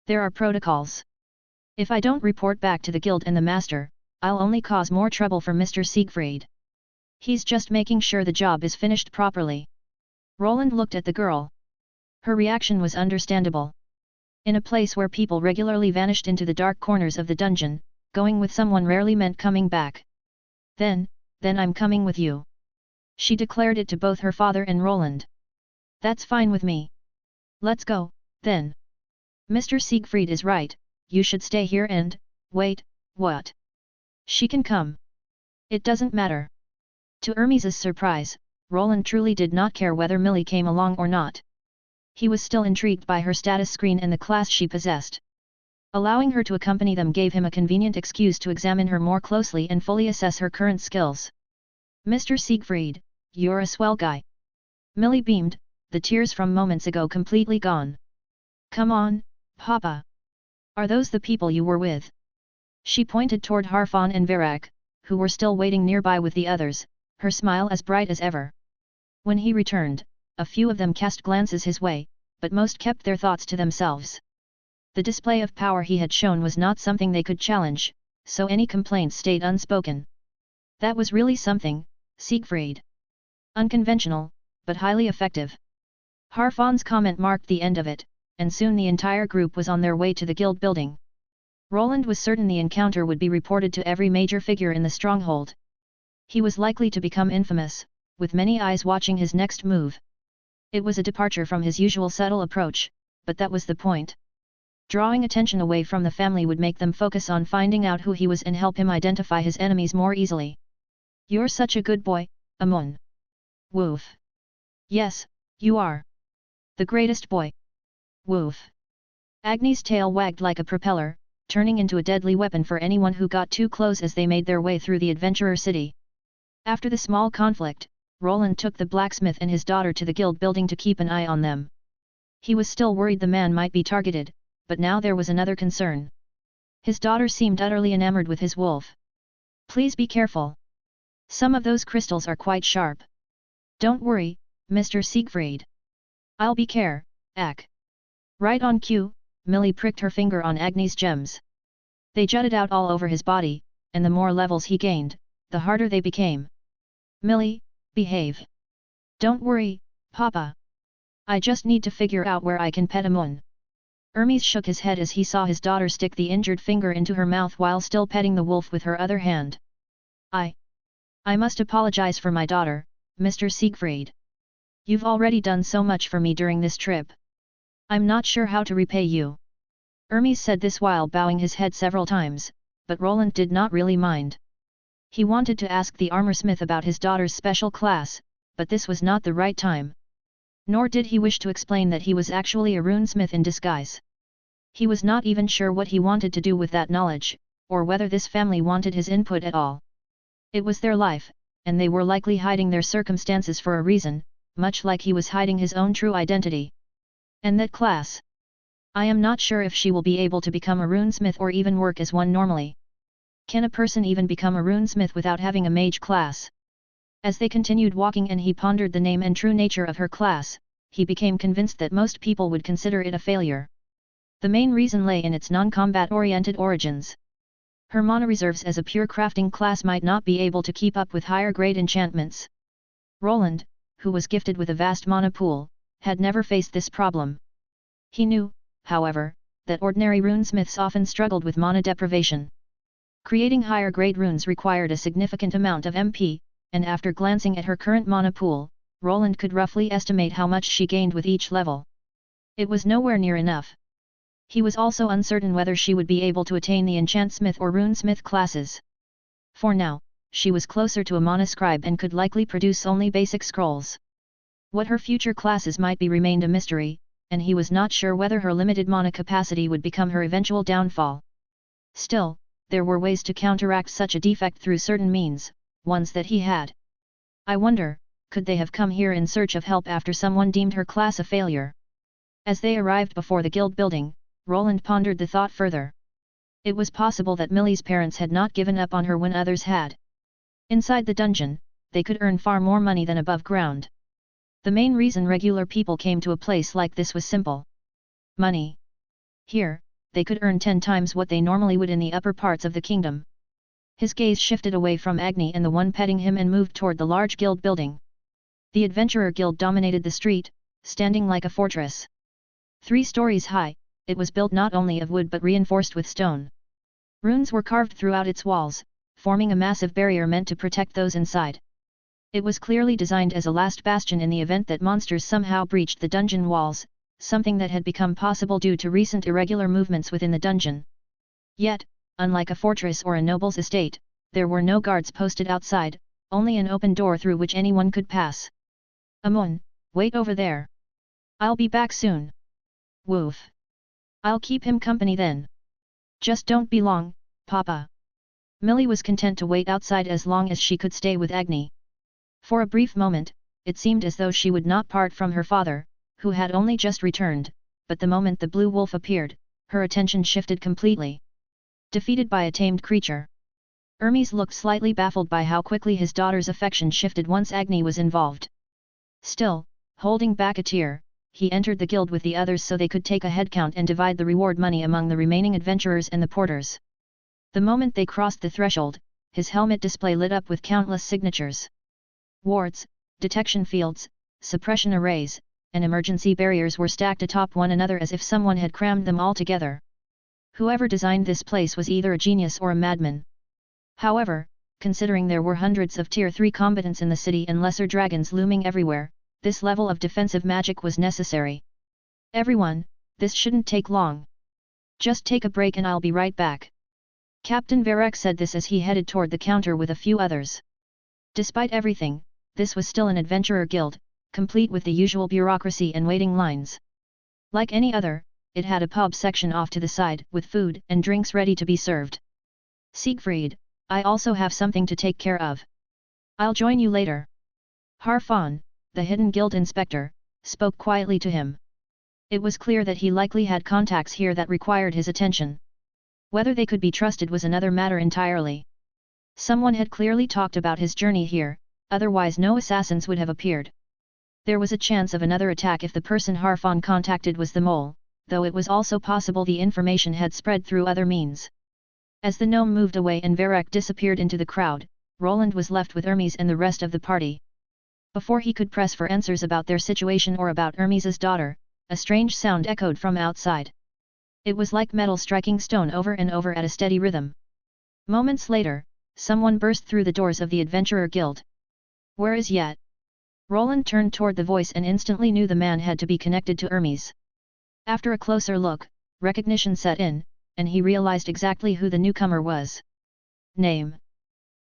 There are protocols. If I don't report back to the guild and the master, I'll only cause more trouble for Mr. Siegfried. He's just making sure the job is finished properly. Roland looked at the girl. Her reaction was understandable. In a place where people regularly vanished into the dark corners of the dungeon, going with someone rarely meant coming back. Then I'm coming with you. She declared it to both her father and Roland. That's fine with me. Let's go, then. Mr. Siegfried is right, you should stay here and, wait, what? She can come. It doesn't matter. To Hermes's surprise, Roland truly did not care whether Millie came along or not. He was still intrigued by her status screen and the class she possessed. Allowing her to accompany them gave him a convenient excuse to examine her more closely and fully assess her current skills. Mr. Siegfried, you're a swell guy. Millie beamed, the tears from moments ago completely gone. Come on, Papa. Are those the people you were with? She pointed toward Harfan and Varak, who were still waiting nearby with the others, her smile as bright as ever. When he returned, a few of them cast glances his way, but most kept their thoughts to themselves. The display of power he had shown was not something they could challenge, so any complaints stayed unspoken. That was really something, Siegfried. Unconventional, but highly effective. Harfan's comment marked the end of it, and soon the entire group was on their way to the guild building. Roland was certain the encounter would be reported to every major figure in the stronghold. He was likely to become infamous, with many eyes watching his next move. It was a departure from his usual subtle approach, but that was the point. Drawing attention away from the family would make them focus on finding out who he was and help him identify his enemies more easily. You're such a good boy, Amun. Woof. Yes, you are. The greatest boy. Woof. Agni's tail wagged like a propeller, turning into a deadly weapon for anyone who got too close as they made their way through the adventurer city. After the small conflict, Roland took the blacksmith and his daughter to the guild building to keep an eye on them. He was still worried the man might be targeted, but now there was another concern. His daughter seemed utterly enamored with his wolf. Please be careful. Some of those crystals are quite sharp. Don't worry, Mr. Siegfried. I'll be care, Ak. Right on cue, Millie pricked her finger on Agni's gems. They jutted out all over his body, and the more levels he gained, the harder they became. Millie, behave. Don't worry, Papa. I just need to figure out where I can pet Amun. Hermes shook his head as he saw his daughter stick the injured finger into her mouth while still petting the wolf with her other hand. I must apologize for my daughter, Mr. Siegfried. You've already done so much for me during this trip. I'm not sure how to repay you. Hermes said this while bowing his head several times, but Roland did not really mind. He wanted to ask the armorsmith about his daughter's special class, but this was not the right time. Nor did he wish to explain that he was actually a runesmith in disguise. He was not even sure what he wanted to do with that knowledge, or whether this family wanted his input at all. It was their life, and they were likely hiding their circumstances for a reason, much like he was hiding his own true identity. And that class? I am not sure if she will be able to become a runesmith or even work as one normally. Can a person even become a runesmith without having a mage class? As they continued walking and he pondered the name and true nature of her class, he became convinced that most people would consider it a failure. The main reason lay in its non-combat-oriented origins. Her mana reserves as a pure crafting class might not be able to keep up with higher-grade enchantments. Roland, who was gifted with a vast mana pool, had never faced this problem. He knew, however, that ordinary runesmiths often struggled with mana deprivation. Creating higher-grade runes required a significant amount of MP, and after glancing at her current mana pool, Roland could roughly estimate how much she gained with each level. It was nowhere near enough. He was also uncertain whether she would be able to attain the enchantsmith or runesmith classes. For now, she was closer to a mana scribe and could likely produce only basic scrolls. What her future classes might be remained a mystery, and he was not sure whether her limited mana capacity would become her eventual downfall. Still, there were ways to counteract such a defect through certain means, ones that he had. I wonder, could they have come here in search of help after someone deemed her class a failure? As they arrived before the guild building, Roland pondered the thought further. It was possible that Millie's parents had not given up on her when others had. Inside the dungeon, they could earn far more money than above ground. The main reason regular people came to a place like this was simple. Money. Here, they could earn 10 times what they normally would in the upper parts of the kingdom. His gaze shifted away from Agni and the one petting him and moved toward the large guild building. The Adventurer Guild dominated the street, standing like a fortress. 3 stories high, it was built not only of wood but reinforced with stone. Runes were carved throughout its walls, forming a massive barrier meant to protect those inside. It was clearly designed as a last bastion in the event that monsters somehow breached the dungeon walls, something that had become possible due to recent irregular movements within the dungeon. Yet, unlike a fortress or a noble's estate, there were no guards posted outside, only an open door through which anyone could pass. Amun, wait over there. I'll be back soon. Woof. I'll keep him company then. Just don't be long, Papa. Millie was content to wait outside as long as she could stay with Agni. For a brief moment, it seemed as though she would not part from her father, who had only just returned, but the moment the blue wolf appeared, her attention shifted completely. Defeated by a tamed creature. Hermes looked slightly baffled by how quickly his daughter's affection shifted once Agni was involved. Still, holding back a tear, he entered the guild with the others so they could take a head count and divide the reward money among the remaining adventurers and the porters. The moment they crossed the threshold, his helmet display lit up with countless signatures. Wards, detection fields, suppression arrays, and emergency barriers were stacked atop one another as if someone had crammed them all together. Whoever designed this place was either a genius or a madman. However, considering there were hundreds of Tier 3 combatants in the city and lesser dragons looming everywhere, this level of defensive magic was necessary. Everyone, this shouldn't take long. Just take a break and I'll be right back. Captain Varek said this as he headed toward the counter with a few others. Despite everything, this was still an adventurer guild, complete with the usual bureaucracy and waiting lines. Like any other, it had a pub section off to the side with food and drinks ready to be served. Siegfried, I also have something to take care of. I'll join you later. Harfan, the hidden guild inspector, spoke quietly to him. It was clear that he likely had contacts here that required his attention. Whether they could be trusted was another matter entirely. Someone had clearly talked about his journey here, otherwise no assassins would have appeared. There was a chance of another attack if the person Harfon contacted was the mole, though it was also possible the information had spread through other means. As the gnome moved away and Varek disappeared into the crowd, Roland was left with Hermes and the rest of the party. Before he could press for answers about their situation or about Hermes's daughter, a strange sound echoed from outside. It was like metal striking stone over and over at a steady rhythm. Moments later, someone burst through the doors of the Adventurer Guild. "Where is Yet?" Roland turned toward the voice and instantly knew the man had to be connected to Hermes. After a closer look, recognition set in, and he realized exactly who the newcomer was. Name: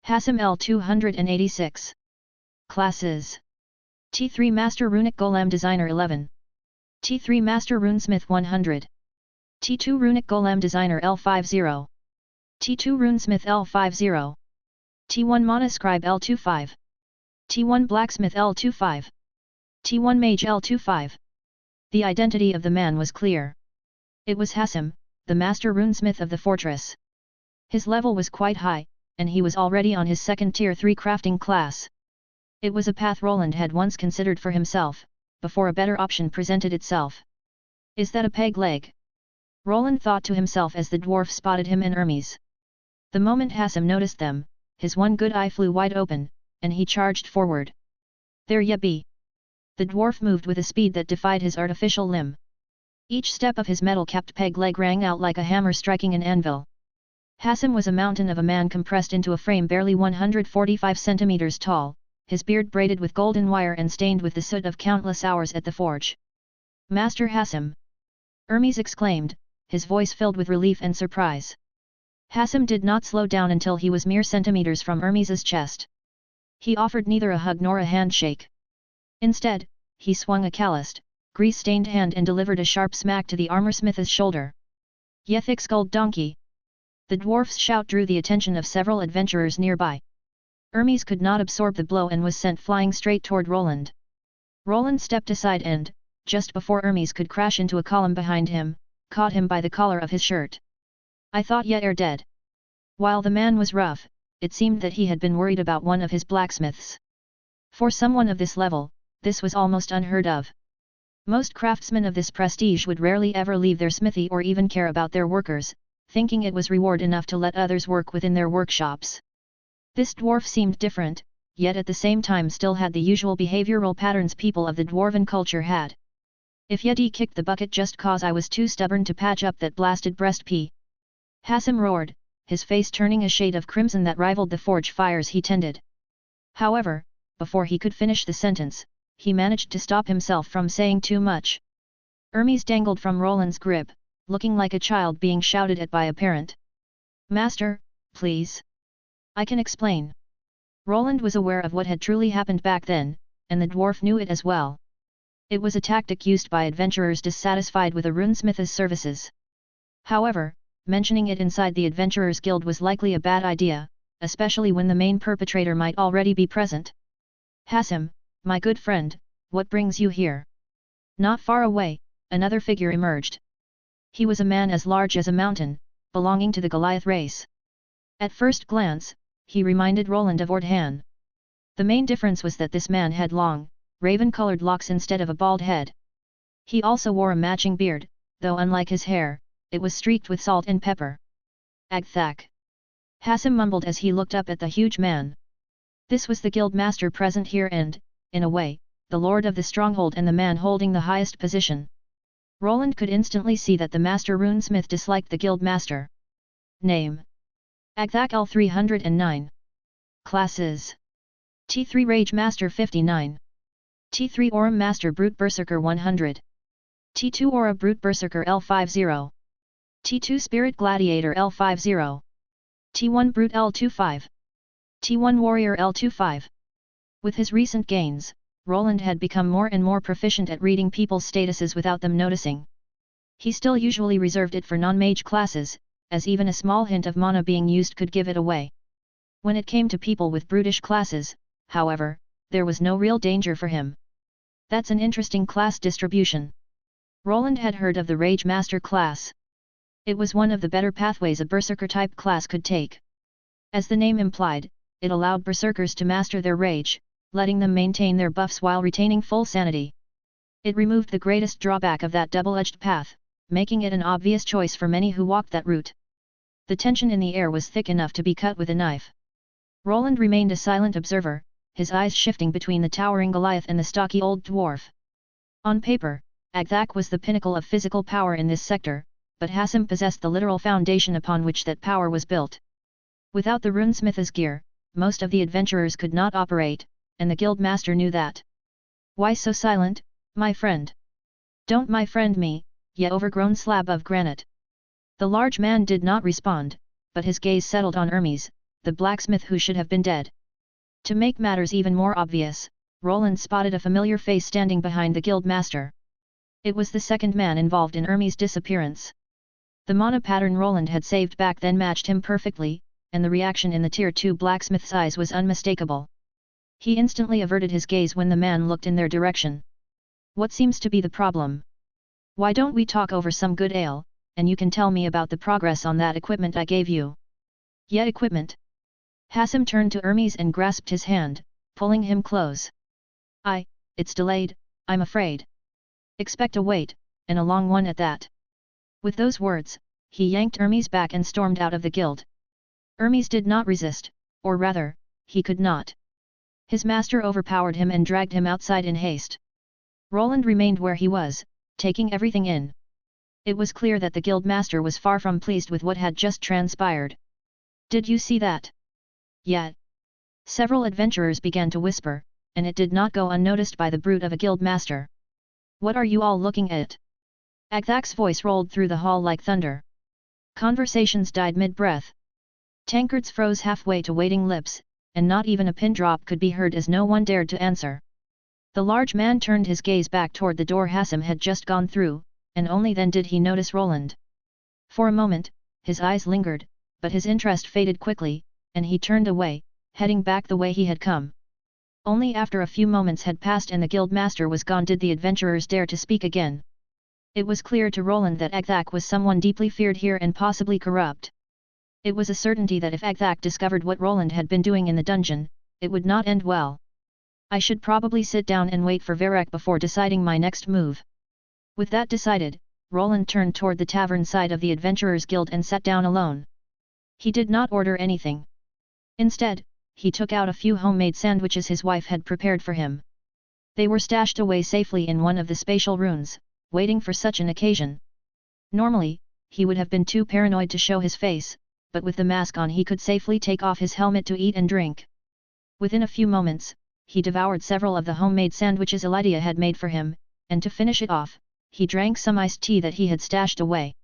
Hassim L286. Classes: T3 Master Runic Golem Designer 11. T3 Master Runesmith 100. T2 Runic Golem Designer L50. T2 Runesmith L50. T1 Monoscribe L25. T1 Blacksmith L25. T1 Mage L25. The identity of the man was clear. It was Hassim, the master runesmith of the fortress. His level was quite high, and he was already on his second tier 3 crafting class. It was a path Roland had once considered for himself, before a better option presented itself. "Is that a peg leg?" Roland thought to himself as the dwarf spotted him and Hermes. The moment Hassim noticed them, his one good eye flew wide open, and he charged forward. "There ye be!" The dwarf moved with a speed that defied his artificial limb. Each step of his metal-capped peg leg rang out like a hammer striking an anvil. Hassim was a mountain of a man compressed into a frame barely 145 centimeters tall, his beard braided with golden wire and stained with the soot of countless hours at the forge. "Master Hassim!" Hermes exclaimed, his voice filled with relief and surprise. Hassim did not slow down until he was mere centimeters from Hermes's chest. He offered neither a hug nor a handshake. Instead, he swung a calloused, grease-stained hand and delivered a sharp smack to the armorsmith's shoulder. "Ye thick-skulled donkey!" The dwarf's shout drew the attention of several adventurers nearby. Hermes could not absorb the blow and was sent flying straight toward Roland. Roland stepped aside and, just before Hermes could crash into a column behind him, caught him by the collar of his shirt. "I thought ye ere dead." While the man was rough, it seemed that he had been worried about one of his blacksmiths. For someone of this level, this was almost unheard of. Most craftsmen of this prestige would rarely ever leave their smithy or even care about their workers, thinking it was reward enough to let others work within their workshops. This dwarf seemed different, yet at the same time still had the usual behavioral patterns people of the dwarven culture had. "If Yeti kicked the bucket just cause I was too stubborn to patch up that blasted breast pea," Hassim roared, his face turning a shade of crimson that rivaled the forge fires he tended. However, before he could finish the sentence, he managed to stop himself from saying too much. Hermes dangled from Roland's grip, looking like a child being shouted at by a parent. "Master, please. I can explain." Roland was aware of what had truly happened back then, and the dwarf knew it as well. It was a tactic used by adventurers dissatisfied with a runesmith's services. However, mentioning it inside the Adventurers Guild was likely a bad idea, especially when the main perpetrator might already be present. "Hassim, my good friend, what brings you here?" Not far away, another figure emerged. He was a man as large as a mountain, belonging to the Goliath race. At first glance, he reminded Roland of Ordhan. The main difference was that this man had long, raven-colored locks instead of a bald head. He also wore a matching beard, though unlike his hair, it was streaked with salt and pepper. "Agthak," Hassim mumbled as he looked up at the huge man. This was the guild master present here and, in a way, the lord of the stronghold and the man holding the highest position. Roland could instantly see that the master runesmith disliked the guild master. Name: Agthak L309. Classes: T3 Rage Master 59. T3 Aurum Master Brute Berserker 100. T2 Aura Brute Berserker L50. T2 Spirit Gladiator L50. T1 Brute L25. T1 Warrior L25. With his recent gains, Roland had become more and more proficient at reading people's statuses without them noticing. He still usually reserved it for non-mage classes, as even a small hint of mana being used could give it away. When it came to people with brutish classes, however, there was no real danger for him. "That's an interesting class distribution." Roland had heard of the Rage Master class. It was one of the better pathways a berserker-type class could take. As the name implied, it allowed berserkers to master their rage, letting them maintain their buffs while retaining full sanity. It removed the greatest drawback of that double-edged path, making it an obvious choice for many who walked that route. The tension in the air was thick enough to be cut with a knife. Roland remained a silent observer, his eyes shifting between the towering Goliath and the stocky old dwarf. On paper, Agthak was the pinnacle of physical power in this sector, but Hassim possessed the literal foundation upon which that power was built. Without the runesmith's gear, most of the adventurers could not operate, and the guild master knew that. "Why so silent, my friend? Don't my friend me, ye overgrown slab of granite." The large man did not respond, but his gaze settled on Hermes, the blacksmith who should have been dead. To make matters even more obvious, Roland spotted a familiar face standing behind the guild master. It was the second man involved in Hermes' disappearance. The mono-pattern Roland had saved back then matched him perfectly, and the reaction in the Tier 2 blacksmith's eyes was unmistakable. He instantly averted his gaze when the man looked in their direction. "What seems to be the problem? Why don't we talk over some good ale, and you can tell me about the progress on that equipment I gave you?" "Yet equipment?" Hassim turned to Hermes and grasped his hand, pulling him close. It's delayed, I'm afraid. Expect a wait, and a long one at that." With those words, he yanked Hermes back and stormed out of the guild. Hermes did not resist, or rather, he could not. His master overpowered him and dragged him outside in haste. Roland remained where he was, taking everything in. It was clear that the guild master was far from pleased with what had just transpired. "Did you see that?" "Yeah." Several adventurers began to whisper, and it did not go unnoticed by the brute of a guild master. "What are you all looking at?" Agthak's voice rolled through the hall like thunder. Conversations died mid-breath. Tankards froze halfway to waiting lips, and not even a pin drop could be heard as no one dared to answer. The large man turned his gaze back toward the door Hassim had just gone through, and only then did he notice Roland. For a moment, his eyes lingered, but his interest faded quickly, and he turned away, heading back the way he had come. Only after a few moments had passed and the guild master was gone did the adventurers dare to speak again. It was clear to Roland that Agthak was someone deeply feared here and possibly corrupt. It was a certainty that if Agthak discovered what Roland had been doing in the dungeon, it would not end well. "I should probably sit down and wait for Varek before deciding my next move." With that decided, Roland turned toward the tavern side of the Adventurers Guild and sat down alone. He did not order anything. Instead, he took out a few homemade sandwiches his wife had prepared for him. They were stashed away safely in one of the spatial runes, waiting for such an occasion. Normally, he would have been too paranoid to show his face, but with the mask on he could safely take off his helmet to eat and drink. Within a few moments, he devoured several of the homemade sandwiches Elydia had made for him, and to finish it off, he drank some iced tea that he had stashed away.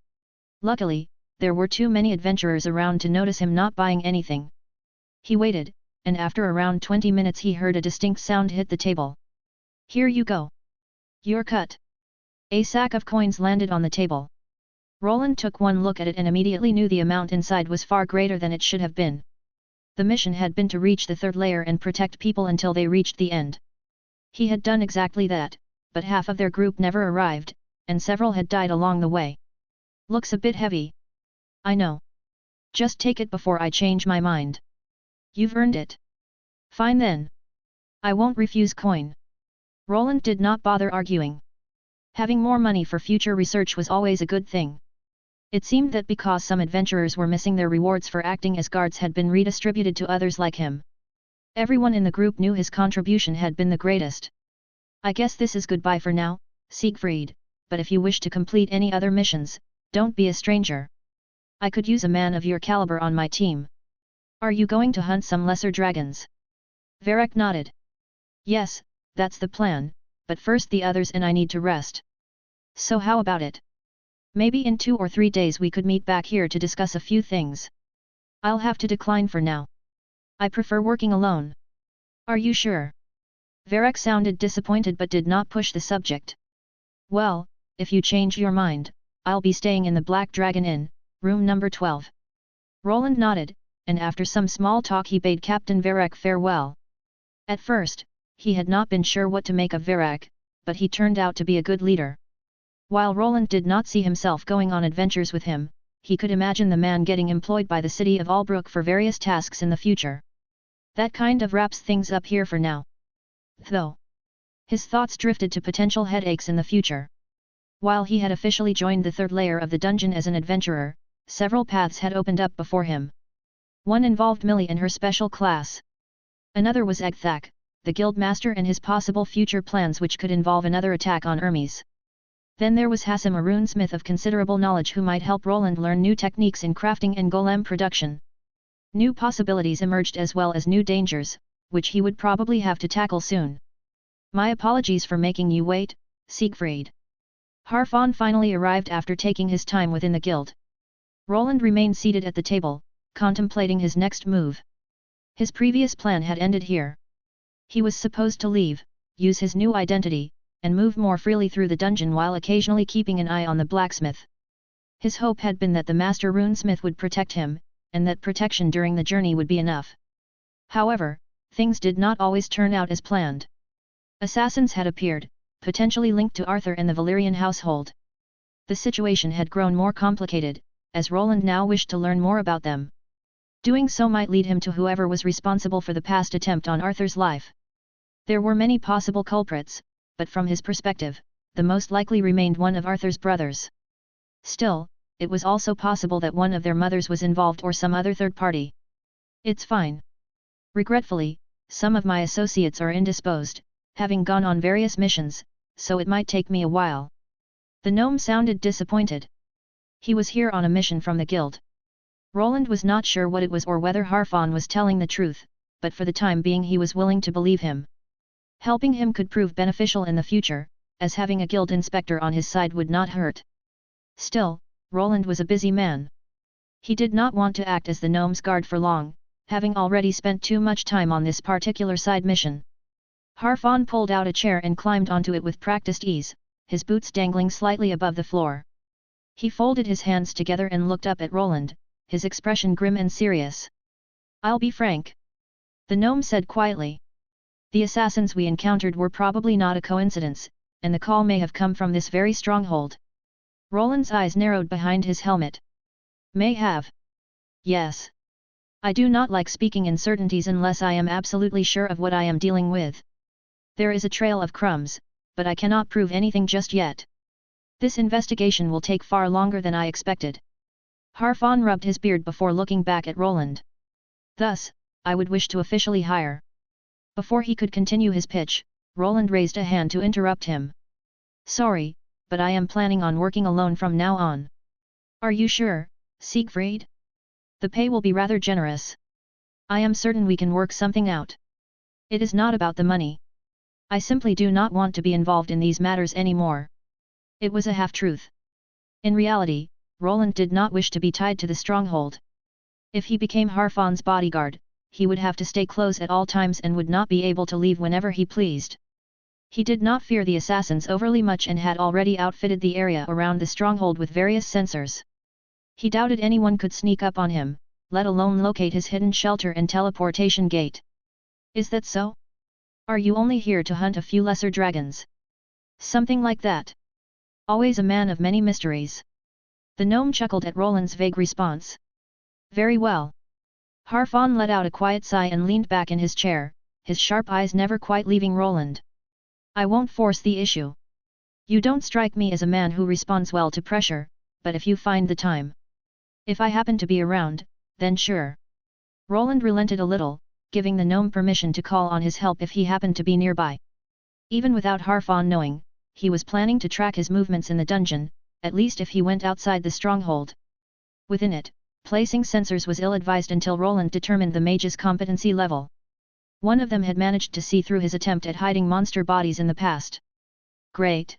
Luckily, there were too many adventurers around to notice him not buying anything. He waited, and after around 20 minutes he heard a distinct sound hit the table. "Here you go. Your cut." A sack of coins landed on the table. Roland took one look at it and immediately knew the amount inside was far greater than it should have been. The mission had been to reach the third layer and protect people until they reached the end. He had done exactly that, but half of their group never arrived, and several had died along the way. "Looks a bit heavy." "I know. Just take it before I change my mind." "You've earned it." "Fine then. I won't refuse coin." Roland did not bother arguing. Having more money for future research was always a good thing. It seemed that because some adventurers were missing their rewards for acting as guards had been redistributed to others like him. Everyone in the group knew his contribution had been the greatest. "I guess this is goodbye for now, Siegfried, but if you wish to complete any other missions, don't be a stranger. I could use a man of your caliber on my team." "Are you going to hunt some lesser dragons?" Varek nodded. "Yes, that's the plan, but first the others and I need to rest." "So how about it? Maybe in 2 or 3 days we could meet back here to discuss a few things." "I'll have to decline for now. I prefer working alone." "Are you sure?" Varek sounded disappointed but did not push the subject. "Well, if you change your mind, I'll be staying in the Black Dragon Inn, room number 12. Roland nodded, and after some small talk he bade Captain Varek farewell. At first, he had not been sure what to make of Varek, but he turned out to be a good leader. While Roland did not see himself going on adventures with him, he could imagine the man getting employed by the city of Albrook for various tasks in the future. That kind of wraps things up here for now. Though his thoughts drifted to potential headaches in the future. While he had officially joined the third layer of the dungeon as an adventurer, several paths had opened up before him. One involved Millie and her special class. Another was Agthak, the guildmaster, and his possible future plans, which could involve another attack on Hermes. Then there was Hassim, a runesmith of considerable knowledge who might help Roland learn new techniques in crafting and golem production. New possibilities emerged as well as new dangers, which he would probably have to tackle soon. My apologies for making you wait, Siegfried. Harfon finally arrived after taking his time within the guild. Roland remained seated at the table, contemplating his next move. His previous plan had ended here. He was supposed to leave, use his new identity, and move more freely through the dungeon while occasionally keeping an eye on the blacksmith. His hope had been that the master runesmith would protect him, and that protection during the journey would be enough. However, things did not always turn out as planned. Assassins had appeared, potentially linked to Arthur and the Valyrian household. The situation had grown more complicated, as Roland now wished to learn more about them. Doing so might lead him to whoever was responsible for the past attempt on Arthur's life. There were many possible culprits, but from his perspective, the most likely remained one of Arthur's brothers. Still, it was also possible that one of their mothers was involved or some other third party. It's fine. Regretfully, some of my associates are indisposed, having gone on various missions, so it might take me a while. The gnome sounded disappointed. He was here on a mission from the guild. Roland was not sure what it was or whether Harfon was telling the truth, but for the time being he was willing to believe him. Helping him could prove beneficial in the future, as having a guild inspector on his side would not hurt. Still, Roland was a busy man. He did not want to act as the gnome's guard for long, having already spent too much time on this particular side mission. Harfon pulled out a chair and climbed onto it with practiced ease, his boots dangling slightly above the floor. He folded his hands together and looked up at Roland, his expression grim and serious. "I'll be frank," the gnome said quietly. "The assassins we encountered were probably not a coincidence, and the call may have come from this very stronghold." Roland's eyes narrowed behind his helmet. "May have. Yes. I do not like speaking in certainties unless I am absolutely sure of what I am dealing with. There is a trail of crumbs, but I cannot prove anything just yet. This investigation will take far longer than I expected." Harfon rubbed his beard before looking back at Roland. "Thus, I would wish to officially hire." Before he could continue his pitch, Roland raised a hand to interrupt him. "Sorry, but I am planning on working alone from now on." "Are you sure, Siegfried? The pay will be rather generous. I am certain we can work something out. It is not about the money. I simply do not want to be involved in these matters anymore." It was a half-truth. In reality, Roland did not wish to be tied to the stronghold. If he became Harfon's bodyguard, he would have to stay close at all times and would not be able to leave whenever he pleased. He did not fear the assassins overly much and had already outfitted the area around the stronghold with various sensors. He doubted anyone could sneak up on him, let alone locate his hidden shelter and teleportation gate. "Is that so? Are you only here to hunt a few lesser dragons?" "Something like that. Always a man of many mysteries." The gnome chuckled at Roland's vague response. "Very well." Harfon let out a quiet sigh and leaned back in his chair, his sharp eyes never quite leaving Roland. "I won't force the issue. You don't strike me as a man who responds well to pressure, but if you find the time. If I happen to be around, then sure." Roland relented a little, giving the gnome permission to call on his help if he happened to be nearby. Even without Harfon knowing, he was planning to track his movements in the dungeon, at least if he went outside the stronghold. Within it, placing sensors was ill-advised until Roland determined the mage's competency level. One of them had managed to see through his attempt at hiding monster bodies in the past. "Great!"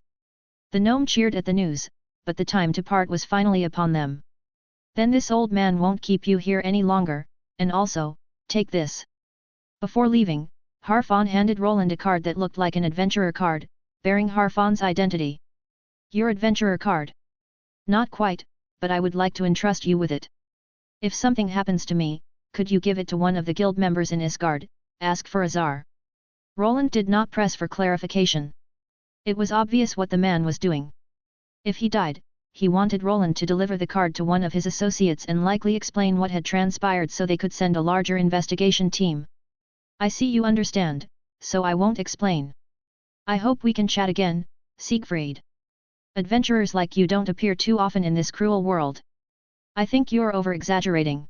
The gnome cheered at the news, but the time to part was finally upon them. "Then this old man won't keep you here any longer, and also, take this." Before leaving, Harfon handed Roland a card that looked like an adventurer card, bearing Harfon's identity. "Your adventurer card?" "Not quite, but I would like to entrust you with it. If something happens to me, could you give it to one of the guild members in Isgard, ask for Azar?" Roland did not press for clarification. It was obvious what the man was doing. If he died, he wanted Roland to deliver the card to one of his associates and likely explain what had transpired so they could send a larger investigation team. I see you understand, so I won't explain. I hope we can chat again, Siegfried. Adventurers like you don't appear too often in this cruel world. I think you're over-exaggerating.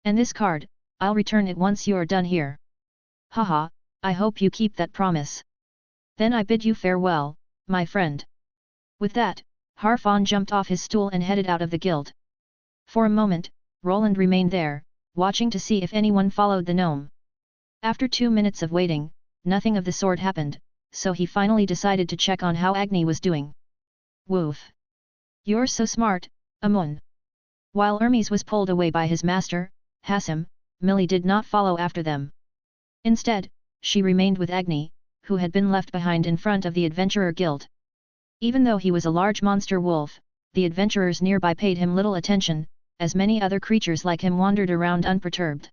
And this card, I'll return it once you're done here. Haha, I hope you keep that promise. Then I bid you farewell, my friend. With that, Harfon jumped off his stool and headed out of the guild. For a moment, Roland remained there, watching to see if anyone followed the gnome. After 2 minutes of waiting, nothing of the sort happened, so he finally decided to check on how Agni was doing. Woof! You're so smart, Amun. While Hermes was pulled away by his master, Hassim, Millie did not follow after them. Instead, she remained with Agni, who had been left behind in front of the Adventurer Guild. Even though he was a large monster wolf, the adventurers nearby paid him little attention, as many other creatures like him wandered around unperturbed.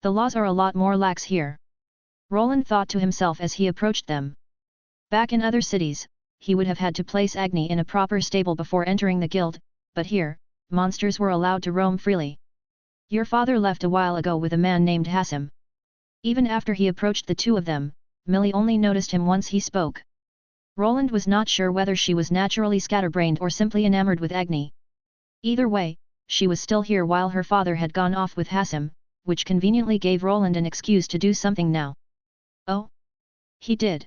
The laws are a lot more lax here. Roland thought to himself as he approached them. Back in other cities, he would have had to place Agni in a proper stable before entering the guild, but here, monsters were allowed to roam freely. Your father left a while ago with a man named Hassim. Even after he approached the two of them, Millie only noticed him once he spoke. Roland was not sure whether she was naturally scatterbrained or simply enamored with Agni. Either way, she was still here while her father had gone off with Hassim, which conveniently gave Roland an excuse to do something now. Oh? He did.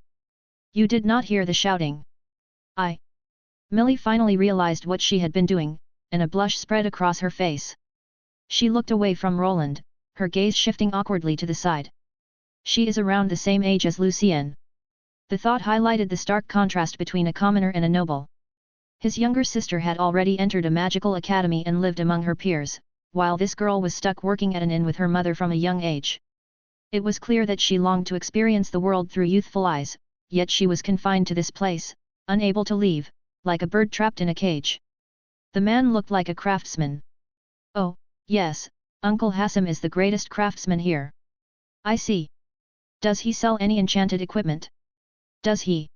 You did not hear the shouting. Millie finally realized what she had been doing, and a blush spread across her face. She looked away from Roland, her gaze shifting awkwardly to the side. She is around the same age as Lucien. The thought highlighted the stark contrast between a commoner and a noble. His younger sister had already entered a magical academy and lived among her peers, while this girl was stuck working at an inn with her mother from a young age. It was clear that she longed to experience the world through youthful eyes, yet she was confined to this place, unable to leave, like a bird trapped in a cage. The man looked like a craftsman. Oh, yes, Uncle Hassim is the greatest craftsman here. I see. Does he sell any enchanted equipment? Does he?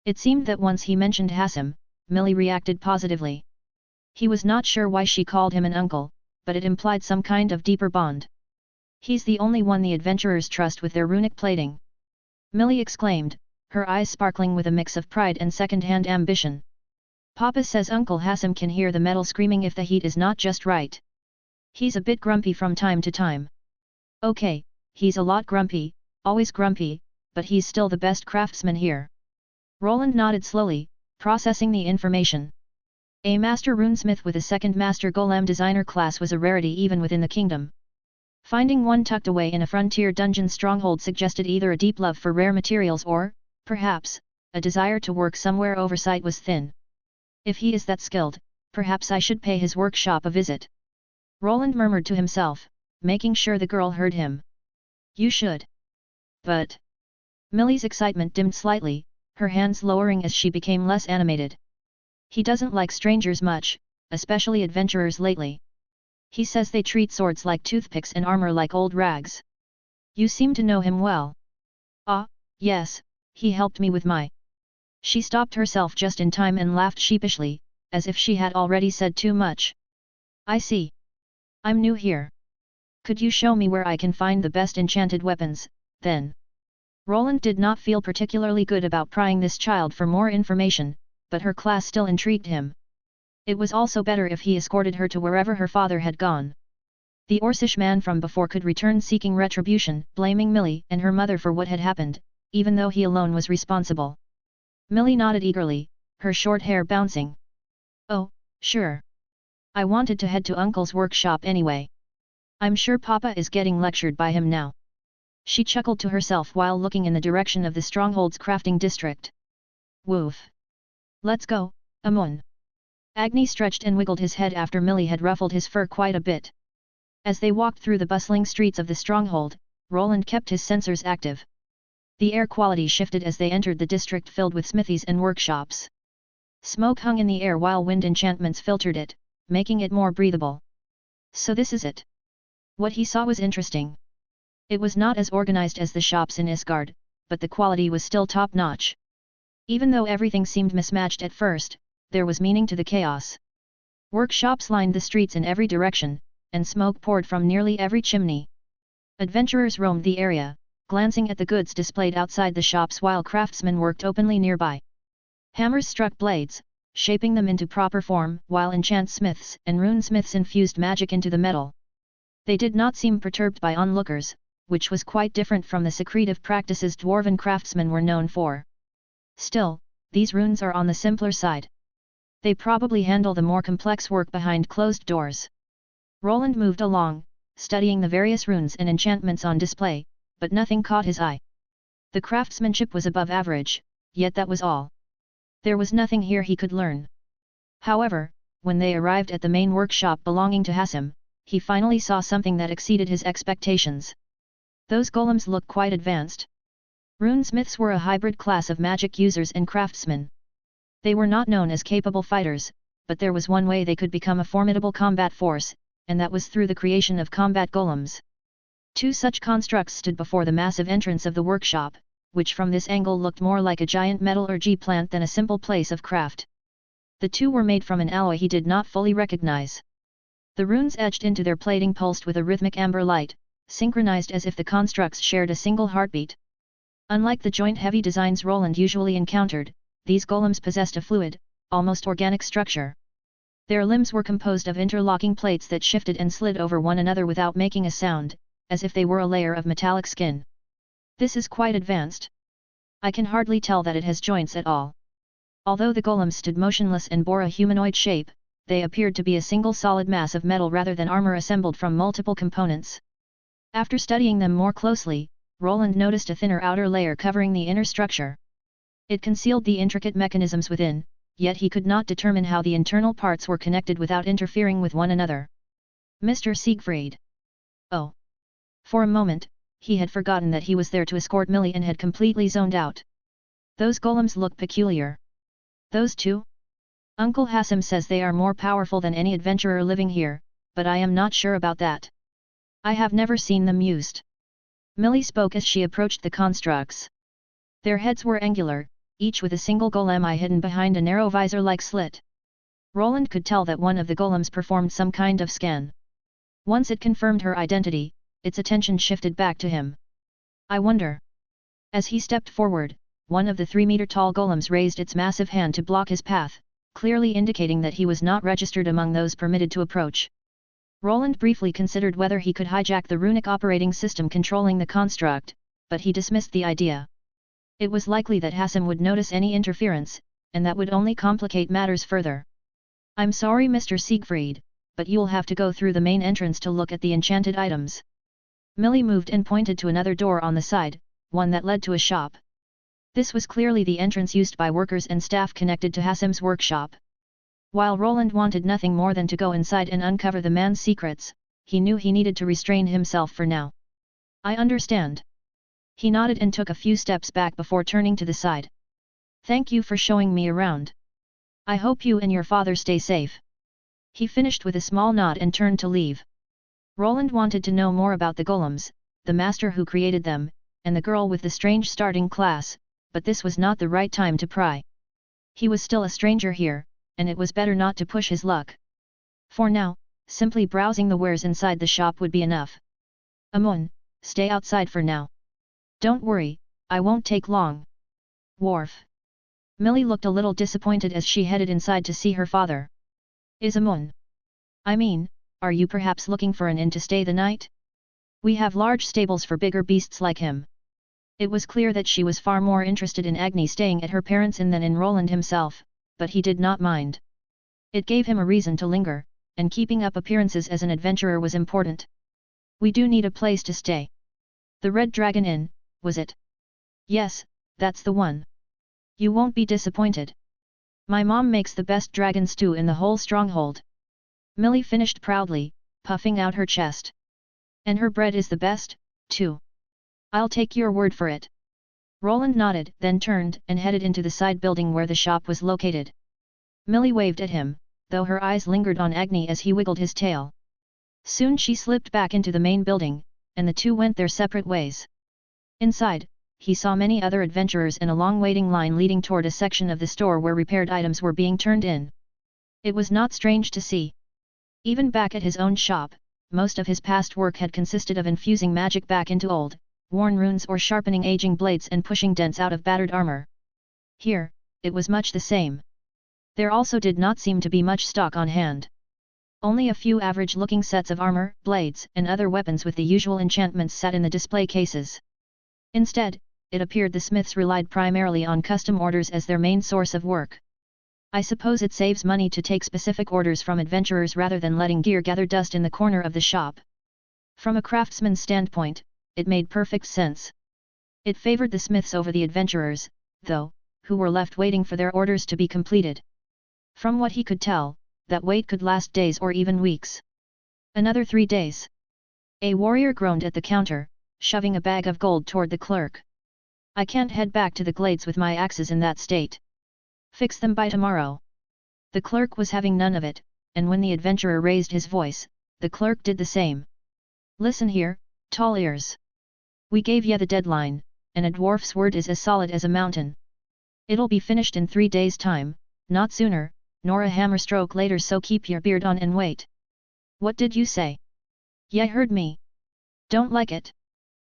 It seemed that once he mentioned Hassim, Millie reacted positively. He was not sure why she called him an uncle, but it implied some kind of deeper bond. He's the only one the adventurers trust with their runic plating. Millie exclaimed, her eyes sparkling with a mix of pride and second-hand ambition. Papa says Uncle Hassim can hear the metal screaming if the heat is not just right. He's a bit grumpy from time to time. Okay, he's a lot grumpy, always grumpy, but he's still the best craftsman here. Roland nodded slowly, processing the information. A master runesmith with a second master golem designer class was a rarity even within the kingdom. Finding one tucked away in a frontier dungeon stronghold suggested either a deep love for rare materials or, perhaps, a desire to work somewhere oversight was thin. If he is that skilled, perhaps I should pay his workshop a visit. Roland murmured to himself, making sure the girl heard him. You should. But... Millie's excitement dimmed slightly, her hands lowering as she became less animated. He doesn't like strangers much, especially adventurers lately. He says they treat swords like toothpicks and armor like old rags. You seem to know him well. Ah, yes, he helped me with my... She stopped herself just in time and laughed sheepishly, as if she had already said too much. I see. I'm new here. Could you show me where I can find the best enchanted weapons, then? Roland did not feel particularly good about prying this child for more information, but her class still intrigued him. It was also better if he escorted her to wherever her father had gone. The Orcish man from before could return seeking retribution, blaming Millie and her mother for what had happened, even though he alone was responsible. Millie nodded eagerly, her short hair bouncing. Oh, sure. I wanted to head to Uncle's workshop anyway. I'm sure Papa is getting lectured by him now. She chuckled to herself while looking in the direction of the stronghold's crafting district. Woof. Let's go, Amun. Agni stretched and wiggled his head after Millie had ruffled his fur quite a bit. As they walked through the bustling streets of the stronghold, Roland kept his sensors active. The air quality shifted as they entered the district filled with smithies and workshops. Smoke hung in the air while wind enchantments filtered it, making it more breathable. So this is it. What he saw was interesting. It was not as organized as the shops in Isgard, but the quality was still top-notch. Even though everything seemed mismatched at first, there was meaning to the chaos. Workshops lined the streets in every direction, and smoke poured from nearly every chimney. Adventurers roamed the area, glancing at the goods displayed outside the shops while craftsmen worked openly nearby. Hammers struck blades, shaping them into proper form, while enchantsmiths and runesmiths infused magic into the metal. They did not seem perturbed by onlookers, which was quite different from the secretive practices dwarven craftsmen were known for. Still, these runes are on the simpler side. They probably handle the more complex work behind closed doors. Roland moved along, studying the various runes and enchantments on display, but nothing caught his eye. The craftsmanship was above average, yet that was all. There was nothing here he could learn. However, when they arrived at the main workshop belonging to Hassim, he finally saw something that exceeded his expectations. Those golems looked quite advanced. Runesmiths were a hybrid class of magic users and craftsmen. They were not known as capable fighters, but there was one way they could become a formidable combat force, and that was through the creation of combat golems. Two such constructs stood before the massive entrance of the workshop, which from this angle looked more like a giant metallurgy plant than a simple place of craft. The two were made from an alloy he did not fully recognize. The runes etched into their plating pulsed with a rhythmic amber light, synchronized as if the constructs shared a single heartbeat. Unlike the joint-heavy designs Roland usually encountered, these golems possessed a fluid, almost organic structure. Their limbs were composed of interlocking plates that shifted and slid over one another without making a sound, as if they were a layer of metallic skin. This is quite advanced. I can hardly tell that it has joints at all. Although the golems stood motionless and bore a humanoid shape, they appeared to be a single solid mass of metal rather than armor assembled from multiple components. After studying them more closely, Roland noticed a thinner outer layer covering the inner structure. It concealed the intricate mechanisms within, yet he could not determine how the internal parts were connected without interfering with one another. Mr. Siegfried. Oh! For a moment, he had forgotten that he was there to escort Millie and had completely zoned out. Those golems look peculiar. Those two? Uncle Hassim says they are more powerful than any adventurer living here, but I am not sure about that. I have never seen them used. Millie spoke as she approached the constructs. Their heads were angular, each with a single golem eye hidden behind a narrow visor-like slit. Roland could tell that one of the golems performed some kind of scan. Once it confirmed her identity, its attention shifted back to him. I wonder. As he stepped forward, one of the 3-meter-tall golems raised its massive hand to block his path, clearly indicating that he was not registered among those permitted to approach. Roland briefly considered whether he could hijack the runic operating system controlling the construct, but he dismissed the idea. It was likely that Hassim would notice any interference, and that would only complicate matters further. I'm sorry Mr. Siegfried, but you'll have to go through the main entrance to look at the enchanted items. Millie moved and pointed to another door on the side, one that led to a shop. This was clearly the entrance used by workers and staff connected to Hassim's workshop. While Roland wanted nothing more than to go inside and uncover the man's secrets, he knew he needed to restrain himself for now. I understand. He nodded and took a few steps back before turning to the side. Thank you for showing me around. I hope you and your father stay safe. He finished with a small nod and turned to leave. Roland wanted to know more about the golems, the master who created them, and the girl with the strange starting class, but this was not the right time to pry. He was still a stranger here, and it was better not to push his luck. For now, simply browsing the wares inside the shop would be enough. Amun, stay outside for now. Don't worry, I won't take long. Wharf. Millie looked a little disappointed as she headed inside to see her father. Is Amun? I mean, are you perhaps looking for an inn to stay the night? We have large stables for bigger beasts like him. It was clear that she was far more interested in Agni staying at her parents' inn than in Roland himself, but he did not mind. It gave him a reason to linger, and keeping up appearances as an adventurer was important. We do need a place to stay. The Red Dragon Inn, was it? Yes, that's the one. You won't be disappointed. My mom makes the best dragon stew in the whole stronghold. Millie finished proudly, puffing out her chest. And her bread is the best, too. I'll take your word for it. Roland nodded, then turned and headed into the side building where the shop was located. Millie waved at him, though her eyes lingered on Agni as he wiggled his tail. Soon she slipped back into the main building, and the two went their separate ways. Inside, he saw many other adventurers in a long waiting line leading toward a section of the store where repaired items were being turned in. It was not strange to see. Even back at his own shop, most of his past work had consisted of infusing magic back into old, worn runes or sharpening aging blades and pushing dents out of battered armor. Here, it was much the same. There also did not seem to be much stock on hand. Only a few average-looking sets of armor, blades, and other weapons with the usual enchantments sat in the display cases. Instead, it appeared the smiths relied primarily on custom orders as their main source of work. I suppose it saves money to take specific orders from adventurers rather than letting gear gather dust in the corner of the shop. From a craftsman's standpoint, it made perfect sense. It favored the smiths over the adventurers, though, who were left waiting for their orders to be completed. From what he could tell, that wait could last days or even weeks. Another 3 days. A warrior groaned at the counter, shoving a bag of gold toward the clerk. I can't head back to the glades with my axes in that state. Fix them by tomorrow. The clerk was having none of it, and when the adventurer raised his voice, the clerk did the same. Listen here, tall ears. We gave ya the deadline, and a dwarf's word is as solid as a mountain. It'll be finished in 3 days' time, not sooner, nor a hammer stroke later, so keep your beard on and wait. What did you say? Ya heard me. Don't like it.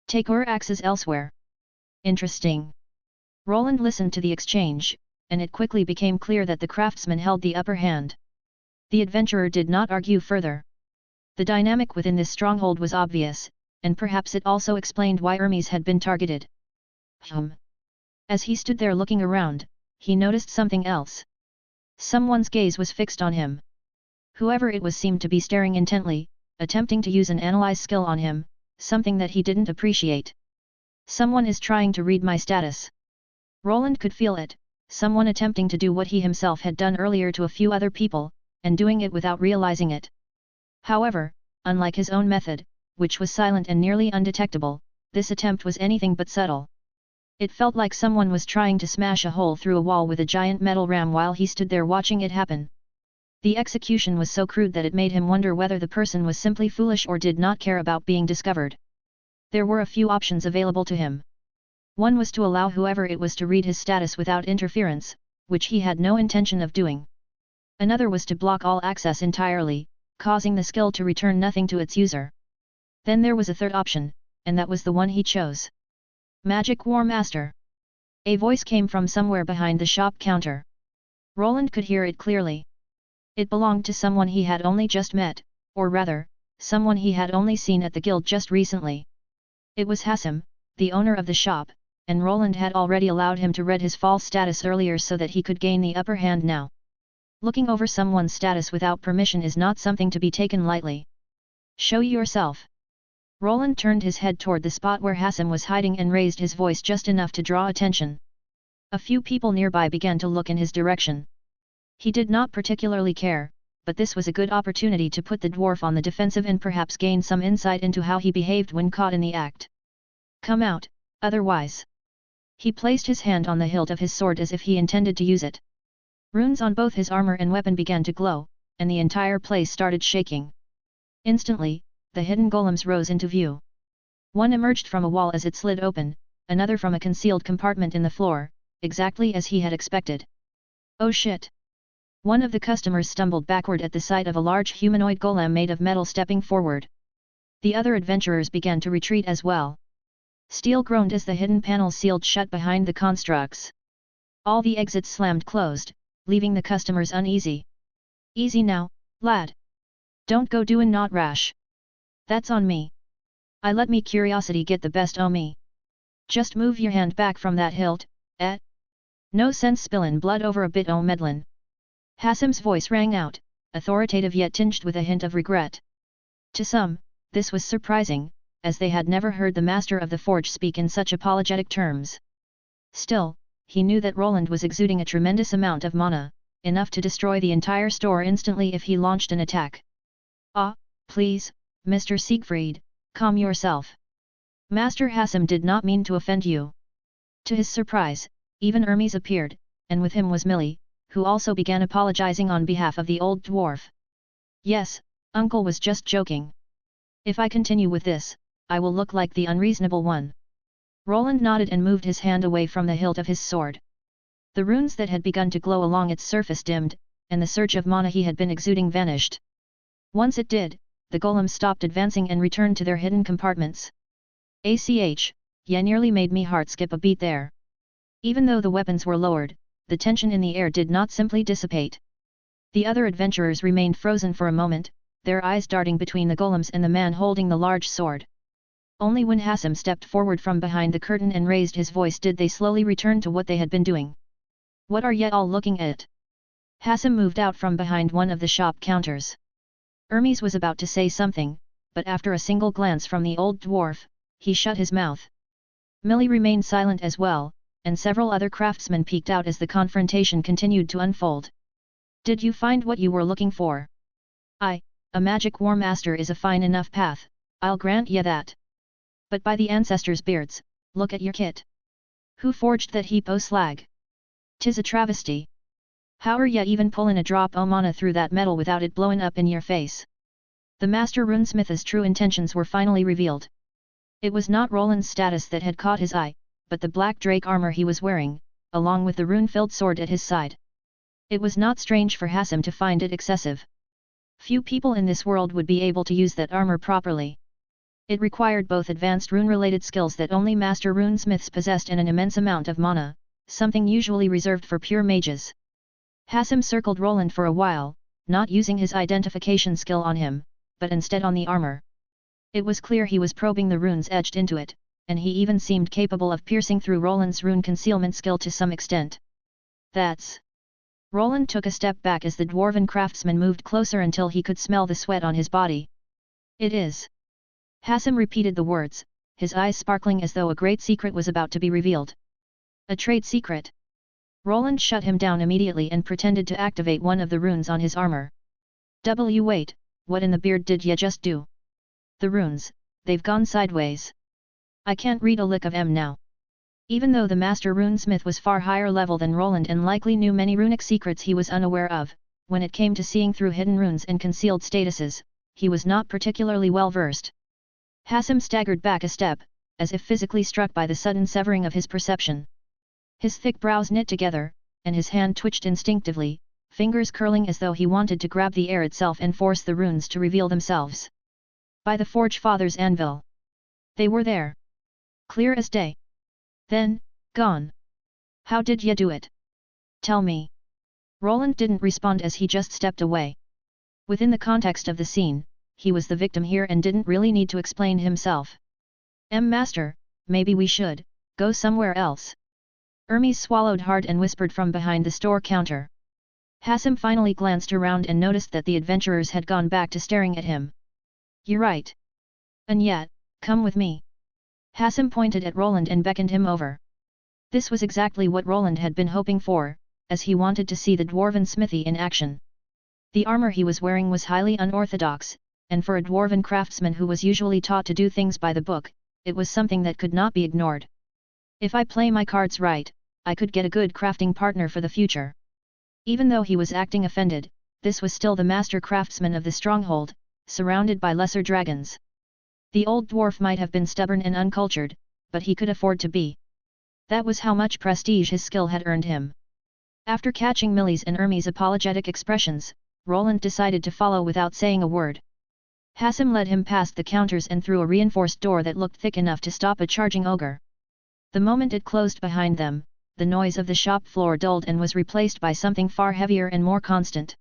Take your axes elsewhere. Interesting. Roland listened to the exchange, and it quickly became clear that the craftsman held the upper hand. The adventurer did not argue further. The dynamic within this stronghold was obvious, and perhaps it also explained why Hermes had been targeted. As he stood there looking around, he noticed something else. Someone's gaze was fixed on him. Whoever it was seemed to be staring intently, attempting to use an analyze skill on him, something that he didn't appreciate. Someone is trying to read my status. Roland could feel it, someone attempting to do what he himself had done earlier to a few other people, and doing it without realizing it. However, unlike his own method, which was silent and nearly undetectable, this attempt was anything but subtle. It felt like someone was trying to smash a hole through a wall with a giant metal ram while he stood there watching it happen. The execution was so crude that it made him wonder whether the person was simply foolish or did not care about being discovered. There were a few options available to him. One was to allow whoever it was to read his status without interference, which he had no intention of doing. Another was to block all access entirely, causing the skill to return nothing to its user. Then there was a third option, and that was the one he chose. Magic War Master. A voice came from somewhere behind the shop counter. Roland could hear it clearly. It belonged to someone he had only just met, or rather, someone he had only seen at the guild just recently. It was Hassim, the owner of the shop, and Roland had already allowed him to read his false status earlier so that he could gain the upper hand now. Looking over someone's status without permission is not something to be taken lightly. Show yourself. Roland turned his head toward the spot where Hassim was hiding and raised his voice just enough to draw attention. A few people nearby began to look in his direction. He did not particularly care, but this was a good opportunity to put the dwarf on the defensive and perhaps gain some insight into how he behaved when caught in the act. Come out, otherwise. He placed his hand on the hilt of his sword as if he intended to use it. Runes on both his armor and weapon began to glow, and the entire place started shaking. Instantly, the hidden golems rose into view. One emerged from a wall as it slid open, another from a concealed compartment in the floor, exactly as he had expected. Oh shit! One of the customers stumbled backward at the sight of a large humanoid golem made of metal stepping forward. The other adventurers began to retreat as well. Steel groaned as the hidden panels sealed shut behind the constructs. All the exits slammed closed, leaving the customers uneasy. Easy now, lad. Don't go doin' not rash. That's on me. I let me curiosity get the best o' me. Just move your hand back from that hilt, eh? No sense spillin' blood over a bit o' meddlin'. Hassim's voice rang out, authoritative yet tinged with a hint of regret. To some, this was surprising, as they had never heard the master of the forge speak in such apologetic terms. Still, he knew that Roland was exuding a tremendous amount of mana, enough to destroy the entire store instantly if he launched an attack. Ah, please, Mr. Siegfried, calm yourself. Master Hassim did not mean to offend you. To his surprise, even Hermes appeared, and with him was Millie, who also began apologizing on behalf of the old dwarf. Yes, Uncle was just joking. If I continue with this, I will look like the unreasonable one. Roland nodded and moved his hand away from the hilt of his sword. The runes that had begun to glow along its surface dimmed, and the surge of mana he had been exuding vanished. Once it did, the golems stopped advancing and returned to their hidden compartments. Ya nearly made me heart skip a beat there. Even though the weapons were lowered, the tension in the air did not simply dissipate. The other adventurers remained frozen for a moment, their eyes darting between the golems and the man holding the large sword. Only when Hassim stepped forward from behind the curtain and raised his voice did they slowly return to what they had been doing. What are ye all looking at? Hassim moved out from behind one of the shop counters. Hermes was about to say something, but after a single glance from the old dwarf, he shut his mouth. Millie remained silent as well, and several other craftsmen peeked out as the confrontation continued to unfold. Did you find what you were looking for? A magic war master is a fine enough path, I'll grant ye that. But by the ancestors' beards, look at your kit. Who forged that heap o' slag? 'Tis a travesty. How are ye even pullin' a drop o' mana through that metal without it blowin' up in your face? The master runesmith's true intentions were finally revealed. It was not Roland's status that had caught his eye, but the black drake armor he was wearing, along with the rune-filled sword at his side. It was not strange for Hassim to find it excessive. Few people in this world would be able to use that armor properly. It required both advanced rune-related skills that only master runesmiths possessed and an immense amount of mana, something usually reserved for pure mages. Hassim circled Roland for a while, not using his identification skill on him, but instead on the armor. It was clear he was probing the runes etched into it, and he even seemed capable of piercing through Roland's rune concealment skill to some extent. That's... Roland took a step back as the dwarven craftsman moved closer until he could smell the sweat on his body. It is. Hassim repeated the words, his eyes sparkling as though a great secret was about to be revealed. A trade secret. Roland shut him down immediately and pretended to activate one of the runes on his armor. Wait, what in the beard did ye just do? The runes, they've gone sideways. I can't read a lick of 'em now. Even though the master runesmith was far higher level than Roland and likely knew many runic secrets he was unaware of, when it came to seeing through hidden runes and concealed statuses, he was not particularly well versed. Hassim staggered back a step, as if physically struck by the sudden severing of his perception. His thick brows knit together, and his hand twitched instinctively, fingers curling as though he wanted to grab the air itself and force the runes to reveal themselves. By the Forge Father's anvil. They were there. Clear as day. Then, gone. How did ye do it? Tell me. Roland didn't respond as he just stepped away. Within the context of the scene, he was the victim here and didn't really need to explain himself. Master, maybe we should go somewhere else. Hermes swallowed hard and whispered from behind the store counter. Hassim finally glanced around and noticed that the adventurers had gone back to staring at him. You're right. And yet, come with me. Hassim pointed at Roland and beckoned him over. This was exactly what Roland had been hoping for, as he wanted to see the dwarven smithy in action. The armor he was wearing was highly unorthodox, and for a dwarven craftsman who was usually taught to do things by the book, it was something that could not be ignored. If I play my cards right, I could get a good crafting partner for the future. Even though he was acting offended, this was still the master craftsman of the stronghold, surrounded by lesser dragons. The old dwarf might have been stubborn and uncultured, but he could afford to be. That was how much prestige his skill had earned him. After catching Millie's and Hermes' apologetic expressions, Roland decided to follow without saying a word. Hassim led him past the counters and through a reinforced door that looked thick enough to stop a charging ogre. The moment it closed behind them, the noise of the shop floor dulled and was replaced by something far heavier and more constant.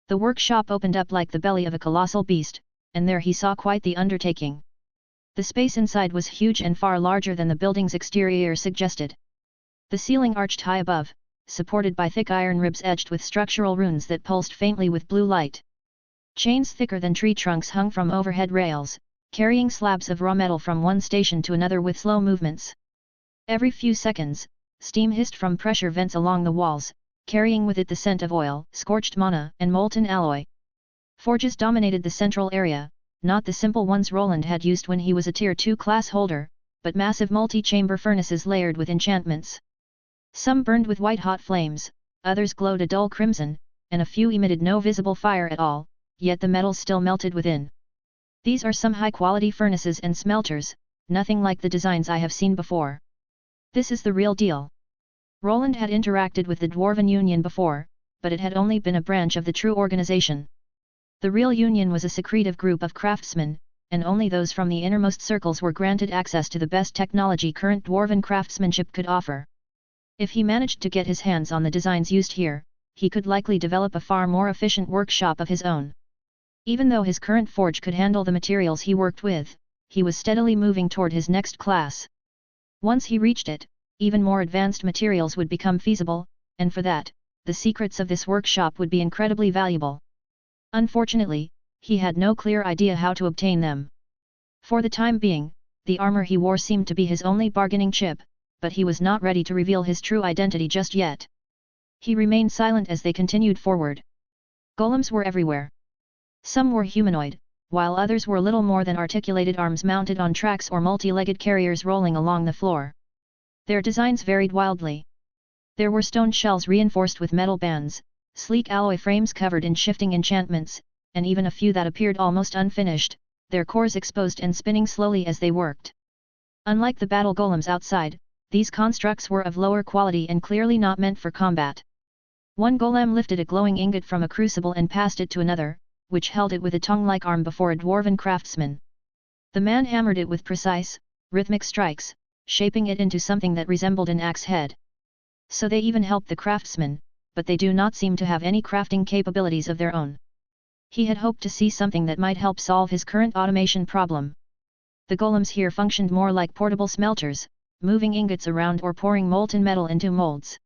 The workshop opened up like the belly of a colossal beast, and there he saw quite the undertaking. The space inside was huge and far larger than the building's exterior suggested. The ceiling arched high above, supported by thick iron ribs edged with structural runes that pulsed faintly with blue light. Chains thicker than tree trunks hung from overhead rails, carrying slabs of raw metal from one station to another with slow movements. Every few seconds, steam hissed from pressure vents along the walls, carrying with it the scent of oil, scorched mana, and molten alloy. Forges dominated the central area, not the simple ones Roland had used when he was a Tier 2 class holder, but massive multi-chamber furnaces layered with enchantments. Some burned with white-hot flames, others glowed a dull crimson, and a few emitted no visible fire at all, yet the metal still melted within. These are some high-quality furnaces and smelters, nothing like the designs I have seen before. This is the real deal. Roland had interacted with the Dwarven Union before, but it had only been a branch of the true organization. The real Union was a secretive group of craftsmen, and only those from the innermost circles were granted access to the best technology current Dwarven craftsmanship could offer. If he managed to get his hands on the designs used here, he could likely develop a far more efficient workshop of his own. Even though his current forge could handle the materials he worked with, he was steadily moving toward his next class. Once he reached it, even more advanced materials would become feasible, and for that, the secrets of this workshop would be incredibly valuable. Unfortunately, he had no clear idea how to obtain them. For the time being, the armor he wore seemed to be his only bargaining chip, but he was not ready to reveal his true identity just yet. He remained silent as they continued forward. Golems were everywhere. Some were humanoid, while others were little more than articulated arms mounted on tracks or multi-legged carriers rolling along the floor. Their designs varied wildly. There were stone shells reinforced with metal bands, sleek alloy frames covered in shifting enchantments, and even a few that appeared almost unfinished, their cores exposed and spinning slowly as they worked. Unlike the battle golems outside, these constructs were of lower quality and clearly not meant for combat. One golem lifted a glowing ingot from a crucible and passed it to another, which held it with a tongue-like arm before a dwarven craftsman. The man hammered it with precise, rhythmic strikes, shaping it into something that resembled an axe head. So they even helped the craftsman, but they do not seem to have any crafting capabilities of their own. He had hoped to see something that might help solve his current automation problem. The golems here functioned more like portable smelters, moving ingots around or pouring molten metal into molds.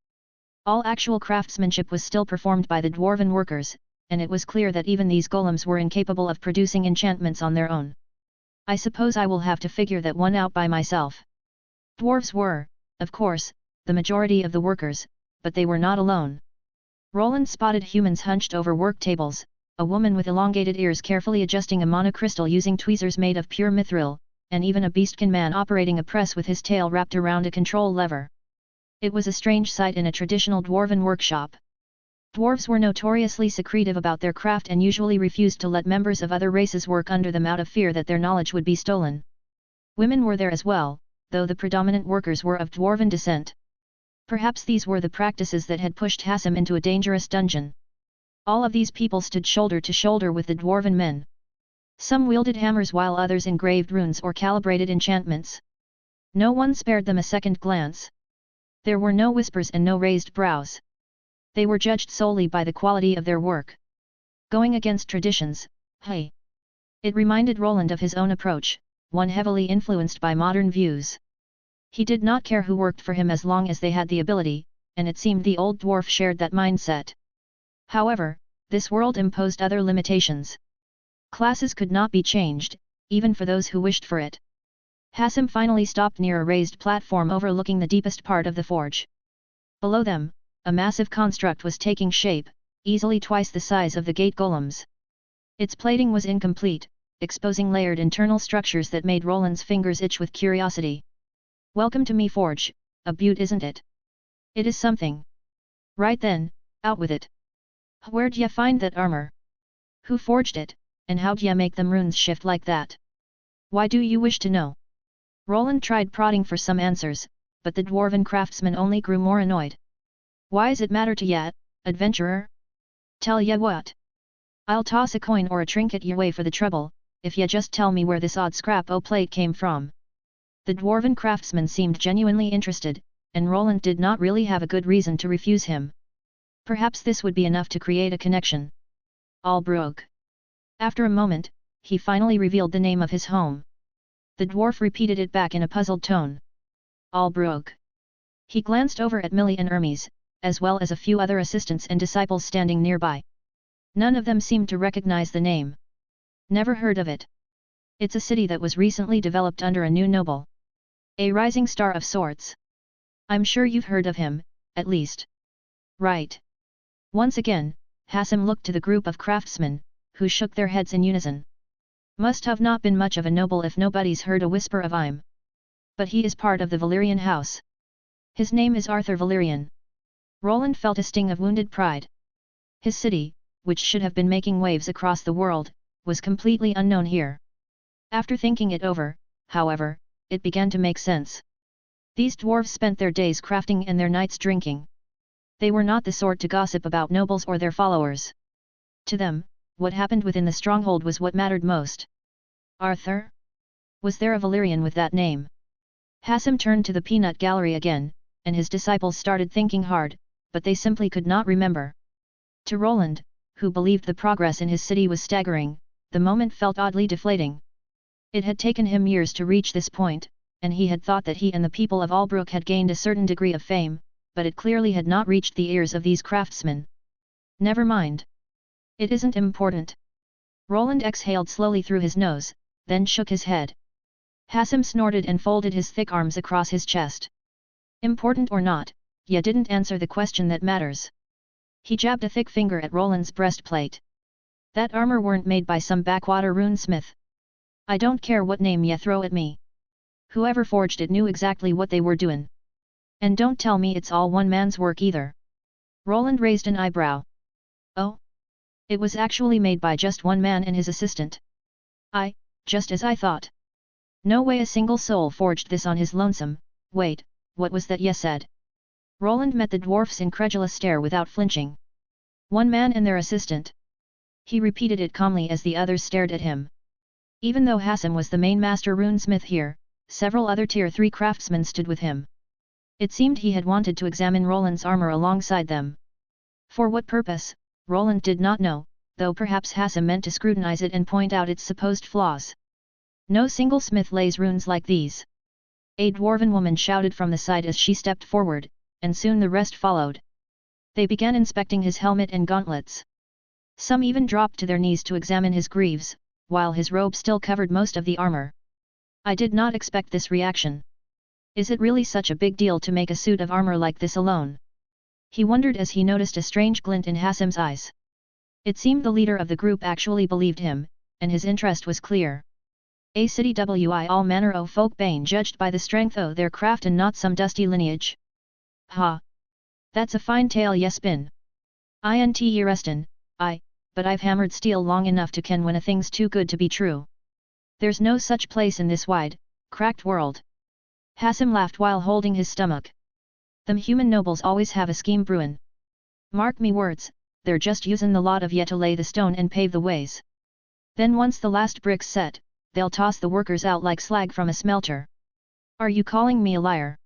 All actual craftsmanship was still performed by the dwarven workers, and it was clear that even these golems were incapable of producing enchantments on their own. I suppose I will have to figure that one out by myself. Dwarves were, of course, the majority of the workers, but they were not alone. Roland spotted humans hunched over work tables, a woman with elongated ears carefully adjusting a monocrystal using tweezers made of pure mithril, and even a beastkin man operating a press with his tail wrapped around a control lever. It was a strange sight in a traditional dwarven workshop. Dwarves were notoriously secretive about their craft and usually refused to let members of other races work under them out of fear that their knowledge would be stolen. Women were there as well, though the predominant workers were of dwarven descent. Perhaps these were the practices that had pushed Hassim into a dangerous dungeon. All of these people stood shoulder to shoulder with the dwarven men. Some wielded hammers while others engraved runes or calibrated enchantments. No one spared them a second glance. There were no whispers and no raised brows. They were judged solely by the quality of their work. Going against traditions, hey! It reminded Roland of his own approach, one heavily influenced by modern views. He did not care who worked for him as long as they had the ability, and it seemed the old dwarf shared that mindset. However, this world imposed other limitations. Classes could not be changed, even for those who wished for it. Hassim finally stopped near a raised platform overlooking the deepest part of the forge. Below them, a massive construct was taking shape, easily twice the size of the gate golems. Its plating was incomplete, exposing layered internal structures that made Roland's fingers itch with curiosity. "Welcome to me forge, a beaut isn't it? It is something. Right then, out with it. Where'd ya find that armor? Who forged it, and how'd ya make them runes shift like that? Why do you wish to know?" Roland tried prodding for some answers, but the dwarven craftsman only grew more annoyed. "Why's it matter to ya, adventurer? Tell ya what. I'll toss a coin or a trinket your way for the trouble, if ya just tell me where this odd scrap o' plate came from." The dwarven craftsman seemed genuinely interested, and Roland did not really have a good reason to refuse him. Perhaps this would be enough to create a connection. Albrug. After a moment, he finally revealed the name of his home. The dwarf repeated it back in a puzzled tone. Albrug. He glanced over at Millie and Hermes, as well as a few other assistants and disciples standing nearby. None of them seemed to recognize the name. "Never heard of it. It's a city that was recently developed under a new noble. A rising star of sorts. I'm sure you've heard of him, at least." "Right." Once again, Hassim looked to the group of craftsmen, who shook their heads in unison. Must have not been much of a noble if nobody's heard a whisper of him. But he is part of the Valyrian house. His name is Arthur Valyrian. Roland felt a sting of wounded pride. His city, which should have been making waves across the world, was completely unknown here. After thinking it over, however, it began to make sense. These dwarves spent their days crafting and their nights drinking. They were not the sort to gossip about nobles or their followers. To them, what happened within the stronghold was what mattered most. Arthur? Was there a Valyrian with that name? Hassim turned to the peanut gallery again, and his disciples started thinking hard, but they simply could not remember. To Roland, who believed the progress in his city was staggering, the moment felt oddly deflating. It had taken him years to reach this point, and he had thought that he and the people of Albrook had gained a certain degree of fame, but it clearly had not reached the ears of these craftsmen. Never mind. It isn't important. Roland exhaled slowly through his nose, then shook his head. Hassim snorted and folded his thick arms across his chest. Important or not, you didn't answer the question that matters. He jabbed a thick finger at Roland's breastplate. That armor weren't made by some backwater runesmith. I don't care what name you throw at me. Whoever forged it knew exactly what they were doing. And don't tell me it's all one man's work either. Roland raised an eyebrow. Oh? It was actually made by just one man and his assistant. Just as I thought. No way a single soul forged this on his lonesome. Wait, what was that you said? Roland met the dwarf's incredulous stare without flinching. One man and their assistant. He repeated it calmly as the others stared at him. Even though Hassim was the main master runesmith here, several other tier 3 craftsmen stood with him. It seemed he had wanted to examine Roland's armor alongside them. For what purpose, Roland did not know, though perhaps Hassim meant to scrutinize it and point out its supposed flaws. No single smith lays runes like these. A dwarven woman shouted from the side as she stepped forward, and soon the rest followed. They began inspecting his helmet and gauntlets. Some even dropped to their knees to examine his greaves, while his robe still covered most of the armor. I did not expect this reaction. Is it really such a big deal to make a suit of armor like this alone? He wondered as he noticed a strange glint in Hassim's eyes. It seemed the leader of the group actually believed him, and his interest was clear. A city wi all manner o folk bane judged by the strength o their craft and not some dusty lineage. Ha! That's a fine tale ye spin. Int ye restin, but I've hammered steel long enough to ken when a thing's too good to be true. There's no such place in this wide, cracked world. Hassim laughed while holding his stomach. Them human nobles always have a scheme brewin'. Mark me words, they're just usin' the lot of ye to lay the stone and pave the ways. Then once the last brick's set, they'll toss the workers out like slag from a smelter. Are you calling me a liar?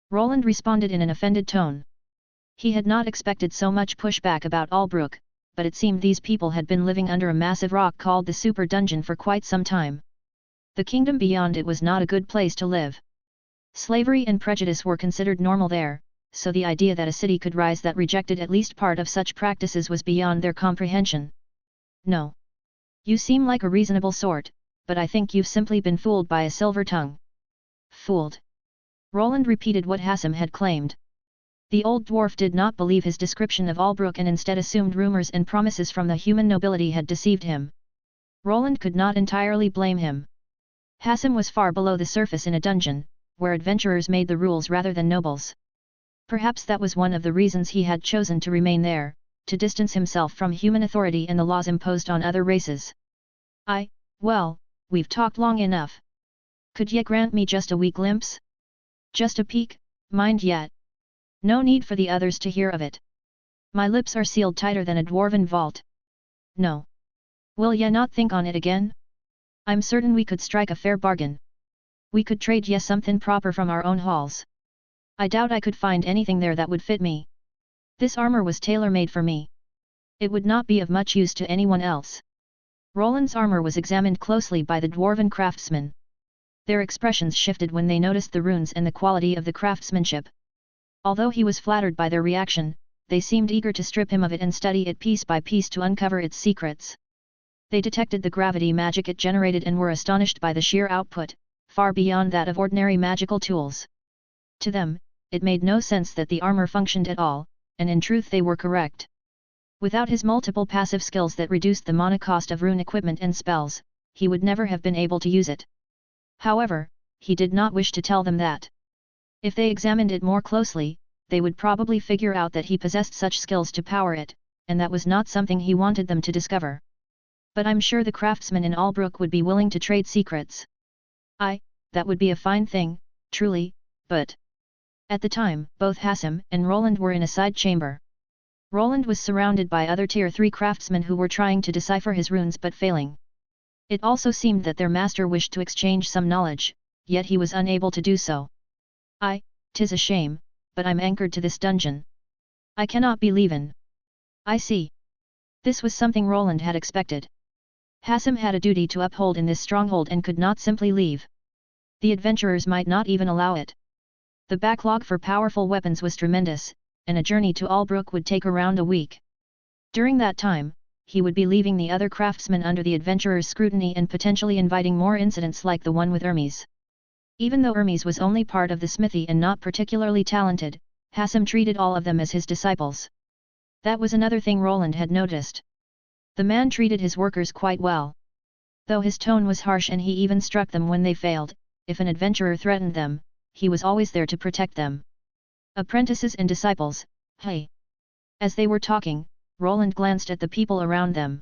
Roland responded in an offended tone. He had not expected so much pushback about Albrook, but it seemed these people had been living under a massive rock called the Super Dungeon for quite some time. The kingdom beyond it was not a good place to live. Slavery and prejudice were considered normal there, so the idea that a city could rise that rejected at least part of such practices was beyond their comprehension. No. You seem like a reasonable sort, but I think you've simply been fooled by a silver tongue. Fooled? Roland repeated what Hassim had claimed. The old dwarf did not believe his description of Albrook and instead assumed rumors and promises from the human nobility had deceived him. Roland could not entirely blame him. Hassim was far below the surface in a dungeon, where adventurers made the rules rather than nobles. Perhaps that was one of the reasons he had chosen to remain there, to distance himself from human authority and the laws imposed on other races. Well, we've talked long enough. Could ye grant me just a wee glimpse? Just a peek, mind yet. No need for the others to hear of it. My lips are sealed tighter than a dwarven vault. No. Will ye not think on it again? I'm certain we could strike a fair bargain. We could trade ye something proper from our own halls. I doubt I could find anything there that would fit me. This armor was tailor-made for me. It would not be of much use to anyone else. Roland's armor was examined closely by the dwarven craftsmen. Their expressions shifted when they noticed the runes and the quality of the craftsmanship. Although he was flattered by their reaction, they seemed eager to strip him of it and study it piece by piece to uncover its secrets. They detected the gravity magic it generated and were astonished by the sheer output, far beyond that of ordinary magical tools. To them, it made no sense that the armor functioned at all, and in truth they were correct. Without his multiple passive skills that reduced the mana cost of rune equipment and spells, he would never have been able to use it. However, he did not wish to tell them that. If they examined it more closely, they would probably figure out that he possessed such skills to power it, and that was not something he wanted them to discover. But I'm sure the craftsmen in Albrook would be willing to trade secrets. that would be a fine thing, truly, but... At the time, both Hassan and Roland were in a side chamber. Roland was surrounded by other Tier 3 craftsmen who were trying to decipher his runes but failing. It also seemed that their master wished to exchange some knowledge, yet he was unable to do so. "'Tis a shame, but I'm anchored to this dungeon. I cannot be leavin'." "I see." This was something Roland had expected. Hassan had a duty to uphold in this stronghold and could not simply leave. The adventurers might not even allow it. The backlog for powerful weapons was tremendous, and a journey to Albrook would take around a week. During that time, he would be leaving the other craftsmen under the adventurers' scrutiny and potentially inviting more incidents like the one with Hermes. Even though Hermes was only part of the smithy and not particularly talented, Hassan treated all of them as his disciples. That was another thing Roland had noticed. The man treated his workers quite well. Though his tone was harsh and he even struck them when they failed, if an adventurer threatened them, he was always there to protect them. Apprentices and disciples, hey! As they were talking, Roland glanced at the people around them.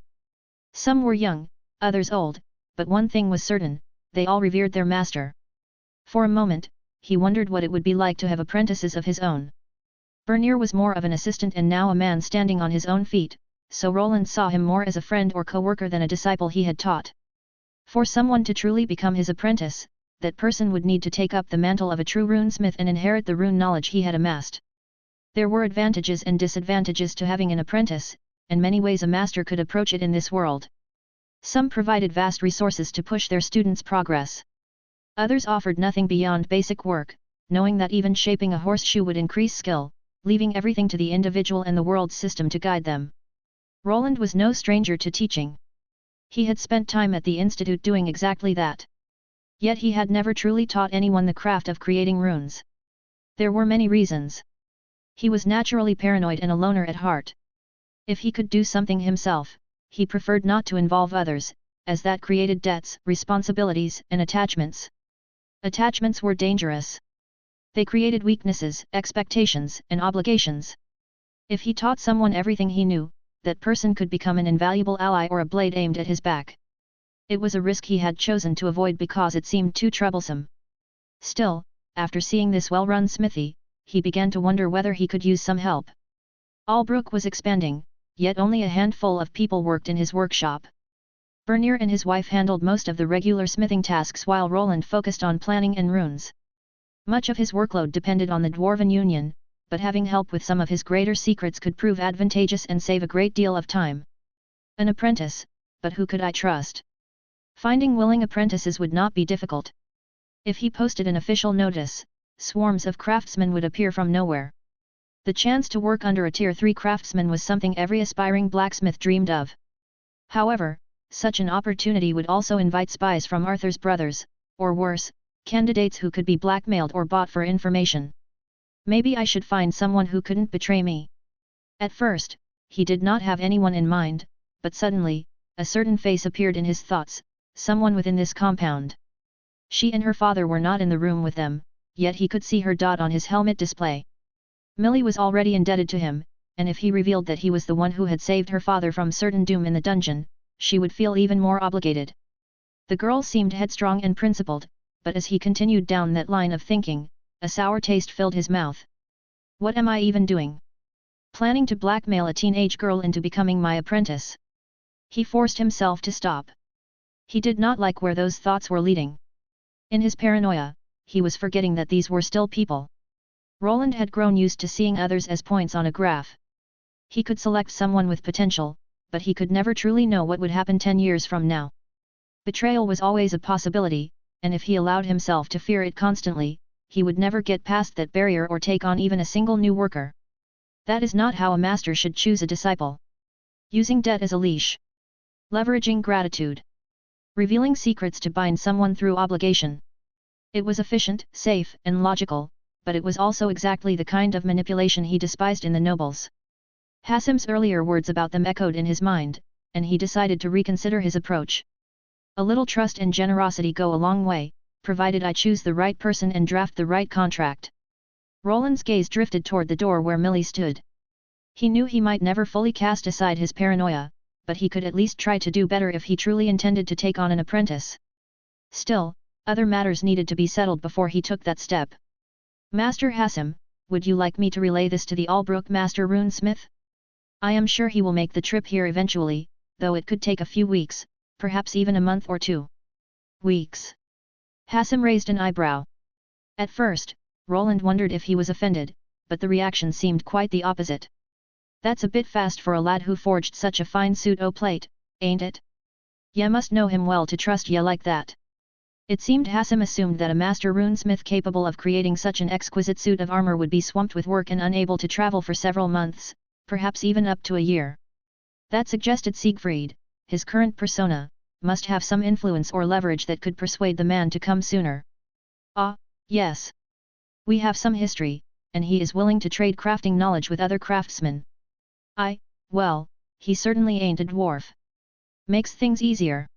Some were young, others old, but one thing was certain, they all revered their master. For a moment, he wondered what it would be like to have apprentices of his own. Bernier was more of an assistant and now a man standing on his own feet, so Roland saw him more as a friend or co-worker than a disciple he had taught. For someone to truly become his apprentice, that person would need to take up the mantle of a true runesmith and inherit the rune knowledge he had amassed. There were advantages and disadvantages to having an apprentice, and many ways a master could approach it in this world. Some provided vast resources to push their students' progress. Others offered nothing beyond basic work, knowing that even shaping a horseshoe would increase skill, leaving everything to the individual and the world's system to guide them. Roland was no stranger to teaching. He had spent time at the institute doing exactly that. Yet he had never truly taught anyone the craft of creating runes. There were many reasons. He was naturally paranoid and a loner at heart. If he could do something himself, he preferred not to involve others, as that created debts, responsibilities, and attachments. Attachments were dangerous. They created weaknesses, expectations, and obligations. If he taught someone everything he knew, that person could become an invaluable ally or a blade aimed at his back. It was a risk he had chosen to avoid because it seemed too troublesome. Still, after seeing this well-run smithy, he began to wonder whether he could use some help. Albrook was expanding, yet only a handful of people worked in his workshop. Bernier and his wife handled most of the regular smithing tasks while Roland focused on planning and runes. Much of his workload depended on the Dwarven Union, but having help with some of his greater secrets could prove advantageous and save a great deal of time. An apprentice, but who could I trust? Finding willing apprentices would not be difficult. If he posted an official notice, swarms of craftsmen would appear from nowhere. The chance to work under a Tier 3 craftsman was something every aspiring blacksmith dreamed of. However, such an opportunity would also invite spies from Arthur's brothers, or worse, candidates who could be blackmailed or bought for information. Maybe I should find someone who couldn't betray me. At first, he did not have anyone in mind, but suddenly, a certain face appeared in his thoughts, someone within this compound. She and her father were not in the room with them, yet he could see her dot on his helmet display. Millie was already indebted to him, and if he revealed that he was the one who had saved her father from certain doom in the dungeon, she would feel even more obligated. The girl seemed headstrong and principled, but as he continued down that line of thinking, a sour taste filled his mouth. What am I even doing? Planning to blackmail a teenage girl into becoming my apprentice? He forced himself to stop. He did not like where those thoughts were leading. In his paranoia, he was forgetting that these were still people. Roland had grown used to seeing others as points on a graph. He could select someone with potential, but he could never truly know what would happen 10 years from now. Betrayal was always a possibility, and if he allowed himself to fear it constantly, he would never get past that barrier or take on even a single new worker. That is not how a master should choose a disciple. Using debt as a leash. Leveraging gratitude. Revealing secrets to bind someone through obligation. It was efficient, safe, and logical, but it was also exactly the kind of manipulation he despised in the nobles. Hassan's earlier words about them echoed in his mind, and he decided to reconsider his approach. A little trust and generosity go a long way, provided I choose the right person and draft the right contract. Roland's gaze drifted toward the door where Millie stood. He knew he might never fully cast aside his paranoia, but he could at least try to do better if he truly intended to take on an apprentice. Still, Other matters needed to be settled before he took that step. Master Hassim, would you like me to relay this to the Albrook Master Runesmith? I am sure he will make the trip here eventually, though it could take a few weeks, perhaps even a month or 2. Weeks. Hassim raised an eyebrow. At first, Roland wondered if he was offended, but the reaction seemed quite the opposite. That's a bit fast for a lad who forged such a fine suit o' plate, ain't it? Ya must know him well to trust ya like that. It seemed Hassim assumed that a master runesmith capable of creating such an exquisite suit of armor would be swamped with work and unable to travel for several months, perhaps even up to a year. That suggested Siegfried, his current persona, must have some influence or leverage that could persuade the man to come sooner. Ah, yes. We have some history, and he is willing to trade crafting knowledge with other craftsmen. Well, he certainly ain't a dwarf. Makes things easier.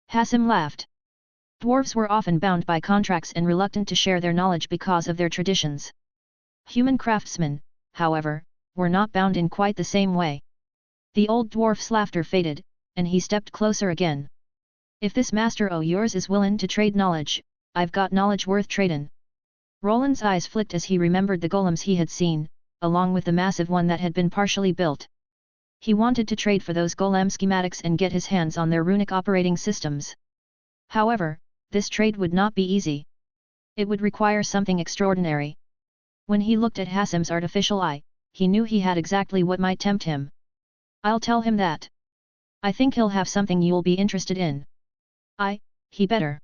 Hassim laughed. Dwarves were often bound by contracts and reluctant to share their knowledge because of their traditions. Human craftsmen, however, were not bound in quite the same way. The old dwarf's laughter faded, and he stepped closer again. If this master o' yours is willin' to trade knowledge, I've got knowledge worth tradin'. Roland's eyes flicked as he remembered the golems he had seen, along with the massive one that had been partially built. He wanted to trade for those golem schematics and get his hands on their runic operating systems. However, this trade would not be easy. It would require something extraordinary. When he looked at Hassim's artificial eye, he knew he had exactly what might tempt him. I'll tell him that. I think he'll have something you'll be interested in. He better.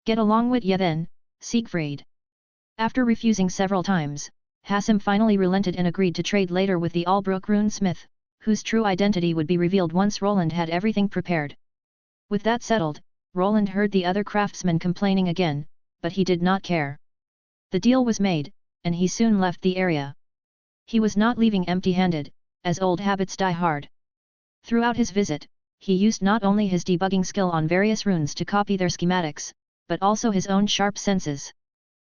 Get along with ya then, Siegfried. After refusing several times, Hassim finally relented and agreed to trade later with the Albrook runesmith, whose true identity would be revealed once Roland had everything prepared. With that settled, Roland heard the other craftsmen complaining again, but he did not care. The deal was made, and he soon left the area. He was not leaving empty-handed, as old habits die hard. Throughout his visit, he used not only his debugging skill on various runes to copy their schematics, but also his own sharp senses.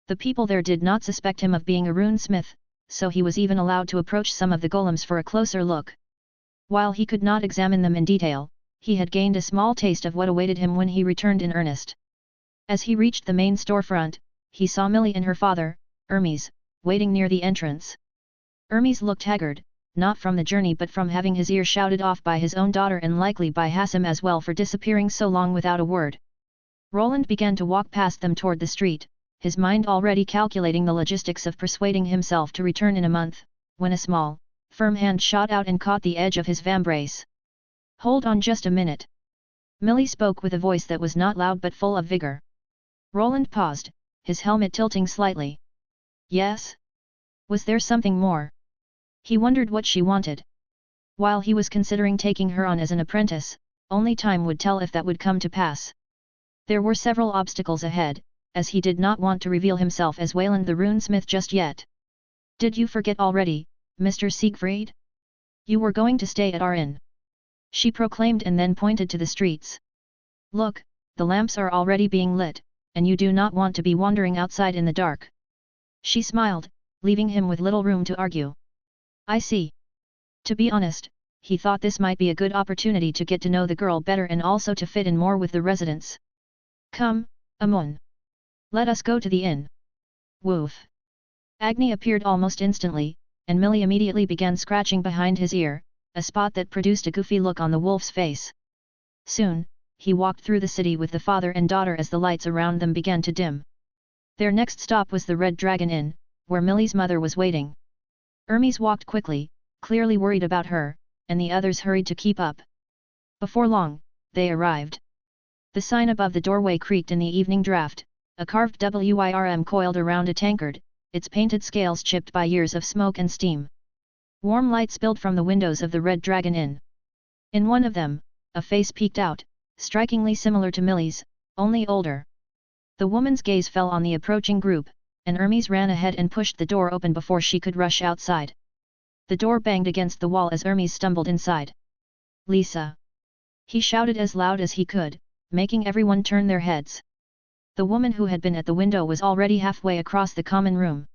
The people there did not suspect him of being a runesmith, so he was even allowed to approach some of the golems for a closer look. While he could not examine them in detail, he had gained a small taste of what awaited him when he returned in earnest. As he reached the main storefront, he saw Millie and her father, Hermes, waiting near the entrance. Hermes looked haggard, not from the journey but from having his ear shouted off by his own daughter and likely by Hassim as well for disappearing so long without a word. Roland began to walk past them toward the street, his mind already calculating the logistics of persuading himself to return in a month, when a small, firm hand shot out and caught the edge of his vambrace. Hold on just a minute. Millie spoke with a voice that was not loud but full of vigor. Roland paused, his helmet tilting slightly. Yes? Was there something more? He wondered what she wanted. While he was considering taking her on as an apprentice, only time would tell if that would come to pass. There were several obstacles ahead, as he did not want to reveal himself as Wayland the runesmith just yet. Did you forget already, Mr. Siegfried? You were going to stay at our inn. She proclaimed and then pointed to the streets. Look, the lamps are already being lit, and you do not want to be wandering outside in the dark. She smiled, leaving him with little room to argue. I see. To be honest, he thought this might be a good opportunity to get to know the girl better and also to fit in more with the residents. Come, Amon. Let us go to the inn. Woof. Agni appeared almost instantly, and Millie immediately began scratching behind his ear, a spot that produced a goofy look on the wolf's face. Soon, he walked through the city with the father and daughter as the lights around them began to dim. Their next stop was the Red Dragon Inn, where Millie's mother was waiting. Hermes walked quickly, clearly worried about her, and the others hurried to keep up. Before long, they arrived. The sign above the doorway creaked in the evening draught, a carved WIRM coiled around a tankard, its painted scales chipped by years of smoke and steam. Warm light spilled from the windows of the Red Dragon Inn. In one of them, a face peeked out, strikingly similar to Millie's, only older. The woman's gaze fell on the approaching group, and Hermes ran ahead and pushed the door open before she could rush outside. The door banged against the wall as Hermes stumbled inside. Lisa! He shouted as loud as he could, making everyone turn their heads. The woman who had been at the window was already halfway across the common room.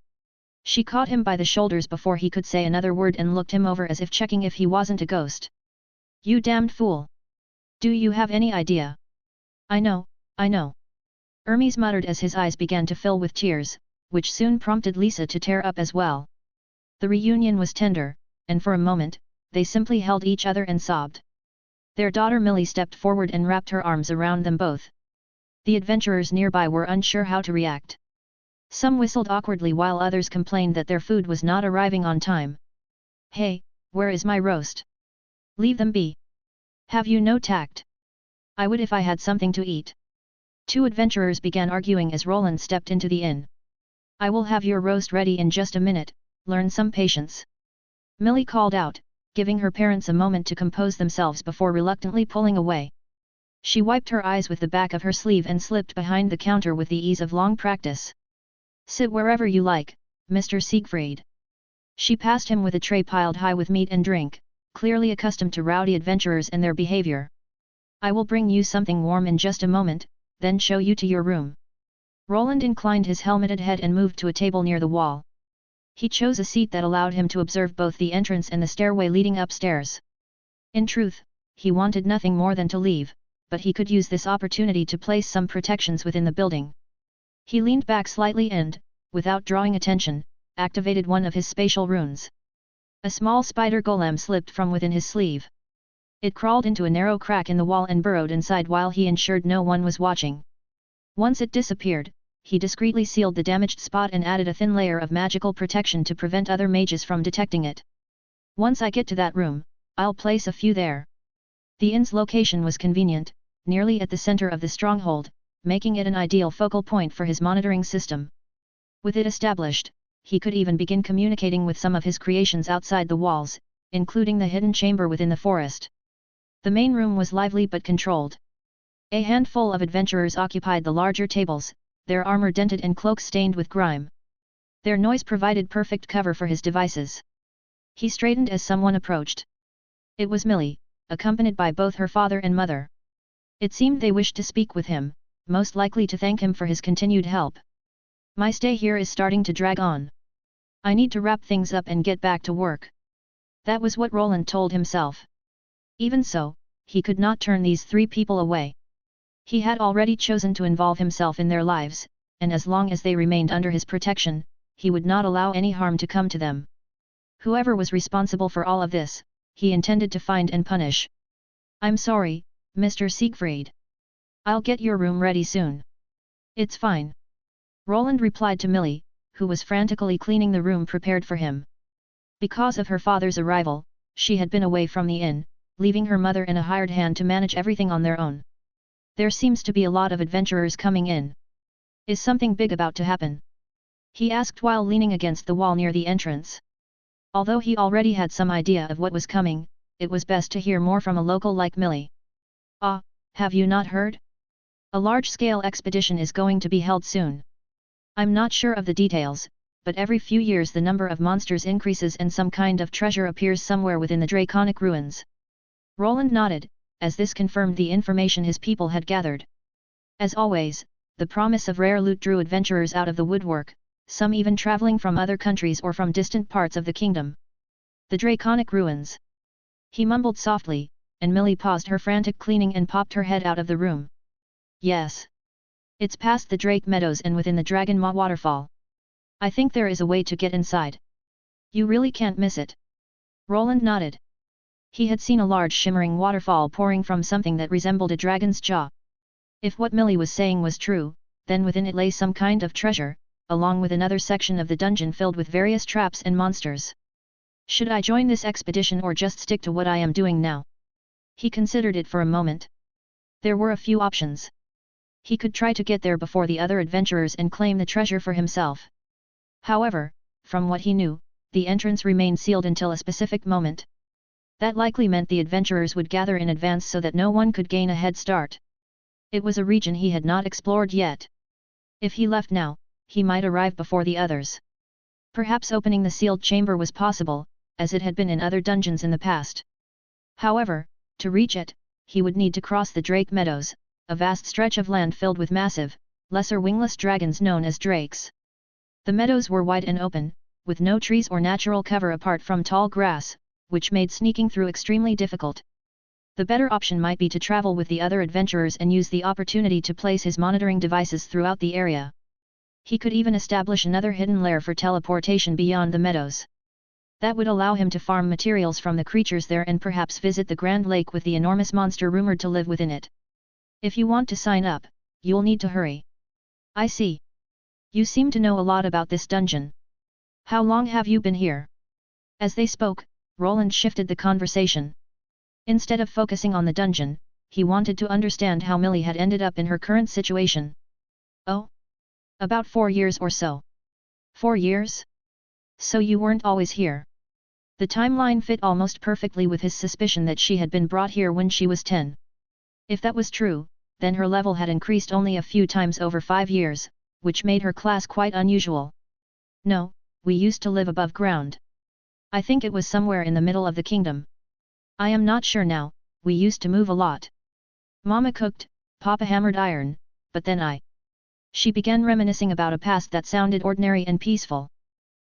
She caught him by the shoulders before he could say another word and looked him over as if checking if he wasn't a ghost. You damned fool! Do you have any idea? I know. Hermes muttered as his eyes began to fill with tears, which soon prompted Lisa to tear up as well. The reunion was tender, and for a moment, they simply held each other and sobbed. Their daughter Millie stepped forward and wrapped her arms around them both. The adventurers nearby were unsure how to react. Some whistled awkwardly while others complained that their food was not arriving on time. "Hey, where is my roast? Leave them be. Have you no tact? I would if I had something to eat." Two adventurers began arguing as Roland stepped into the inn. "I will have your roast ready in just a minute, learn some patience," Millie called out, giving her parents a moment to compose themselves before reluctantly pulling away. She wiped her eyes with the back of her sleeve and slipped behind the counter with the ease of long practice. "Sit wherever you like, Mr. Siegfried." She passed him with a tray piled high with meat and drink, clearly accustomed to rowdy adventurers and their behavior. "I will bring you something warm in just a moment, then show you to your room." Roland inclined his helmeted head and moved to a table near the wall. He chose a seat that allowed him to observe both the entrance and the stairway leading upstairs. In truth, he wanted nothing more than to leave, but he could use this opportunity to place some protections within the building. He leaned back slightly and, without drawing attention, activated one of his spatial runes. A small spider golem slipped from within his sleeve. It crawled into a narrow crack in the wall and burrowed inside while he ensured no one was watching. Once it disappeared, he discreetly sealed the damaged spot and added a thin layer of magical protection to prevent other mages from detecting it. "Once I get to that room, I'll place a few there." The inn's location was convenient, nearly at the center of the stronghold, making it an ideal focal point for his monitoring system. With it established, he could even begin communicating with some of his creations outside the walls, including the hidden chamber within the forest. The main room was lively but controlled. A handful of adventurers occupied the larger tables, their armor dented and cloaks stained with grime. Their noise provided perfect cover for his devices. He straightened as someone approached. It was Millie, accompanied by both her father and mother. It seemed they wished to speak with him, most likely to thank him for his continued help. "My stay here is starting to drag on. I need to wrap things up and get back to work." That was what Roland told himself. Even so, he could not turn these three people away. He had already chosen to involve himself in their lives, and as long as they remained under his protection, he would not allow any harm to come to them. Whoever was responsible for all of this, he intended to find and punish. "I'm sorry, Mr. Siegfried. I'll get your room ready soon." "It's fine," Roland replied to Millie, who was frantically cleaning the room prepared for him. Because of her father's arrival, she had been away from the inn, leaving her mother and a hired hand to manage everything on their own. "There seems to be a lot of adventurers coming in. Is something big about to happen?" he asked while leaning against the wall near the entrance. Although he already had some idea of what was coming, it was best to hear more from a local like Millie. "Ah, have you not heard? A large-scale expedition is going to be held soon. I'm not sure of the details, but every few years the number of monsters increases and some kind of treasure appears somewhere within the draconic ruins." Roland nodded, as this confirmed the information his people had gathered. As always, the promise of rare loot drew adventurers out of the woodwork, some even traveling from other countries or from distant parts of the kingdom. "The draconic ruins," he mumbled softly, and Millie paused her frantic cleaning and popped her head out of the room. "Yes. It's past the Drake Meadows and within the Dragon Maw waterfall. I think there is a way to get inside. You really can't miss it." Roland nodded. He had seen a large shimmering waterfall pouring from something that resembled a dragon's jaw. If what Millie was saying was true, then within it lay some kind of treasure, along with another section of the dungeon filled with various traps and monsters. "Should I join this expedition or just stick to what I am doing now?" He considered it for a moment. There were a few options. He could try to get there before the other adventurers and claim the treasure for himself. However, from what he knew, the entrance remained sealed until a specific moment. That likely meant the adventurers would gather in advance so that no one could gain a head start. It was a region he had not explored yet. If he left now, he might arrive before the others. Perhaps opening the sealed chamber was possible, as it had been in other dungeons in the past. However, to reach it, he would need to cross the Drake Meadows, a vast stretch of land filled with massive, lesser wingless dragons known as drakes. The meadows were wide and open, with no trees or natural cover apart from tall grass, which made sneaking through extremely difficult. The better option might be to travel with the other adventurers and use the opportunity to place his monitoring devices throughout the area. He could even establish another hidden lair for teleportation beyond the meadows. That would allow him to farm materials from the creatures there and perhaps visit the Grand Lake with the enormous monster rumored to live within it. If you want to sign up, you'll need to hurry. I see. You seem to know a lot about this dungeon. How long have you been here? As they spoke, Roland shifted the conversation. Instead of focusing on the dungeon, he wanted to understand how Millie had ended up in her current situation. Oh? About 4 years or so. 4 years? So you weren't always here. The timeline fit almost perfectly with his suspicion that she had been brought here when she was 10. If that was true, then her level had increased only a few times over 5 years, which made her class quite unusual. No, we used to live above ground. I think it was somewhere in the middle of the kingdom. I am not sure now, we used to move a lot. Mama cooked, Papa hammered iron, but then She began reminiscing about a past that sounded ordinary and peaceful.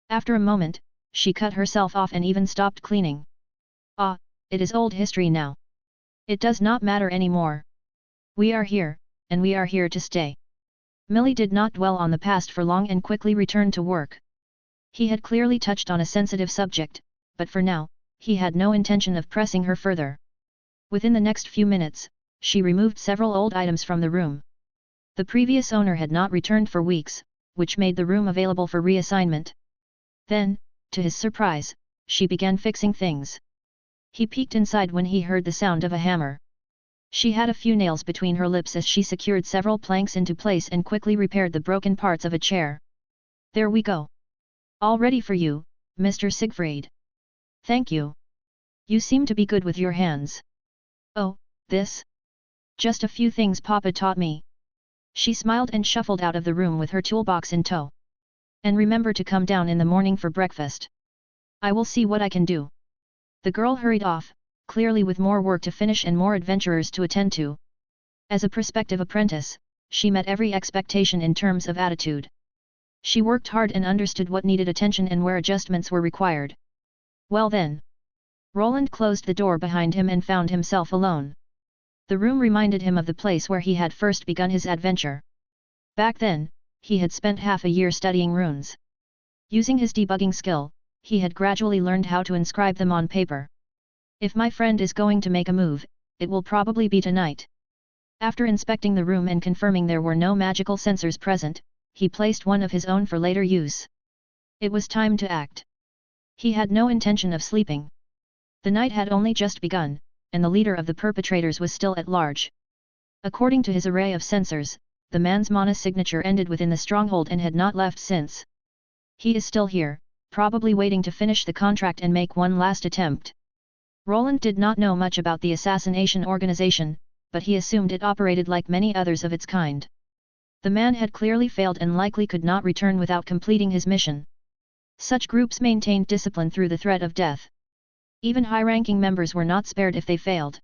After a moment, she cut herself off and even stopped cleaning. Ah, it is old history now. It does not matter anymore. We are here, and we are here to stay. Millie did not dwell on the past for long and quickly returned to work. He had clearly touched on a sensitive subject, but for now, he had no intention of pressing her further. Within the next few minutes, she removed several old items from the room. The previous owner had not returned for weeks, which made the room available for reassignment. Then, to his surprise, she began fixing things. He peeked inside when he heard the sound of a hammer. She had a few nails between her lips as she secured several planks into place and quickly repaired the broken parts of a chair. There we go. All ready for you, Mr. Siegfried. Thank you. You seem to be good with your hands. Oh, this? Just a few things Papa taught me. She smiled and shuffled out of the room with her toolbox in tow. And remember to come down in the morning for breakfast. I will see what I can do. The girl hurried off, clearly with more work to finish and more adventurers to attend to. As a prospective apprentice, she met every expectation in terms of attitude. She worked hard and understood what needed attention and where adjustments were required. Well then. Roland closed the door behind him and found himself alone. The room reminded him of the place where he had first begun his adventure. Back then, he had spent half a year studying runes. Using his debugging skill, he had gradually learned how to inscribe them on paper. If my friend is going to make a move, it will probably be tonight. After inspecting the room and confirming there were no magical sensors present, he placed one of his own for later use. It was time to act. He had no intention of sleeping. The night had only just begun, and the leader of the perpetrators was still at large. According to his array of sensors, the man's mana signature ended within the stronghold and had not left since. He is still here, probably waiting to finish the contract and make one last attempt. Roland did not know much about the assassination organization, but he assumed it operated like many others of its kind. The man had clearly failed and likely could not return without completing his mission. Such groups maintained discipline through the threat of death. Even high-ranking members were not spared if they failed.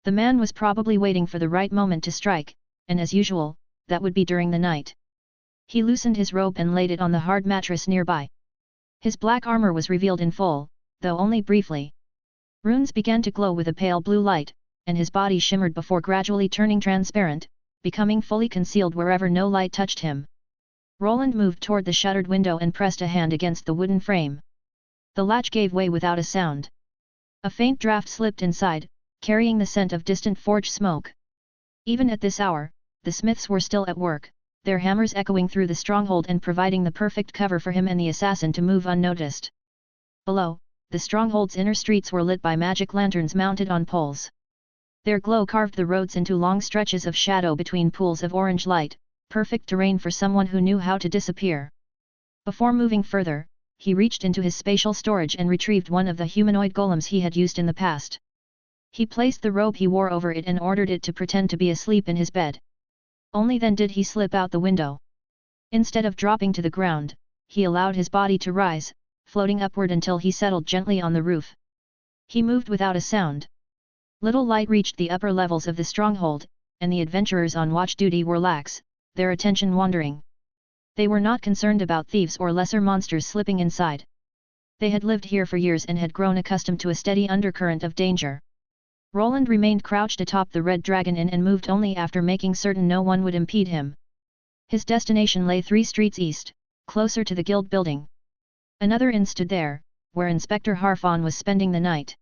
The man was probably waiting for the right moment to strike, and as usual, that would be during the night. He loosened his robe and laid it on the hard mattress nearby. His black armor was revealed in full, though only briefly. Runes began to glow with a pale blue light, and his body shimmered before gradually turning transparent, becoming fully concealed wherever no light touched him. Roland moved toward the shuttered window and pressed a hand against the wooden frame. The latch gave way without a sound. A faint draft slipped inside, carrying the scent of distant forge smoke. Even at this hour, the smiths were still at work, their hammers echoing through the stronghold and providing the perfect cover for him and the assassin to move unnoticed. Below, the stronghold's inner streets were lit by magic lanterns mounted on poles. Their glow carved the roads into long stretches of shadow between pools of orange light, perfect terrain for someone who knew how to disappear. Before moving further, he reached into his spatial storage and retrieved one of the humanoid golems he had used in the past. He placed the robe he wore over it and ordered it to pretend to be asleep in his bed. Only then did he slip out the window. Instead of dropping to the ground, he allowed his body to rise, floating upward until he settled gently on the roof. He moved without a sound. Little light reached the upper levels of the stronghold, and the adventurers on watch duty were lax, their attention wandering. They were not concerned about thieves or lesser monsters slipping inside. They had lived here for years and had grown accustomed to a steady undercurrent of danger. Roland remained crouched atop the Red Dragon Inn and moved only after making certain no one would impede him. His destination lay 3 streets east, closer to the guild building. Another inn stood there, where Inspector Harfon was spending the night.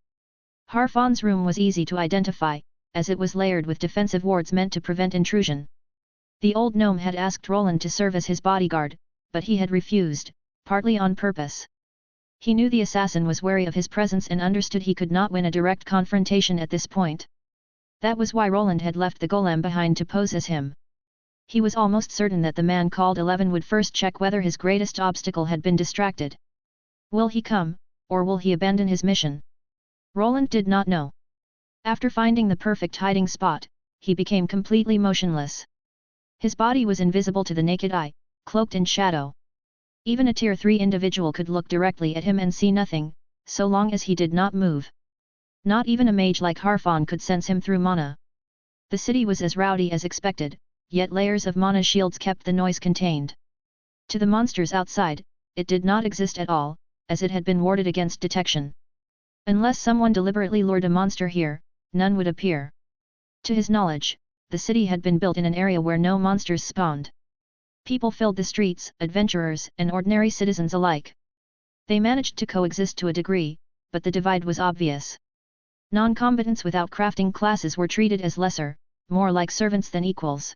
Harfon's room was easy to identify, as it was layered with defensive wards meant to prevent intrusion. The old gnome had asked Roland to serve as his bodyguard, but he had refused, partly on purpose. He knew the assassin was wary of his presence and understood he could not win a direct confrontation at this point. That was why Roland had left the golem behind to pose as him. He was almost certain that the man called 11 would first check whether his greatest obstacle had been distracted. Will he come, or will he abandon his mission? Roland did not know. After finding the perfect hiding spot, he became completely motionless. His body was invisible to the naked eye, cloaked in shadow. Even a Tier 3 individual could look directly at him and see nothing, so long as he did not move. Not even a mage like Harfon could sense him through mana. The city was as rowdy as expected, yet layers of mana shields kept the noise contained. To the monsters outside, it did not exist at all, as it had been warded against detection. Unless someone deliberately lured a monster here, none would appear. To his knowledge, the city had been built in an area where no monsters spawned. People filled the streets, adventurers and ordinary citizens alike. They managed to coexist to a degree, but the divide was obvious. Non-combatants without crafting classes were treated as lesser, more like servants than equals.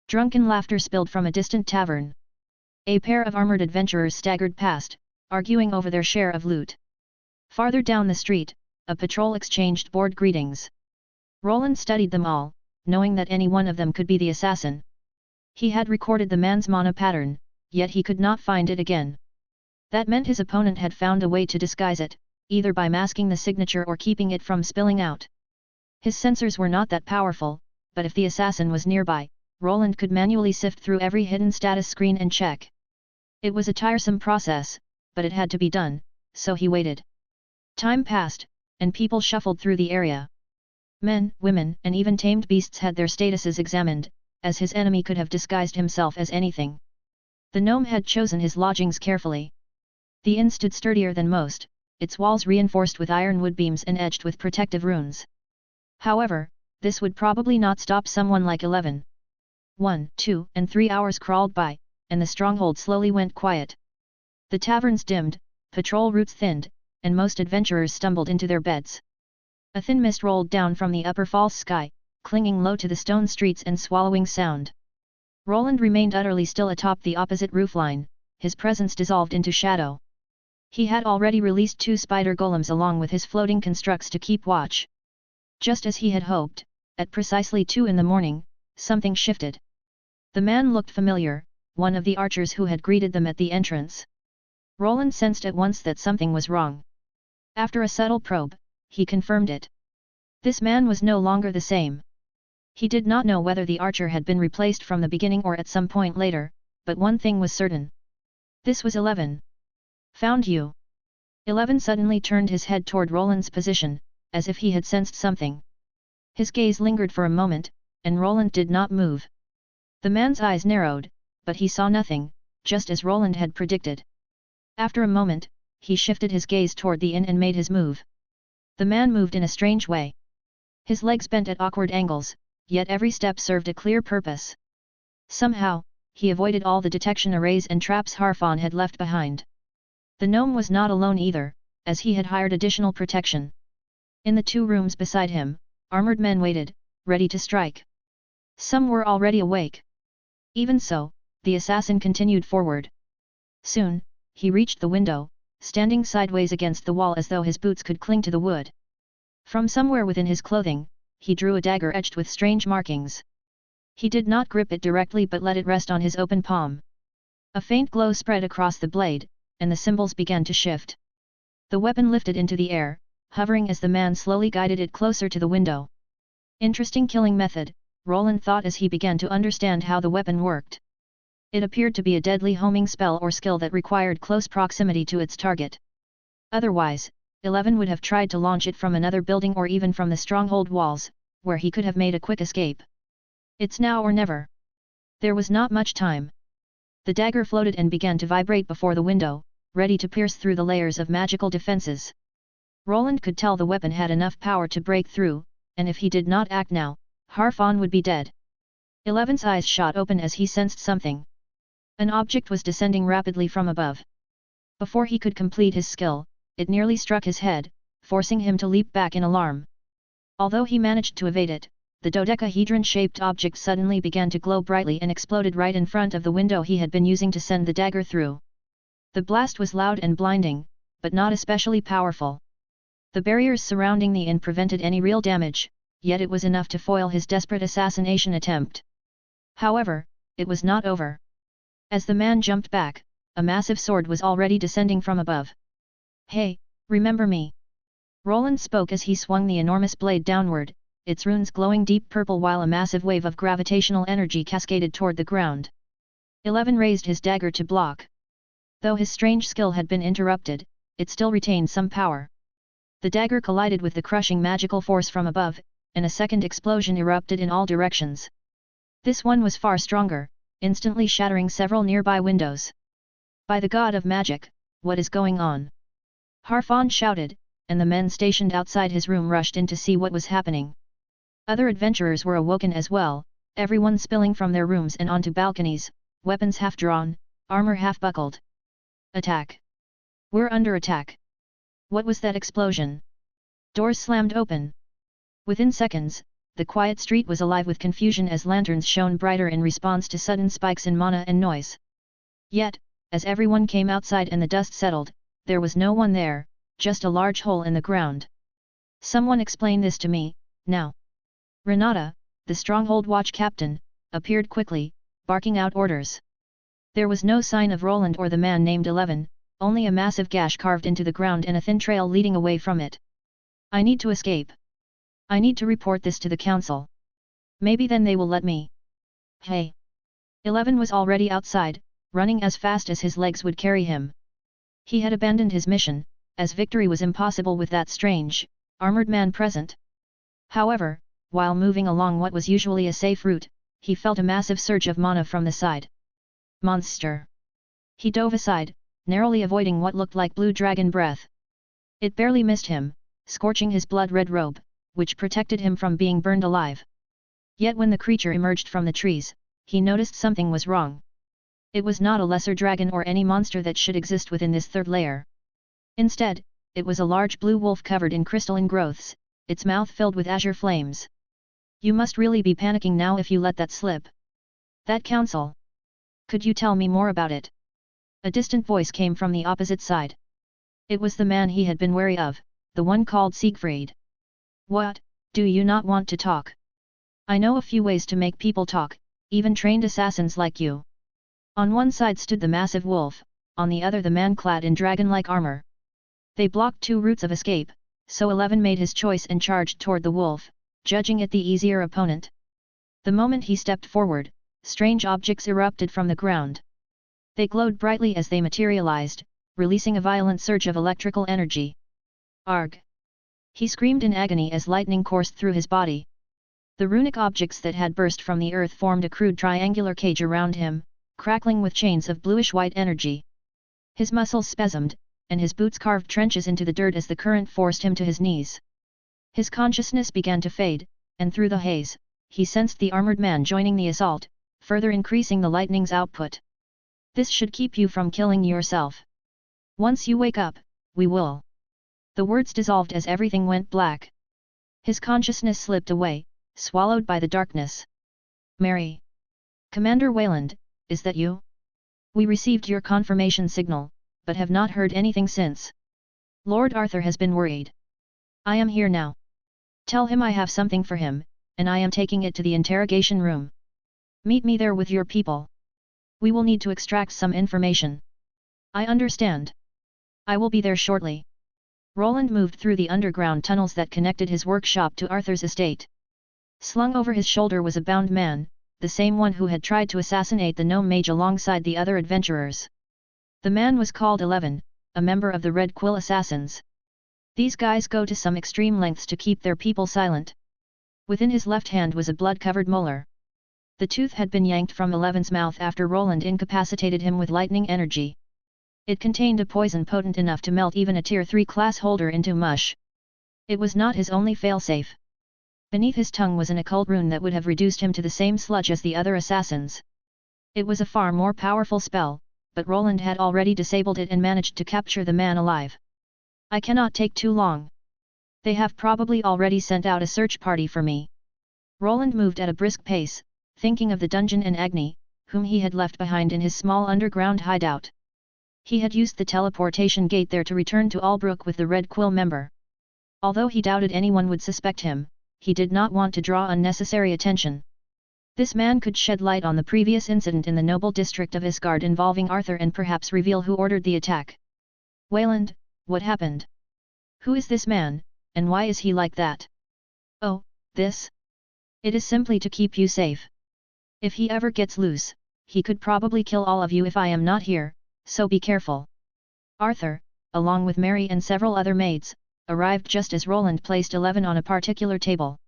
Drunken laughter spilled from a distant tavern. A pair of armored adventurers staggered past, arguing over their share of loot. Farther down the street, a patrol exchanged bored greetings. Roland studied them all, knowing that any one of them could be the assassin. He had recorded the man's mana pattern, yet he could not find it again. That meant his opponent had found a way to disguise it, either by masking the signature or keeping it from spilling out. His sensors were not that powerful, but if the assassin was nearby, Roland could manually sift through every hidden status screen and check. It was a tiresome process, but it had to be done, so he waited. Time passed, and people shuffled through the area. Men, women, and even tamed beasts had their statuses examined, as his enemy could have disguised himself as anything. The gnome had chosen his lodgings carefully. The inn stood sturdier than most, its walls reinforced with iron wood beams and edged with protective runes. However, this would probably not stop someone like 11. 1, 2, and 3 hours crawled by, and the stronghold slowly went quiet. The taverns dimmed, patrol routes thinned, and most adventurers stumbled into their beds. A thin mist rolled down from the upper false sky, clinging low to the stone streets and swallowing sound. Roland remained utterly still atop the opposite roofline, his presence dissolved into shadow. He had already released 2 spider golems along with his floating constructs to keep watch. Just as he had hoped, at precisely 2 in the morning, something shifted. The man looked familiar, one of the archers who had greeted them at the entrance. Roland sensed at once that something was wrong. After a subtle probe, he confirmed it. This man was no longer the same. He did not know whether the archer had been replaced from the beginning or at some point later, but one thing was certain. This was 11. Found you. 11 suddenly turned his head toward Roland's position, as if he had sensed something. His gaze lingered for a moment, and Roland did not move. The man's eyes narrowed, but he saw nothing, just as Roland had predicted. After a moment, he shifted his gaze toward the inn and made his move. The man moved in a strange way. His legs bent at awkward angles, yet every step served a clear purpose. Somehow, he avoided all the detection arrays and traps Harfon had left behind. The gnome was not alone either, as he had hired additional protection. In the 2 rooms beside him, armored men waited, ready to strike. Some were already awake. Even so, the assassin continued forward. Soon, he reached the window, standing sideways against the wall as though his boots could cling to the wood. From somewhere within his clothing, he drew a dagger edged with strange markings. He did not grip it directly but let it rest on his open palm. A faint glow spread across the blade, and the symbols began to shift. The weapon lifted into the air, hovering as the man slowly guided it closer to the window. Interesting killing method, Roland thought as he began to understand how the weapon worked. It appeared to be a deadly homing spell or skill that required close proximity to its target. Otherwise, 11 would have tried to launch it from another building or even from the stronghold walls, where he could have made a quick escape. It's now or never. There was not much time. The dagger floated and began to vibrate before the window, ready to pierce through the layers of magical defenses. Roland could tell the weapon had enough power to break through, and if he did not act now, Harfan would be dead. 11's eyes shot open as he sensed something. An object was descending rapidly from above. Before he could complete his skill, it nearly struck his head, forcing him to leap back in alarm. Although he managed to evade it, the dodecahedron-shaped object suddenly began to glow brightly and exploded right in front of the window he had been using to send the dagger through. The blast was loud and blinding, but not especially powerful. The barriers surrounding the inn prevented any real damage, yet it was enough to foil his desperate assassination attempt. However, it was not over. As the man jumped back, a massive sword was already descending from above. "Hey, remember me?" Roland spoke as he swung the enormous blade downward, its runes glowing deep purple while a massive wave of gravitational energy cascaded toward the ground. 11 raised his dagger to block. Though his strange skill had been interrupted, it still retained some power. The dagger collided with the crushing magical force from above, and a second explosion erupted in all directions. This one was far stronger, instantly shattering several nearby windows. "By the god of magic, what is going on?" Harfan shouted, and the men stationed outside his room rushed in to see what was happening. Other adventurers were awoken as well, everyone spilling from their rooms and onto balconies, weapons half drawn, armor half buckled. "Attack! We're under attack! What was that explosion?" Doors slammed open. Within seconds, the quiet street was alive with confusion as lanterns shone brighter in response to sudden spikes in mana and noise. Yet, as everyone came outside and the dust settled, there was no one there, just a large hole in the ground. "Someone explain this to me, now." Renata, the stronghold watch captain, appeared quickly, barking out orders. There was no sign of Roland or the man named 11, only a massive gash carved into the ground and a thin trail leading away from it. "I need to escape. I need to report this to the council. Maybe then they will let me." "Hey!" 11 was already outside, running as fast as his legs would carry him. He had abandoned his mission, as victory was impossible with that strange, armored man present. However, while moving along what was usually a safe route, he felt a massive surge of mana from the side. "Monster!" He dove aside, narrowly avoiding what looked like blue dragon breath. It barely missed him, scorching his blood-red robe, which protected him from being burned alive. Yet when the creature emerged from the trees, he noticed something was wrong. It was not a lesser dragon or any monster that should exist within this third layer. Instead, it was a large blue wolf covered in crystalline growths, its mouth filled with azure flames. "You must really be panicking now if you let that slip. That council. Could you tell me more about it?" A distant voice came from the opposite side. It was the man he had been wary of, the one called Siegfried. "What, do you not want to talk? I know a few ways to make people talk, even trained assassins like you." On one side stood the massive wolf, on the other the man clad in dragon-like armor. They blocked two routes of escape, so 11 made his choice and charged toward the wolf, judging it the easier opponent. The moment he stepped forward, strange objects erupted from the ground. They glowed brightly as they materialized, releasing a violent surge of electrical energy. "Arg!" He screamed in agony as lightning coursed through his body. The runic objects that had burst from the earth formed a crude triangular cage around him, crackling with chains of bluish-white energy. His muscles spasmed, and his boots carved trenches into the dirt as the current forced him to his knees. His consciousness began to fade, and through the haze, he sensed the armored man joining the assault, further increasing the lightning's output. "This should keep you from killing yourself. Once you wake up, we will." The words dissolved as everything went black. His consciousness slipped away, swallowed by the darkness. "Mary! Commander Wayland, is that you? We received your confirmation signal, but have not heard anything since. Lord Arthur has been worried. I am here now. Tell him I have something for him, and I am taking it to the interrogation room. Meet me there with your people. We will need to extract some information." "I understand. I will be there shortly." Roland moved through the underground tunnels that connected his workshop to Arthur's estate. Slung over his shoulder was a bound man, the same one who had tried to assassinate the gnome mage alongside the other adventurers. The man was called 11, a member of the Red Quill Assassins. These guys go to some extreme lengths to keep their people silent. Within his left hand was a blood-covered molar. The tooth had been yanked from 11's mouth after Roland incapacitated him with lightning energy. It contained a poison potent enough to melt even a Tier 3 class holder into mush. It was not his only failsafe. Beneath his tongue was an occult rune that would have reduced him to the same sludge as the other assassins. It was a far more powerful spell, but Roland had already disabled it and managed to capture the man alive. I cannot take too long. They have probably already sent out a search party for me. Roland moved at a brisk pace, thinking of the dungeon and Agni, whom he had left behind in his small underground hideout. He had used the teleportation gate there to return to Albrook with the Red Quill member. Although he doubted anyone would suspect him, he did not want to draw unnecessary attention. This man could shed light on the previous incident in the noble district of Isgard involving Arthur and perhaps reveal who ordered the attack. Wayland, what happened? Who is this man, and why is he like that? Oh, this? It is simply to keep you safe. If he ever gets loose, he could probably kill all of you if I am not here, so be careful. Arthur, along with Mary and several other maids, arrived just as Roland placed 11 on a particular table.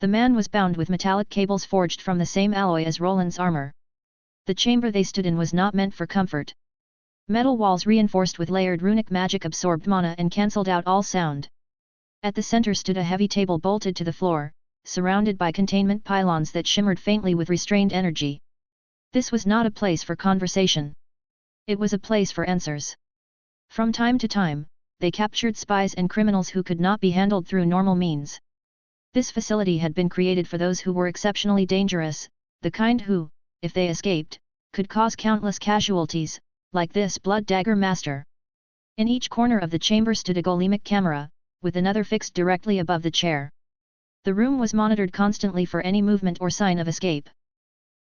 The man was bound with metallic cables forged from the same alloy as Roland's armor. The chamber they stood in was not meant for comfort. Metal walls reinforced with layered runic magic absorbed mana and cancelled out all sound. At the center stood a heavy table bolted to the floor, surrounded by containment pylons that shimmered faintly with restrained energy. This was not a place for conversation. It was a place for answers. From time to time, they captured spies and criminals who could not be handled through normal means. This facility had been created for those who were exceptionally dangerous, the kind who, if they escaped, could cause countless casualties, like this Blood Dagger Master. In each corner of the chamber stood a golemic camera, with another fixed directly above the chair. The room was monitored constantly for any movement or sign of escape.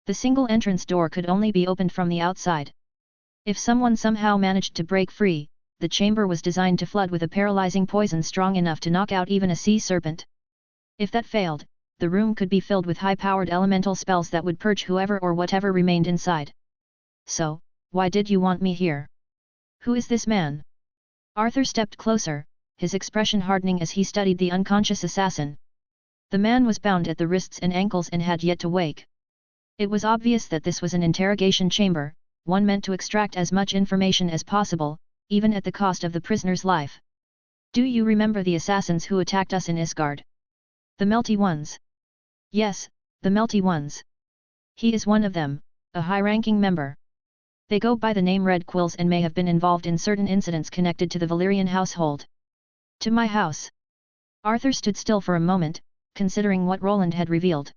The single entrance door could only be opened from the outside. If someone somehow managed to break free, the chamber was designed to flood with a paralyzing poison strong enough to knock out even a sea serpent. If that failed, the room could be filled with high-powered elemental spells that would purge whoever or whatever remained inside. So, why did you want me here? Who is this man? Arthur stepped closer, his expression hardening as he studied the unconscious assassin. The man was bound at the wrists and ankles and had yet to wake. It was obvious that this was an interrogation chamber, one meant to extract as much information as possible, even at the cost of the prisoner's life. Do you remember the assassins who attacked us in Isgard? The Melty Ones. Yes, the Melty Ones. He is one of them, a high-ranking member. They go by the name Red Quills and may have been involved in certain incidents connected to the Valyrian household. To my house. Arthur stood still for a moment, considering what Roland had revealed.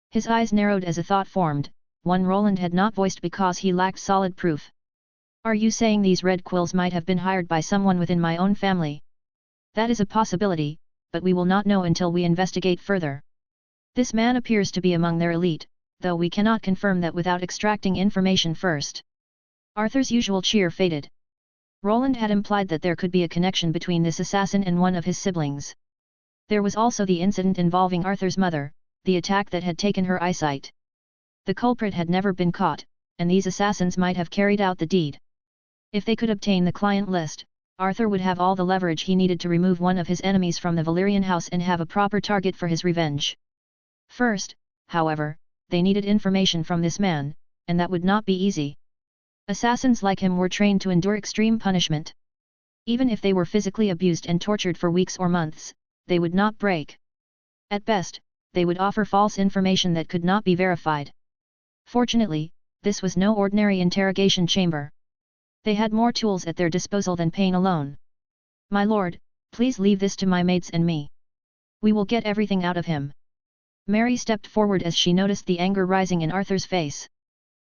His eyes narrowed as a thought formed, one Roland had not voiced because he lacked solid proof. Are you saying these Red Quills might have been hired by someone within my own family? That is a possibility, but we will not know until we investigate further. This man appears to be among their elite, though we cannot confirm that without extracting information first. Arthur's usual cheer faded. Roland had implied that there could be a connection between this assassin and one of his siblings. There was also the incident involving Arthur's mother, the attack that had taken her eyesight. The culprit had never been caught, and these assassins might have carried out the deed. If they could obtain the client list, Arthur would have all the leverage he needed to remove one of his enemies from the Valyrian house and have a proper target for his revenge. First, however, they needed information from this man, and that would not be easy. Assassins like him were trained to endure extreme punishment. Even if they were physically abused and tortured for weeks or months, they would not break. At best, they would offer false information that could not be verified. Fortunately, this was no ordinary interrogation chamber. They had more tools at their disposal than pain alone. My lord, please leave this to my maids and me. We will get everything out of him. Mary stepped forward as she noticed the anger rising in Arthur's face.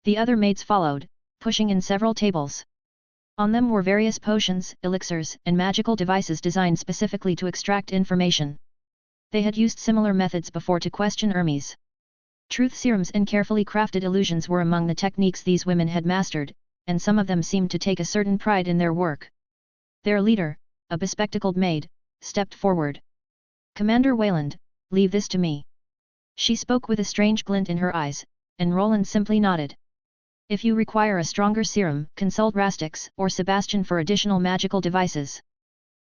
The other maids followed, pushing in several tables. On them were various potions, elixirs, and magical devices designed specifically to extract information. They had used similar methods before to question Hermes. Truth serums and carefully crafted illusions were among the techniques these women had mastered, and some of them seemed to take a certain pride in their work. Their leader, a bespectacled maid, stepped forward. Commander Wayland, leave this to me. She spoke with a strange glint in her eyes, and Roland simply nodded. If you require a stronger serum, consult Rastix or Sebastian for additional magical devices.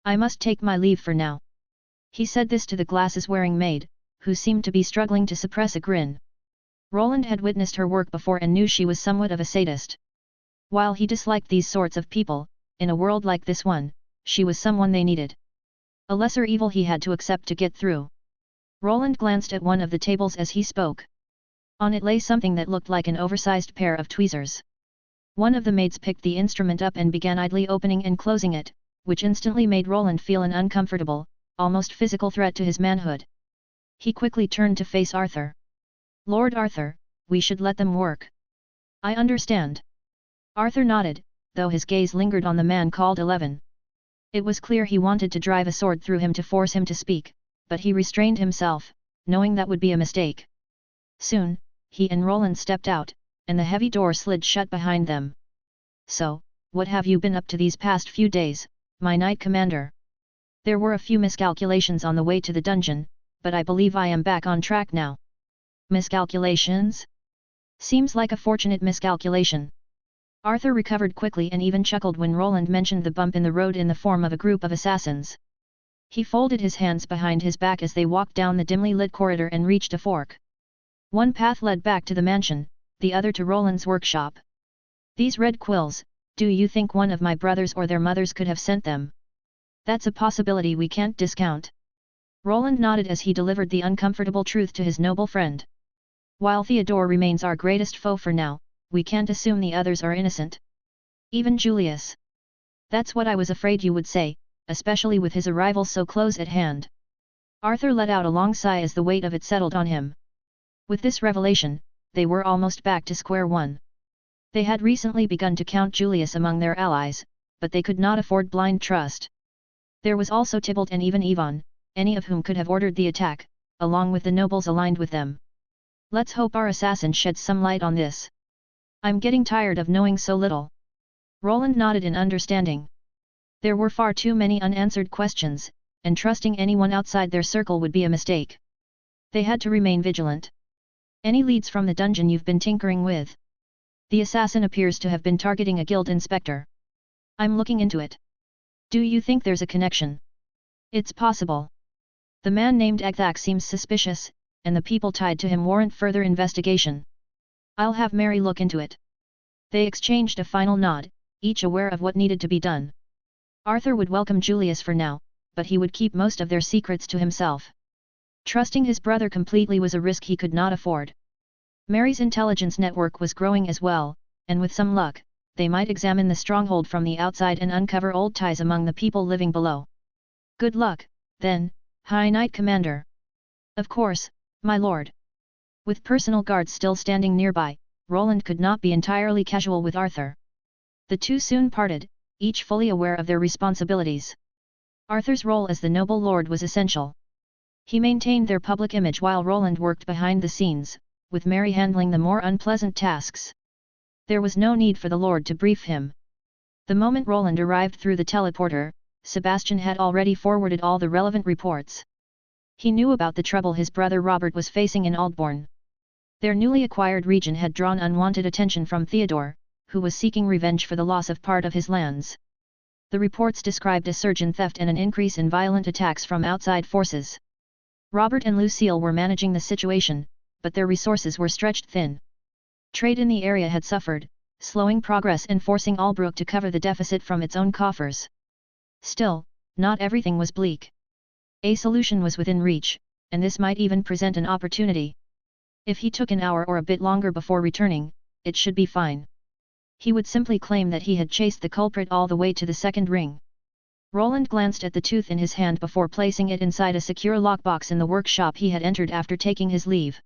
I must take my leave for now. He said this to the glasses-wearing maid, who seemed to be struggling to suppress a grin. Roland had witnessed her work before and knew she was somewhat of a sadist. While he disliked these sorts of people, in a world like this one, she was someone they needed. A lesser evil he had to accept to get through. Roland glanced at one of the tables as he spoke. On it lay something that looked like an oversized pair of tweezers. One of the maids picked the instrument up and began idly opening and closing it, which instantly made Roland feel an uncomfortable, almost physical threat to his manhood. He quickly turned to face Arthur. "Lord Arthur, we should let them work." "I understand." Arthur nodded, though his gaze lingered on the man called 11. It was clear he wanted to drive a sword through him to force him to speak, but he restrained himself, knowing that would be a mistake. Soon, he and Roland stepped out, and the heavy door slid shut behind them. "So, what have you been up to these past few days, my knight commander?" "There were a few miscalculations on the way to the dungeon, but I believe I am back on track now." "Miscalculations? Seems like a fortunate miscalculation." Arthur recovered quickly and even chuckled when Roland mentioned the bump in the road in the form of a group of assassins. He folded his hands behind his back as they walked down the dimly lit corridor and reached a fork. One path led back to the mansion, the other to Roland's workshop. "These red quills, do you think one of my brothers or their mothers could have sent them?" "That's a possibility we can't discount." Roland nodded as he delivered the uncomfortable truth to his noble friend. "While Theodore remains our greatest foe for now, we can't assume the others are innocent. Even Julius." "That's what I was afraid you would say, especially with his arrival so close at hand." Arthur let out a long sigh as the weight of it settled on him. With this revelation, they were almost back to square one. They had recently begun to count Julius among their allies, but they could not afford blind trust. There was also Tybalt and even Yvonne, any of whom could have ordered the attack, along with the nobles aligned with them. "Let's hope our assassin sheds some light on this. I'm getting tired of knowing so little." Roland nodded in understanding. There were far too many unanswered questions, and trusting anyone outside their circle would be a mistake. They had to remain vigilant. "Any leads from the dungeon you've been tinkering with?" "The assassin appears to have been targeting a guild inspector." "I'm looking into it." "Do you think there's a connection?" "It's possible. The man named Agthak seems suspicious, and the people tied to him warrant further investigation. I'll have Mary look into it." They exchanged a final nod, each aware of what needed to be done. Arthur would welcome Julius for now, but he would keep most of their secrets to himself. Trusting his brother completely was a risk he could not afford. Mary's intelligence network was growing as well, and with some luck, they might examine the stronghold from the outside and uncover old ties among the people living below. "Good luck, then, High Knight Commander." "Of course, my lord." With personal guards still standing nearby, Roland could not be entirely casual with Arthur. The two soon parted, each fully aware of their responsibilities. Arthur's role as the noble lord was essential. He maintained their public image while Roland worked behind the scenes, with Mary handling the more unpleasant tasks. There was no need for the lord to brief him. The moment Roland arrived through the teleporter, Sebastian had already forwarded all the relevant reports. He knew about the trouble his brother Robert was facing in Aldbourne. Their newly acquired region had drawn unwanted attention from Theodore, who was seeking revenge for the loss of part of his lands. The reports described a surge in theft and an increase in violent attacks from outside forces. Robert and Lucille were managing the situation, but their resources were stretched thin. Trade in the area had suffered, slowing progress and forcing Albrook to cover the deficit from its own coffers. Still, not everything was bleak. A solution was within reach, and this might even present an opportunity. If he took an hour or a bit longer before returning, it should be fine. He would simply claim that he had chased the culprit all the way to the second ring. Roland glanced at the tooth in his hand before placing it inside a secure lockbox in the workshop he had entered after taking his leave.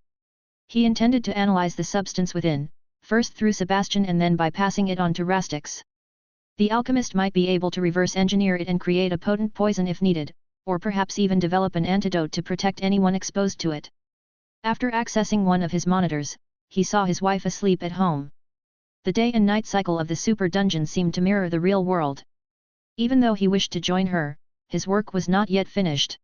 He intended to analyze the substance within, first through Sebastian and then by passing it on to Rastix. The alchemist might be able to reverse engineer it and create a potent poison if needed, or perhaps even develop an antidote to protect anyone exposed to it. After accessing one of his monitors, he saw his wife asleep at home. The day and night cycle of the super dungeon seemed to mirror the real world. Even though he wished to join her, his work was not yet finished.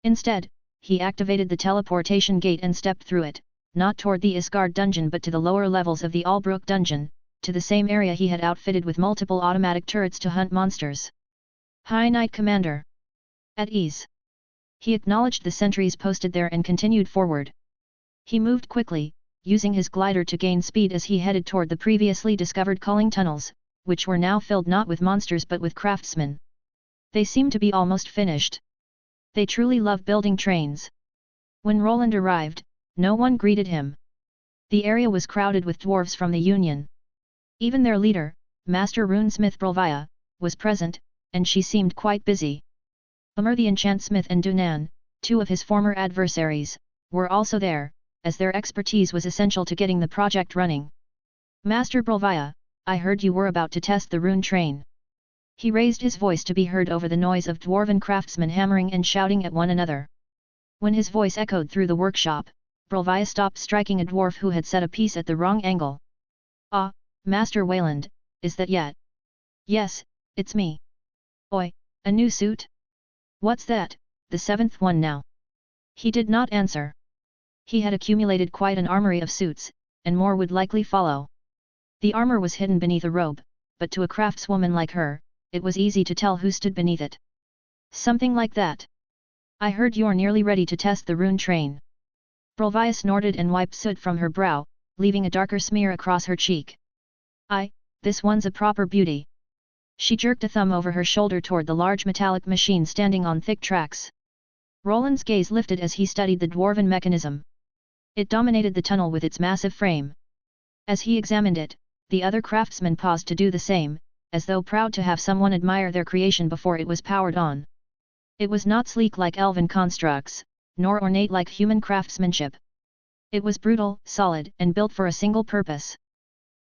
Instead, he activated the teleportation gate and stepped through it, not toward the Isgard dungeon but to the lower levels of the Albrook dungeon, to the same area he had outfitted with multiple automatic turrets to hunt monsters. "High Knight Commander." "At ease." He acknowledged the sentries posted there and continued forward. He moved quickly, using his glider to gain speed as he headed toward the previously discovered culling tunnels, which were now filled not with monsters but with craftsmen. They seemed to be almost finished. They truly love building trains. When Roland arrived, no one greeted him. The area was crowded with dwarves from the Union. Even their leader, Master Runesmith Chapter, was present, and she seemed quite busy. Amr the enchantsmith and Dunan, two of his former adversaries, were also there, as their expertise was essential to getting the project running. Master Chapter, I heard you were about to test the rune train. He raised his voice to be heard over the noise of dwarven craftsmen hammering and shouting at one another. When his voice echoed through the workshop, Chapter stopped striking a dwarf who had set a piece at the wrong angle. Ah, Master Wayland, is that yet? Yes, it's me. Oi, a new suit? What's that, the seventh one now? He did not answer. He had accumulated quite an armory of suits, and more would likely follow. The armor was hidden beneath a robe, but to a craftswoman like her, it was easy to tell who stood beneath it. Something like that. I heard you're nearly ready to test the rune train. Chapter snorted and wiped soot from her brow, leaving a darker smear across her cheek. This one's a proper beauty. She jerked a thumb over her shoulder toward the large metallic machine standing on thick tracks. Roland's gaze lifted as he studied the dwarven mechanism. It dominated the tunnel with its massive frame. As he examined it, the other craftsmen paused to do the same, as though proud to have someone admire their creation before it was powered on. It was not sleek like elven constructs, nor ornate like human craftsmanship. It was brutal, solid, and built for a single purpose.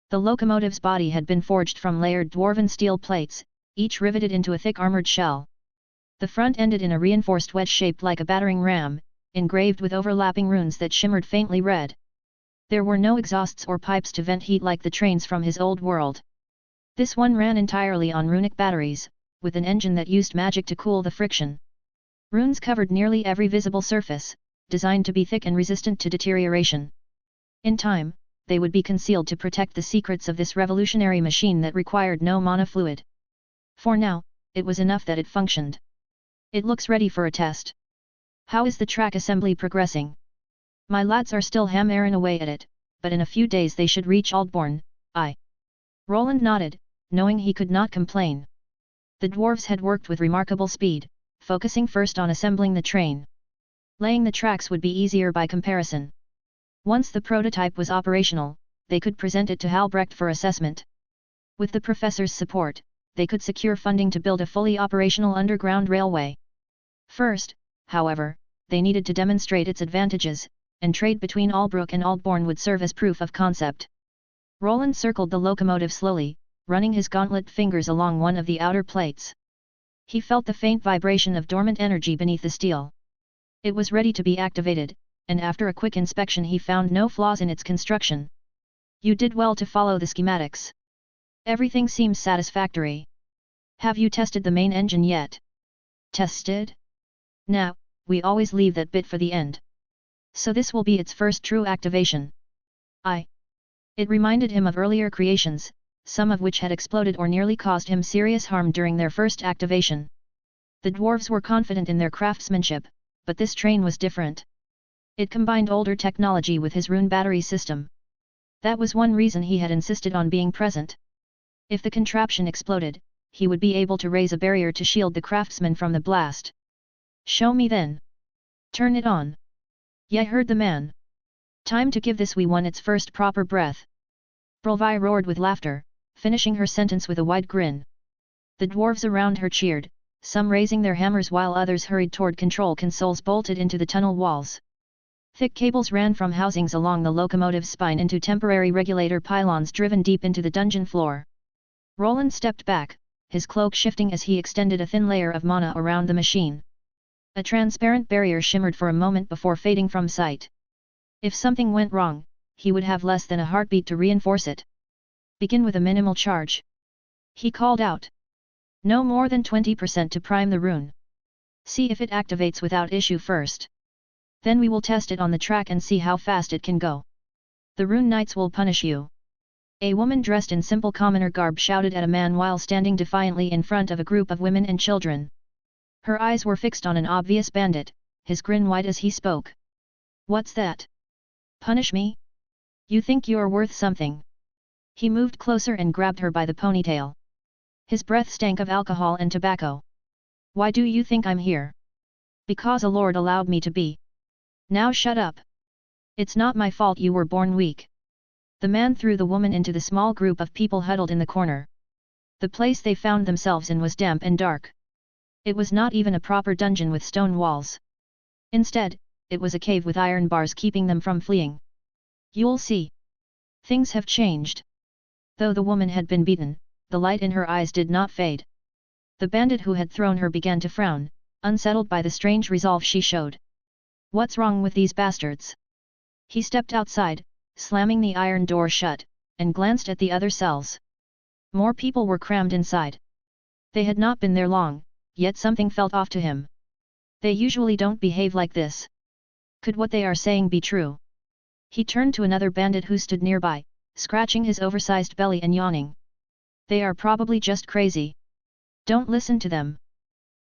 The locomotive's body had been forged from layered dwarven steel plates, each riveted into a thick armored shell. The front ended in a reinforced wedge shaped like a battering ram, engraved with overlapping runes that shimmered faintly red. There were no exhausts or pipes to vent heat like the trains from his old world. This one ran entirely on runic batteries, with an engine that used magic to cool the friction. Runes covered nearly every visible surface, designed to be thick and resistant to deterioration. In time, they would be concealed to protect the secrets of this revolutionary machine that required no mana fluid. For now, it was enough that it functioned. It looks ready for a test. How is the track assembly progressing? My lads are still hammering away at it, but in a few days they should reach Aldbourne. Roland nodded, knowing he could not complain. The dwarves had worked with remarkable speed, focusing first on assembling the train. Laying the tracks would be easier by comparison. Once the prototype was operational, they could present it to Halbrecht for assessment. With the professor's support, they could secure funding to build a fully operational underground railway. First, however, they needed to demonstrate its advantages, and trade between Albrook and Aldbourne would serve as proof of concept. Roland circled the locomotive slowly, running his gauntlet fingers along one of the outer plates. He felt the faint vibration of dormant energy beneath the steel. It was ready to be activated, and after a quick inspection he found no flaws in its construction. You did well to follow the schematics. Everything seems satisfactory. Have you tested the main engine yet? Tested? Now, we always leave that bit for the end. So this will be its first true activation. It reminded him of earlier creations, some of which had exploded or nearly caused him serious harm during their first activation. The dwarves were confident in their craftsmanship, but this train was different. It combined older technology with his rune battery system. That was one reason he had insisted on being present. If the contraption exploded, he would be able to raise a barrier to shield the craftsmen from the blast. Show me then. Turn it on. Yeah, heard the man. Time to give this wee one its first proper breath. Chapter roared with laughter, finishing her sentence with a wide grin. The dwarves around her cheered, some raising their hammers while others hurried toward control consoles bolted into the tunnel walls. Thick cables ran from housings along the locomotive's spine into temporary regulator pylons driven deep into the dungeon floor. Roland stepped back, his cloak shifting as he extended a thin layer of mana around the machine. A transparent barrier shimmered for a moment before fading from sight. If something went wrong, he would have less than a heartbeat to reinforce it. Begin with a minimal charge. He called out. No more than 20% to prime the rune. See if it activates without issue first. Then we will test it on the track and see how fast it can go. The rune knights will punish you. A woman dressed in simple commoner garb shouted at a man while standing defiantly in front of a group of women and children. Her eyes were fixed on an obvious bandit, his grin wide as he spoke. What's that? Punish me? You think you're worth something? He moved closer and grabbed her by the ponytail. His breath stank of alcohol and tobacco. Why do you think I'm here? Because a lord allowed me to be. Now shut up. It's not my fault you were born weak. The man threw the woman into the small group of people huddled in the corner. The place they found themselves in was damp and dark. It was not even a proper dungeon with stone walls. Instead, it was a cave with iron bars keeping them from fleeing. You'll see. Things have changed. Though the woman had been beaten, the light in her eyes did not fade. The bandit who had thrown her began to frown, unsettled by the strange resolve she showed. What's wrong with these bastards? He stepped outside, slamming the iron door shut, and glanced at the other cells. More people were crammed inside. They had not been there long, yet something felt off to him. They usually don't behave like this. Could what they are saying be true? He turned to another bandit who stood nearby, scratching his oversized belly and yawning. They are probably just crazy. Don't listen to them.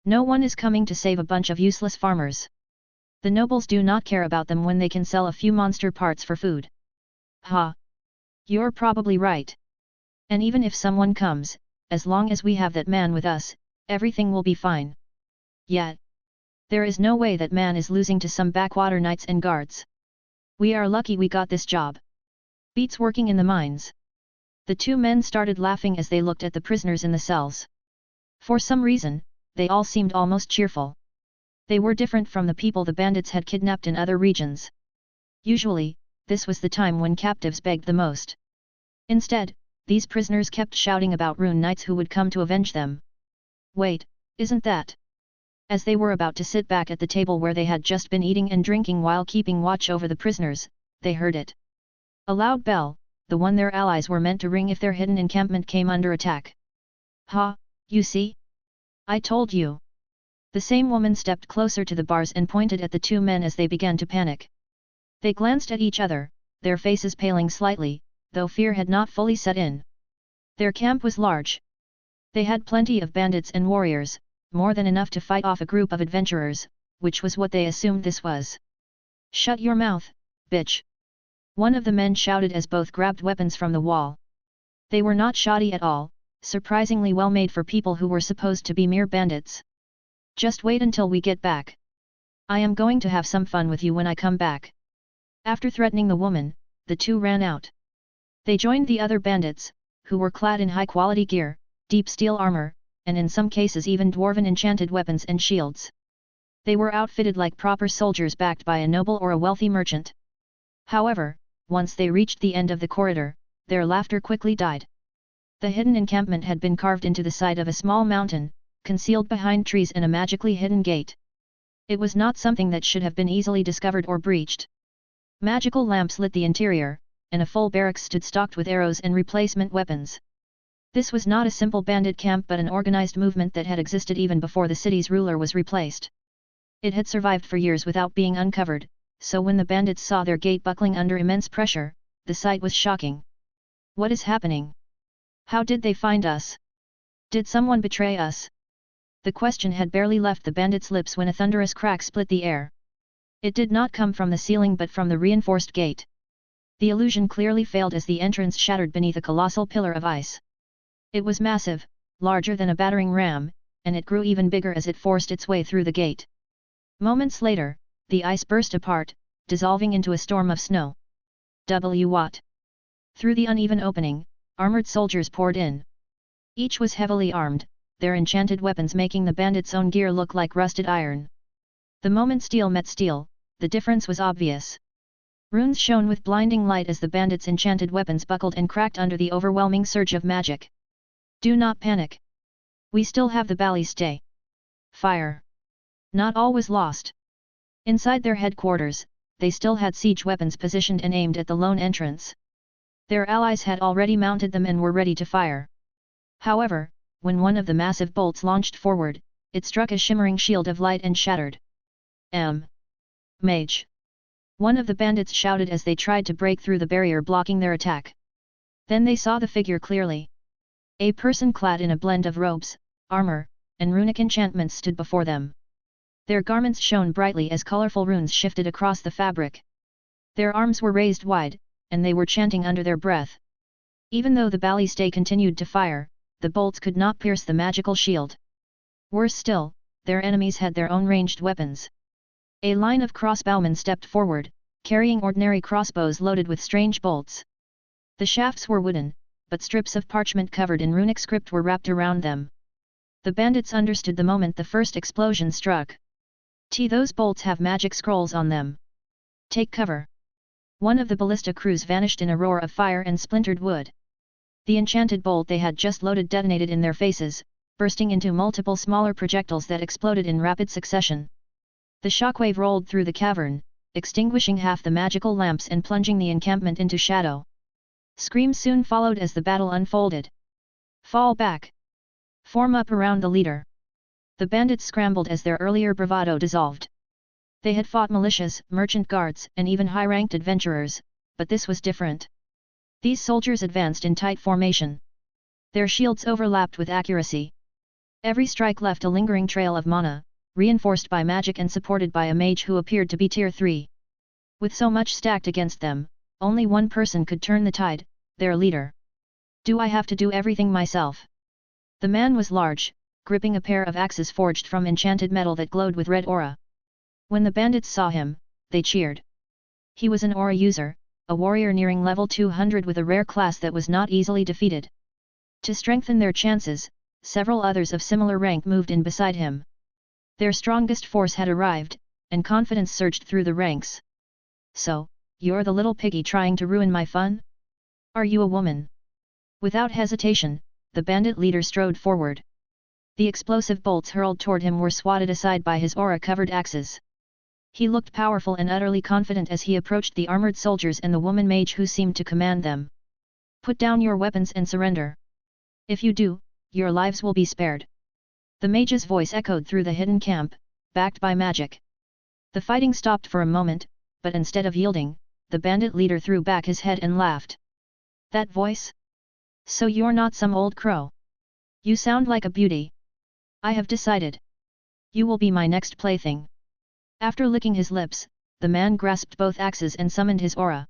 No one is coming to save a bunch of useless farmers. The nobles do not care about them when they can sell a few monster parts for food. Ha! You're probably right. And even if someone comes, as long as we have that man with us, everything will be fine. Yet, there is no way that man is losing to some backwater knights and guards. We are lucky we got this job. Beats working in the mines. The two men started laughing as they looked at the prisoners in the cells. For some reason, they all seemed almost cheerful. They were different from the people the bandits had kidnapped in other regions. Usually, this was the time when captives begged the most. Instead, these prisoners kept shouting about rune knights who would come to avenge them. Wait, isn't that? As they were about to sit back at the table where they had just been eating and drinking while keeping watch over the prisoners, they heard it. A loud bell, the one their allies were meant to ring if their hidden encampment came under attack. Ha, you see? I told you. The same woman stepped closer to the bars and pointed at the two men as they began to panic. They glanced at each other, their faces paling slightly, though fear had not fully set in. Their camp was large. They had plenty of bandits and warriors, more than enough to fight off a group of adventurers, which was what they assumed this was. Shut your mouth, bitch! One of the men shouted as both grabbed weapons from the wall. They were not shoddy at all, surprisingly well made for people who were supposed to be mere bandits. Just wait until we get back. I am going to have some fun with you when I come back. After threatening the woman, the two ran out. They joined the other bandits, who were clad in high-quality gear, deep steel armor, and in some cases even dwarven enchanted weapons and shields. They were outfitted like proper soldiers backed by a noble or a wealthy merchant. However, once they reached the end of the corridor, their laughter quickly died. The hidden encampment had been carved into the side of a small mountain, concealed behind trees and a magically hidden gate. It was not something that should have been easily discovered or breached. Magical lamps lit the interior, and a full barracks stood stocked with arrows and replacement weapons. This was not a simple bandit camp but an organized movement that had existed even before the city's ruler was replaced. It had survived for years without being uncovered, so when the bandits saw their gate buckling under immense pressure, the sight was shocking. What is happening? How did they find us? Did someone betray us? The question had barely left the bandits' lips when a thunderous crack split the air. It did not come from the ceiling but from the reinforced gate. The illusion clearly failed as the entrance shattered beneath a colossal pillar of ice. It was massive, larger than a battering ram, and it grew even bigger as it forced its way through the gate. Moments later, the ice burst apart, dissolving into a storm of snow. What? Through the uneven opening, armored soldiers poured in. Each was heavily armed, their enchanted weapons making the bandits' own gear look like rusted iron. The moment steel met steel, the difference was obvious. Runes shone with blinding light as the bandits' enchanted weapons buckled and cracked under the overwhelming surge of magic. Do not panic. We still have the ballista. Fire. Not all was lost. Inside their headquarters, they still had siege weapons positioned and aimed at the lone entrance. Their allies had already mounted them and were ready to fire. However, when one of the massive bolts launched forward, it struck a shimmering shield of light and shattered. Mage! One of the bandits shouted as they tried to break through the barrier blocking their attack. Then they saw the figure clearly. A person clad in a blend of robes, armor, and runic enchantments stood before them. Their garments shone brightly as colorful runes shifted across the fabric. Their arms were raised wide, and they were chanting under their breath. Even though the ballista continued to fire, the bolts could not pierce the magical shield. Worse still, their enemies had their own ranged weapons. A line of crossbowmen stepped forward, carrying ordinary crossbows loaded with strange bolts. The shafts were wooden, but strips of parchment covered in runic script were wrapped around them. The bandits understood the moment the first explosion struck. Those bolts have magic scrolls on them. Take cover. One of the ballista crews vanished in a roar of fire and splintered wood. The enchanted bolt they had just loaded detonated in their faces, bursting into multiple smaller projectiles that exploded in rapid succession. The shockwave rolled through the cavern, extinguishing half the magical lamps and plunging the encampment into shadow. Screams soon followed as the battle unfolded. Fall back! Form up around the leader! The bandits scrambled as their earlier bravado dissolved. They had fought militias, merchant guards, and even high-ranked adventurers, but this was different. These soldiers advanced in tight formation. Their shields overlapped with accuracy. Every strike left a lingering trail of mana, reinforced by magic and supported by a mage who appeared to be tier 3. With so much stacked against them, only one person could turn the tide, their leader. Do I have to do everything myself? The man was large, gripping a pair of axes forged from enchanted metal that glowed with red aura. When the bandits saw him, they cheered. He was an aura user, a warrior nearing level 200 with a rare class that was not easily defeated. To strengthen their chances, several others of similar rank moved in beside him. Their strongest force had arrived, and confidence surged through the ranks. So, you're the little piggy trying to ruin my fun? Are you a woman? Without hesitation, the bandit leader strode forward. The explosive bolts hurled toward him were swatted aside by his aura-covered axes. He looked powerful and utterly confident as he approached the armored soldiers and the woman mage who seemed to command them. Put down your weapons and surrender. If you do, your lives will be spared. The mage's voice echoed through the hidden camp, backed by magic. The fighting stopped for a moment, but instead of yielding, the bandit leader threw back his head and laughed. That voice? So you're not some old crow. You sound like a beauty. I have decided. You will be my next plaything. After licking his lips, the man grasped both axes and summoned his aura.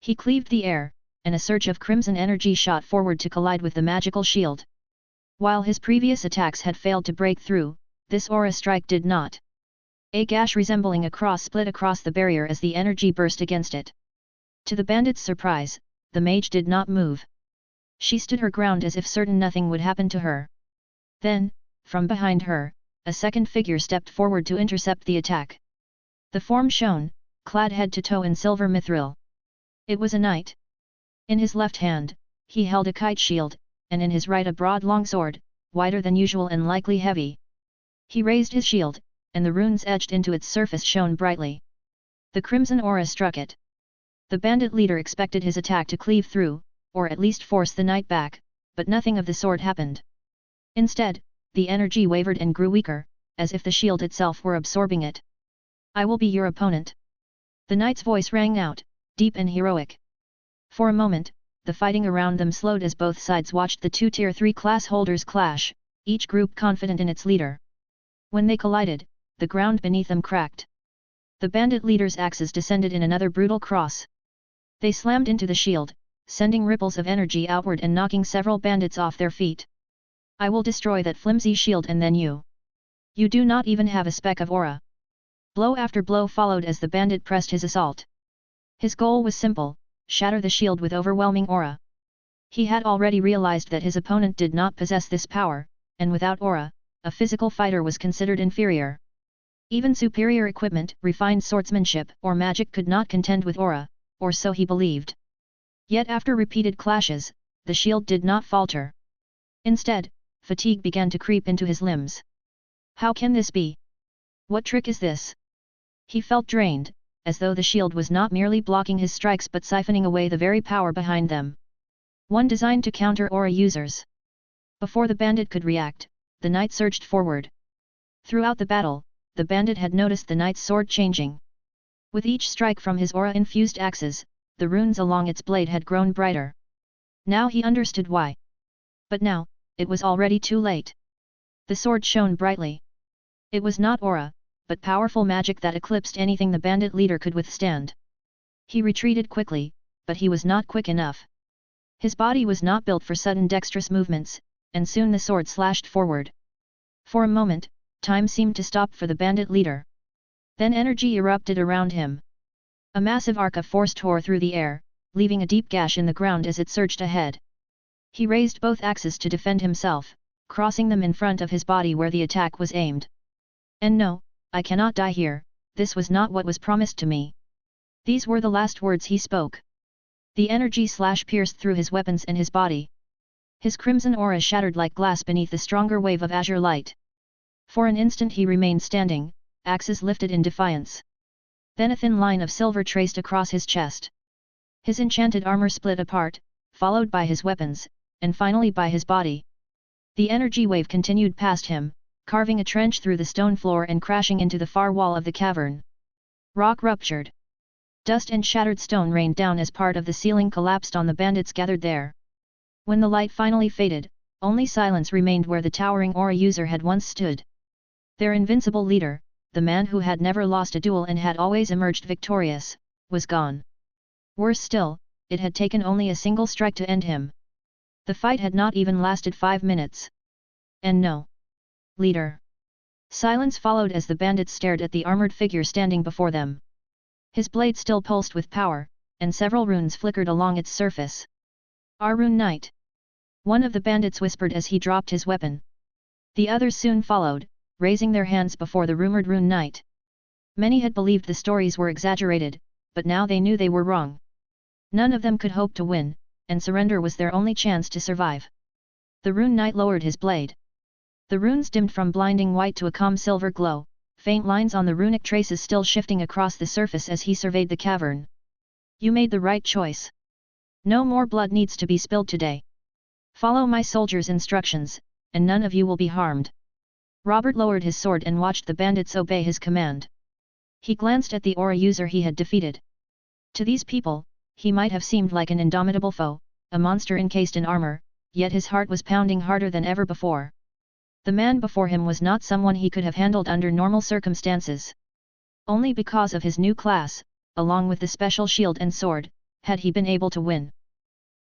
He cleaved the air, and a surge of crimson energy shot forward to collide with the magical shield. While his previous attacks had failed to break through, this aura strike did not. A gash resembling a cross split across the barrier as the energy burst against it. To the bandit's surprise, the mage did not move. She stood her ground as if certain nothing would happen to her. Then, from behind her, a second figure stepped forward to intercept the attack. The form shone, clad head to toe in silver mithril. It was a knight. In his left hand, he held a kite shield, and in his right a broad longsword, wider than usual and likely heavy. He raised his shield, and the runes etched into its surface shone brightly. The crimson aura struck it. The bandit leader expected his attack to cleave through, or at least force the knight back, but nothing of the sort happened. Instead, the energy wavered and grew weaker, as if the shield itself were absorbing it. I will be your opponent. The knight's voice rang out, deep and heroic. For a moment, the fighting around them slowed as both sides watched the two Tier 3 class holders clash, each group confident in its leader. When they collided, the ground beneath them cracked. The bandit leader's axes descended in another brutal cross. They slammed into the shield, sending ripples of energy outward and knocking several bandits off their feet. I will destroy that flimsy shield and then you. You do not even have a speck of aura. Blow after blow followed as the bandit pressed his assault. His goal was simple: shatter the shield with overwhelming aura. He had already realized that his opponent did not possess this power, and without aura, a physical fighter was considered inferior. Even superior equipment, refined swordsmanship, or magic could not contend with aura, or so he believed. Yet after repeated clashes, the shield did not falter. Instead, fatigue began to creep into his limbs. How can this be? What trick is this? He felt drained, as though the shield was not merely blocking his strikes but siphoning away the very power behind them. One designed to counter aura users. Before the bandit could react, the knight surged forward. Throughout the battle, the bandit had noticed the knight's sword changing. With each strike from his aura-infused axes, the runes along its blade had grown brighter. Now he understood why. But now, it was already too late. The sword shone brightly. It was not aura, but powerful magic that eclipsed anything the bandit leader could withstand. He retreated quickly, but he was not quick enough. His body was not built for sudden dexterous movements, and soon the sword slashed forward. For a moment, time seemed to stop for the bandit leader. Then energy erupted around him. A massive arc of force tore through the air, leaving a deep gash in the ground as it surged ahead. He raised both axes to defend himself, crossing them in front of his body where the attack was aimed. And no, I cannot die here, this was not what was promised to me. These were the last words he spoke. The energy slash pierced through his weapons and his body. His crimson aura shattered like glass beneath the stronger wave of azure light. For an instant he remained standing, axes lifted in defiance. Then a thin line of silver traced across his chest. His enchanted armor split apart, followed by his weapons, and finally by his body. The energy wave continued past him, carving a trench through the stone floor and crashing into the far wall of the cavern. Rock ruptured. Dust and shattered stone rained down as part of the ceiling collapsed on the bandits gathered there. When the light finally faded, only silence remained where the towering aura user had once stood. Their invincible leader, the man who had never lost a duel and had always emerged victorious, was gone. Worse still, it had taken only a single strike to end him. The fight had not even lasted 5 minutes. And no leader. Silence followed as the bandits stared at the armored figure standing before them. His blade still pulsed with power, and several runes flickered along its surface. Our Rune Knight. One of the bandits whispered as he dropped his weapon. The others soon followed, raising their hands before the rumored Rune Knight. Many had believed the stories were exaggerated, but now they knew they were wrong. None of them could hope to win, and surrender was their only chance to survive. The Rune Knight lowered his blade. The runes dimmed from blinding white to a calm silver glow, faint lines on the runic traces still shifting across the surface as he surveyed the cavern. You made the right choice. No more blood needs to be spilled today. Follow my soldiers' instructions, and none of you will be harmed. Robert lowered his sword and watched the bandits obey his command. He glanced at the aura user he had defeated. To these people, he might have seemed like an indomitable foe, a monster encased in armor, yet his heart was pounding harder than ever before. The man before him was not someone he could have handled under normal circumstances. Only because of his new class, along with the special shield and sword, had he been able to win.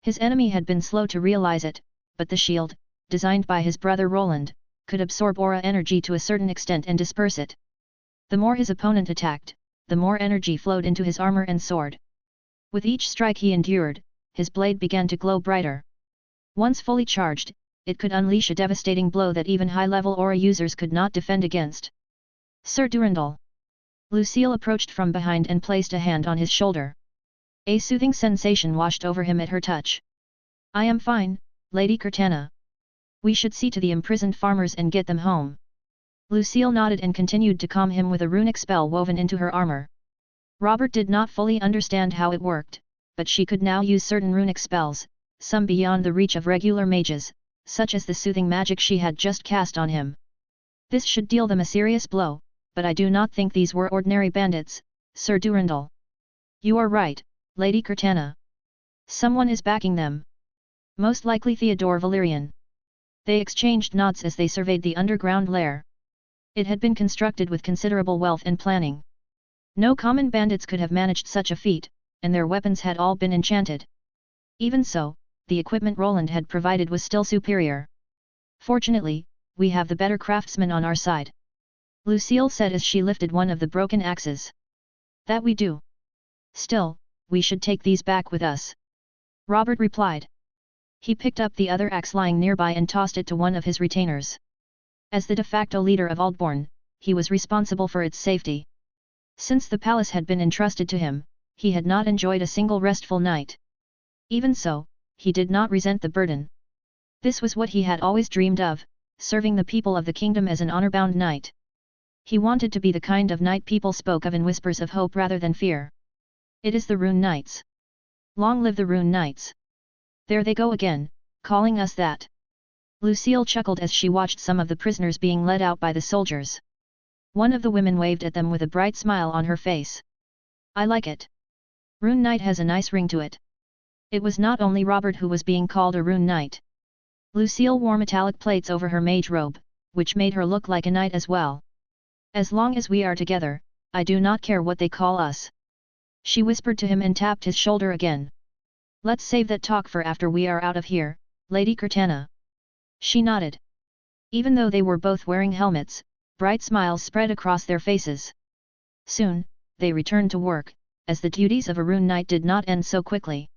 His enemy had been slow to realize it, but the shield, designed by his brother Roland, could absorb aura energy to a certain extent and disperse it. The more his opponent attacked, the more energy flowed into his armor and sword. With each strike he endured, his blade began to glow brighter. Once fully charged, it could unleash a devastating blow that even high-level aura users could not defend against. Sir Durandal. Lucille approached from behind and placed a hand on his shoulder. A soothing sensation washed over him at her touch. I am fine, Lady Cortana. We should see to the imprisoned farmers and get them home. Lucille nodded and continued to calm him with a runic spell woven into her armor. Robert did not fully understand how it worked, but she could now use certain runic spells, some beyond the reach of regular mages, such as the soothing magic she had just cast on him. This should deal them a serious blow, but I do not think these were ordinary bandits, Sir Durandal. You are right, Lady Cortana. Someone is backing them. Most likely Theodore Valerian. They exchanged nods as they surveyed the underground lair. It had been constructed with considerable wealth and planning. No common bandits could have managed such a feat, and their weapons had all been enchanted. Even so, the equipment Roland had provided was still superior. Fortunately, we have the better craftsmen on our side. Lucille said as she lifted one of the broken axes. That we do. Still, we should take these back with us. Robert replied. He picked up the other axe lying nearby and tossed it to one of his retainers. As the de facto leader of Aldbourne, he was responsible for its safety. Since the palace had been entrusted to him, he had not enjoyed a single restful night. Even so, he did not resent the burden. This was what he had always dreamed of, serving the people of the kingdom as an honor-bound knight. He wanted to be the kind of knight people spoke of in whispers of hope rather than fear. It is the Rune Knights. Long live the Rune Knights. There they go again, calling us that. Lucille chuckled as she watched some of the prisoners being led out by the soldiers. One of the women waved at them with a bright smile on her face. I like it. Rune Knight has a nice ring to it. It was not only Robert who was being called a Rune Knight. Lucille wore metallic plates over her mage robe, which made her look like a knight as well. As long as we are together, I do not care what they call us. She whispered to him and tapped his shoulder again. Let's save that talk for after we are out of here, Lady Cortana. She nodded. Even though they were both wearing helmets, bright smiles spread across their faces. Soon, they returned to work, as the duties of a rune knight did not end so quickly.